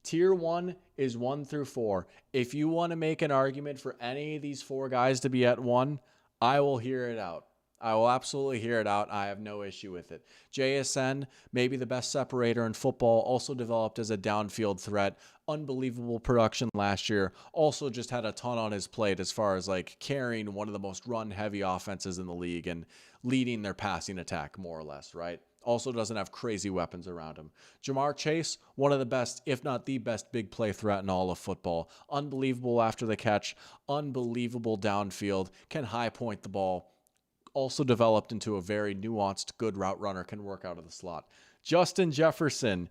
B: Tier 1 is 1 through 4. If you want to make an argument for any of these 4 guys to be at 1, I will hear it out. I will absolutely hear it out. I have no issue with it. JSN, maybe the best separator in football, also developed as a downfield threat. Unbelievable production last year. Also just had a ton on his plate as far as like carrying one of the most run-heavy offenses in the league and leading their passing attack more or less, right? Also doesn't have crazy weapons around him. Jamar Chase, one of the best, if not the best, big play threat in all of football. Unbelievable after the catch. Unbelievable downfield. Can high point the ball. Also developed into a very nuanced, good route runner. Can work out of the slot. Justin Jefferson.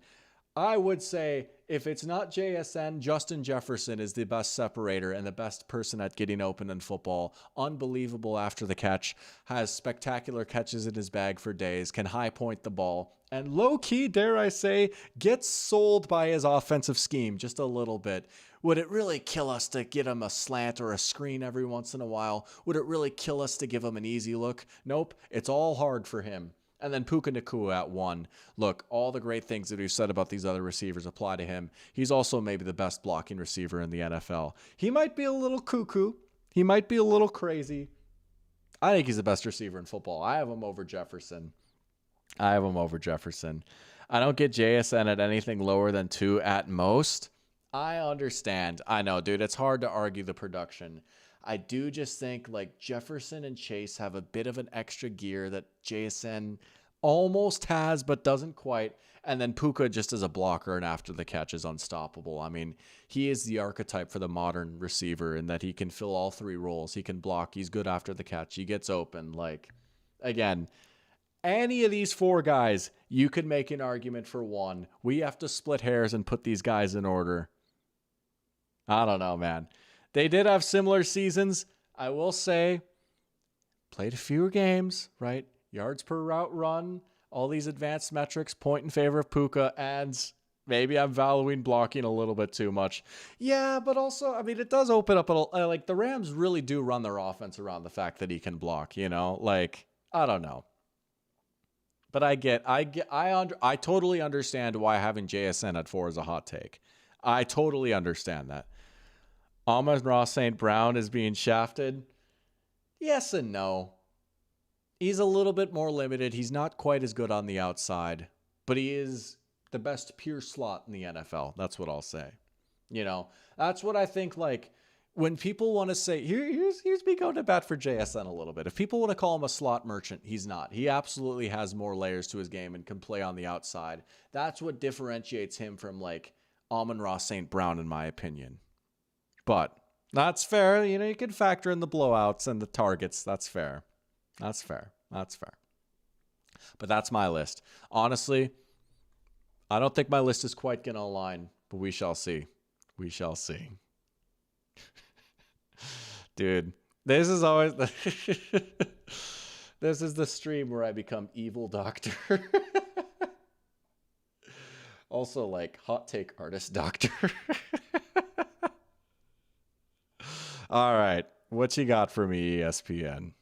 B: I would say if it's not JSN, Justin Jefferson is the best separator and the best person at getting open in football. Unbelievable after the catch, has spectacular catches in his bag for days, can high point the ball, and low key, dare I say, gets sold by his offensive scheme just a little bit. Would it really kill us to get him a slant or a screen every once in a while? Would it really kill us to give him an easy look? Nope, it's all hard for him. And then Puka Nacua at 1. Look, all the great things that we've said about these other receivers apply to him. He's also maybe the best blocking receiver in the NFL. He might be a little cuckoo. He might be a little crazy. I think he's the best receiver in football. I have him over Jefferson. I don't get JSN at anything lower than 2 at most. I understand. I know, dude, it's hard to argue the production. I do just think like Jefferson and Chase have a bit of an extra gear that JSN almost has but doesn't quite. And then Puka just as a blocker and after the catch is unstoppable. I mean, he is the archetype for the modern receiver in that he can fill all 3 roles. He can block. He's good after the catch. He gets open. Like, again, any of these 4 guys, you could make an argument for 1. We have to split hairs and put these guys in order. I don't know, man. They did have similar seasons. I will say, played a fewer games, right? Yards per route run, all these advanced metrics point in favor of Puka, and maybe I'm valuing blocking a little bit too much. Yeah, but also, I mean, it does open up like the Rams really do run their offense around the fact that he can block, you know? Like, I don't know. But I totally understand why having JSN at 4 is a hot take. I totally understand that. Amon-Ra St. Brown is being shafted. Yes and no. He's a little bit more limited. He's not quite as good on the outside, but he is the best pure slot in the NFL. That's what I'll say. You know, that's what I think. Like when people want to say, here's me going to bat for JSN a little bit. If people want to call him a slot merchant, he's not. He absolutely has more layers to his game and can play on the outside. That's what differentiates him from like Amon-Ra St. Brown, in my opinion. But that's fair. You know, you can factor in the blowouts and the targets. That's fair. But that's my list. Honestly, I don't think my list is quite going to align, but we shall see. Dude, this is always this is the stream where I become evil doctor. Also, like, hot take artist doctor. All right. What you got for me, ESPN?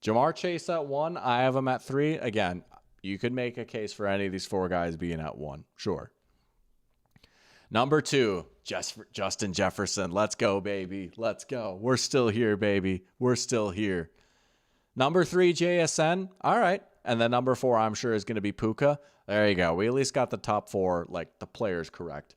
B: Ja'Marr Chase at 1. I have him at 3. Again, you could make a case for any of these 4 guys being at 1. Sure. Number 2, Justin Jefferson. Let's go, baby. Let's go. We're still here, baby. We're still here. Number 3, JSN. All right. And then number 4, I'm sure, is going to be Puka. There you go. We at least got the top 4, like, the players correct.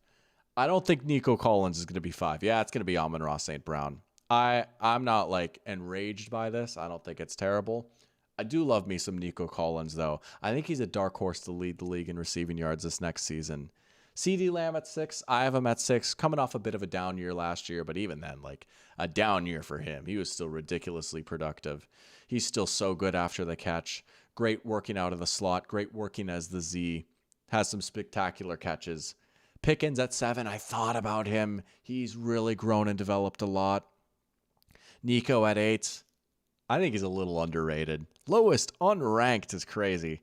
B: I don't think Nico Collins is going to be 5. Yeah, it's going to be Amon-Ra St. Brown. I'm not, like, enraged by this. I don't think it's terrible. I do love me some Nico Collins, though. I think he's a dark horse to lead the league in receiving yards this next season. CeeDee Lamb at 6. I have him at 6, coming off a bit of a down year last year, but even then, like, a down year for him. He was still ridiculously productive. He's still so good after the catch. Great working out of the slot. Great working as the Z. Has some spectacular catches. Pickens at 7. I thought about him. He's really grown and developed a lot. Nico at 8. I think he's a little underrated. Lowest unranked is crazy.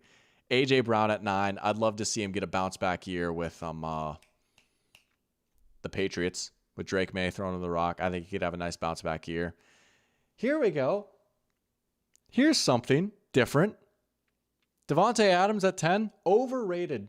B: A.J. Brown at 9. I'd love to see him get a bounce back year with the Patriots, with Drake May throwing him the rock. I think he could have a nice bounce back year. Here we go. Here's something different. Davante Adams at 10. Overrated.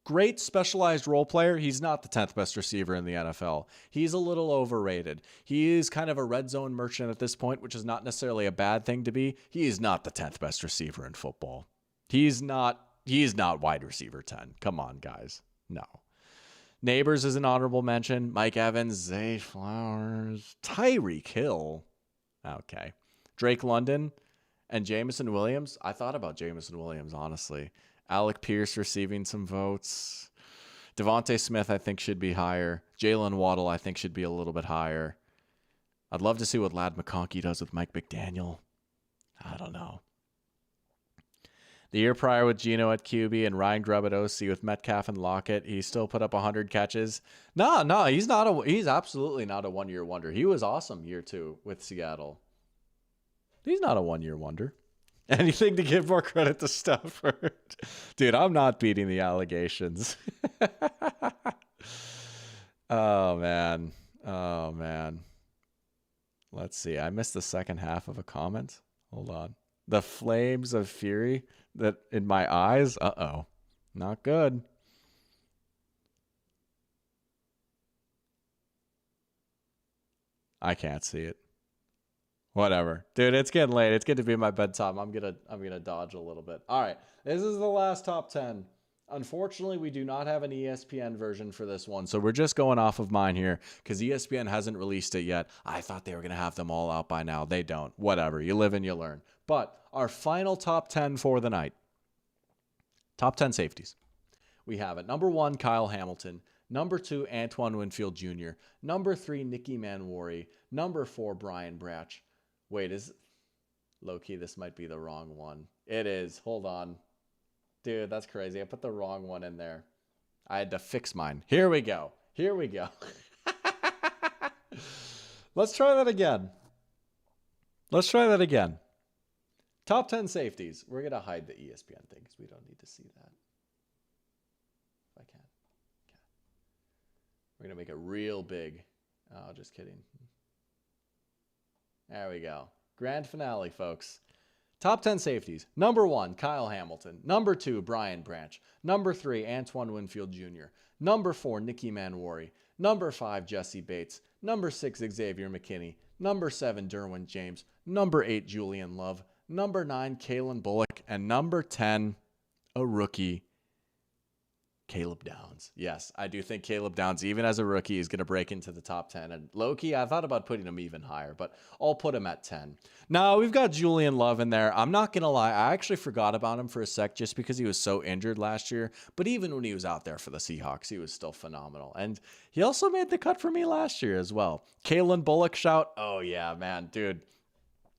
B: Great specialized role player. He's not the 10th best receiver in the NFL. He's a little overrated. He is kind of a red zone merchant at this point, which is not necessarily a bad thing to be. He is not the 10th best receiver in football. He's not wide receiver 10. Come on, guys. No. Neighbors is an honorable mention. Mike Evans, Zay Flowers, Tyreek Hill. Okay. Drake London and Jameson Williams. I thought about Jameson Williams, honestly. Alec Pierce receiving some votes. Devontae Smith, I think, should be higher. Jalen Waddle, I think, should be a little bit higher. I'd love to see what Ladd McConkey does with Mike McDaniel. I don't know. The year prior with Geno at QB and Ryan Grubb at OC with Metcalf and Lockett, he still put up 100 catches. No, he's absolutely not a one-year wonder. He was awesome year 2 with Seattle. He's not a one-year wonder. Anything to give more credit to Stafford. Dude, I'm not beating the allegations. Oh, man. Let's see. I missed the second half of a comment. Hold on. The flames of fury that in my eyes. Uh-oh. Not good. I can't see it. Whatever. Dude, it's getting late. It's good to be my bedtime. I'm gonna dodge a little bit. All right. This is the last top 10. Unfortunately, we do not have an ESPN version for this one, so we're just going off of mine here because ESPN hasn't released it yet. I thought they were going to have them all out by now. They don't. Whatever. You live and you learn. But our final top 10 for the night. Top 10 safeties. We have at number 1, Kyle Hamilton. Number 2, Antoine Winfield Jr. Number 3, Nicky Manwari. Number 4, Brian Branch. Wait, low-key, this might be the wrong one. It is. Hold on. Dude, that's crazy. I put the wrong one in there. I had to fix mine. Here we go. Let's try that again. Top 10 safeties. We're going to hide the ESPN thing because we don't need to see that. If I can. Okay. We're going to make it real big. Oh, just kidding. There we go. Grand finale, folks. Top 10 safeties. Number 1, Kyle Hamilton. Number 2, Brian Branch. Number 3, Antoine Winfield Jr. Number 4, Nicky Manwari. Number 5, Jesse Bates. Number 6, Xavier McKinney. Number 7, Derwin James. Number 8, Julian Love. Number 9, Kalen Bullock. And number 10, a rookie, Caleb Downs. Yes, I do think Caleb Downs, even as a rookie, is going to break into the top 10. And low-key, I thought about putting him even higher, but I'll put him at 10. Now, we've got Julian Love in there. I'm not going to lie. I actually forgot about him for a sec just because he was so injured last year. But even when he was out there for the Seahawks, he was still phenomenal. And he also made the cut for me last year as well. Kalen Bullock shout. Oh, yeah, man, dude.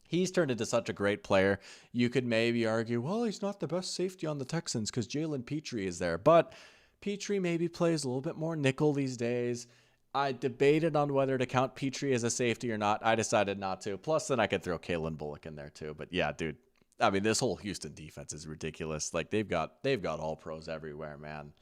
B: He's turned into such a great player. You could maybe argue, well, he's not the best safety on the Texans because Jalen Petrie is there. But Petrie maybe plays a little bit more nickel these days. I debated on whether to count Petrie as a safety or not. I decided not to. Plus, then I could throw Kalen Bullock in there too. But yeah, dude, I mean, this whole Houston defense is ridiculous. Like they've got all pros everywhere, man.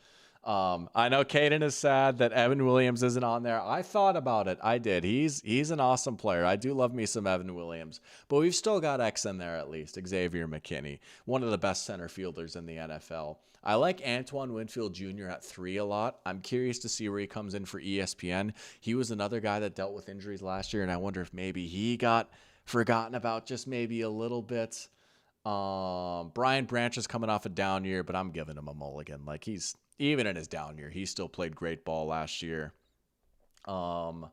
B: I know Caden is sad that Evan Williams isn't on there. I thought about it. I did. He's an awesome player. I do love me some Evan Williams. But we've still got X in there at least. Xavier McKinney, one of the best center fielders in the NFL. I like Antoine Winfield Jr. at 3 a lot. I'm curious to see where he comes in for ESPN. He was another guy that dealt with injuries last year, and I wonder if maybe he got forgotten about just maybe a little bit. Brian Branch is coming off a down year, but I'm giving him a mulligan. Like he's even in his down year, he still played great ball last year. And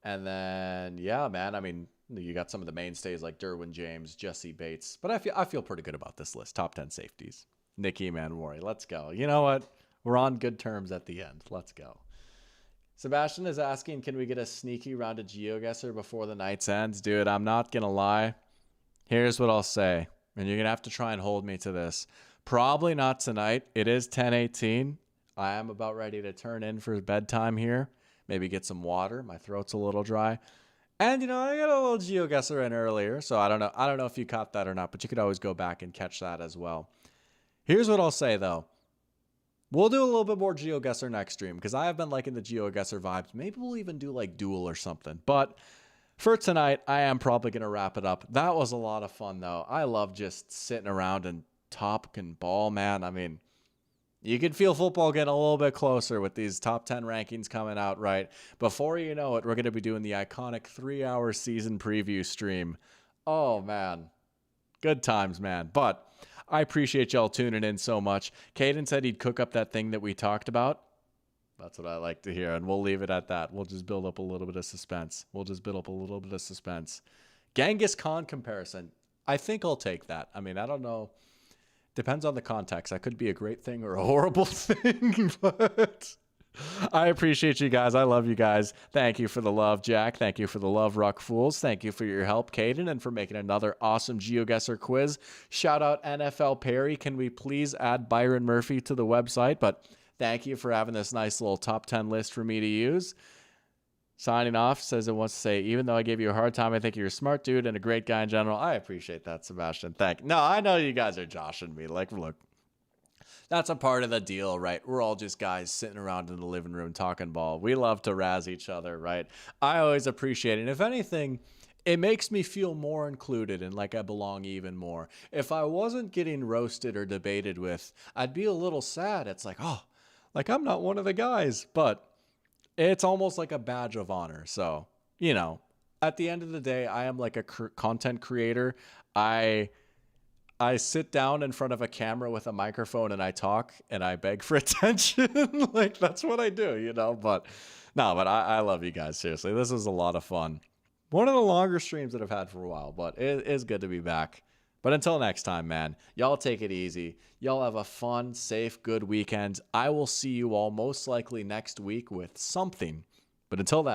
B: then yeah, man. I mean, you got some of the mainstays like Derwin James, Jesse Bates, but I feel pretty good about this list. Top 10 safeties. Nicky Manwari. Let's go. You know what? We're on good terms at the end. Let's go. Sebastian is asking, can we get a sneaky round of GeoGuessr before the night's ends? Dude, I'm not going to lie. Here's what I'll say, and you're going to have to try and hold me to this. Probably not tonight. It is 10:18. I am about ready to turn in for bedtime here. Maybe get some water. My throat's a little dry. And, you know, I got a little GeoGuessr in earlier, so I don't know if you caught that or not, but you could always go back and catch that as well. Here's what I'll say, though. We'll do a little bit more GeoGuessr next stream because I have been liking the GeoGuessr vibes. Maybe we'll even do like Duel or something. But for tonight, I am probably going to wrap it up. That was a lot of fun, though. I love just sitting around and talking ball, man. I mean, you can feel football getting a little bit closer with these top 10 rankings coming out, right? Before you know it, we're going to be doing the iconic 3-hour season preview stream. Oh, man. Good times, man. But I appreciate y'all tuning in so much. Caden said he'd cook up that thing that we talked about. That's what I like to hear, and we'll leave it at that. We'll just build up a little bit of suspense. Genghis Khan comparison. I think I'll take that. I mean, I don't know. Depends on the context. That could be a great thing or a horrible thing, but I appreciate you guys. I love you guys. Thank you for the love, Jack. Thank you for the love, Ruck Fools. Thank you for your help, Caden, and for making another awesome GeoGuessr quiz. Shout out NFL Perry. Can we please add Byron Murphy to the website? But thank you for having this nice little top 10 list for me to use. Signing off, says it wants to say, even though I gave you a hard time, I think you're a smart dude and a great guy in general. I appreciate that, Sebastian. Thank you. No, I know you guys are joshing me. Like, look. That's a part of the deal, right? We're all just guys sitting around in the living room talking ball. We love to razz each other, right? I always appreciate it. And if anything, it makes me feel more included and like I belong even more. If I wasn't getting roasted or debated with, I'd be a little sad. It's like, oh, like I'm not one of the guys. But it's almost like a badge of honor. So, you know, at the end of the day, I am like a content creator. I sit down in front of a camera with a microphone and I talk and I beg for attention. Like, that's what I do, you know? But no, but I love you guys. Seriously, this was a lot of fun. One of the longer streams that I've had for a while, but it is good to be back. But until next time, man, y'all take it easy. Y'all have a fun, safe, good weekend. I will see you all most likely next week with something. But until then,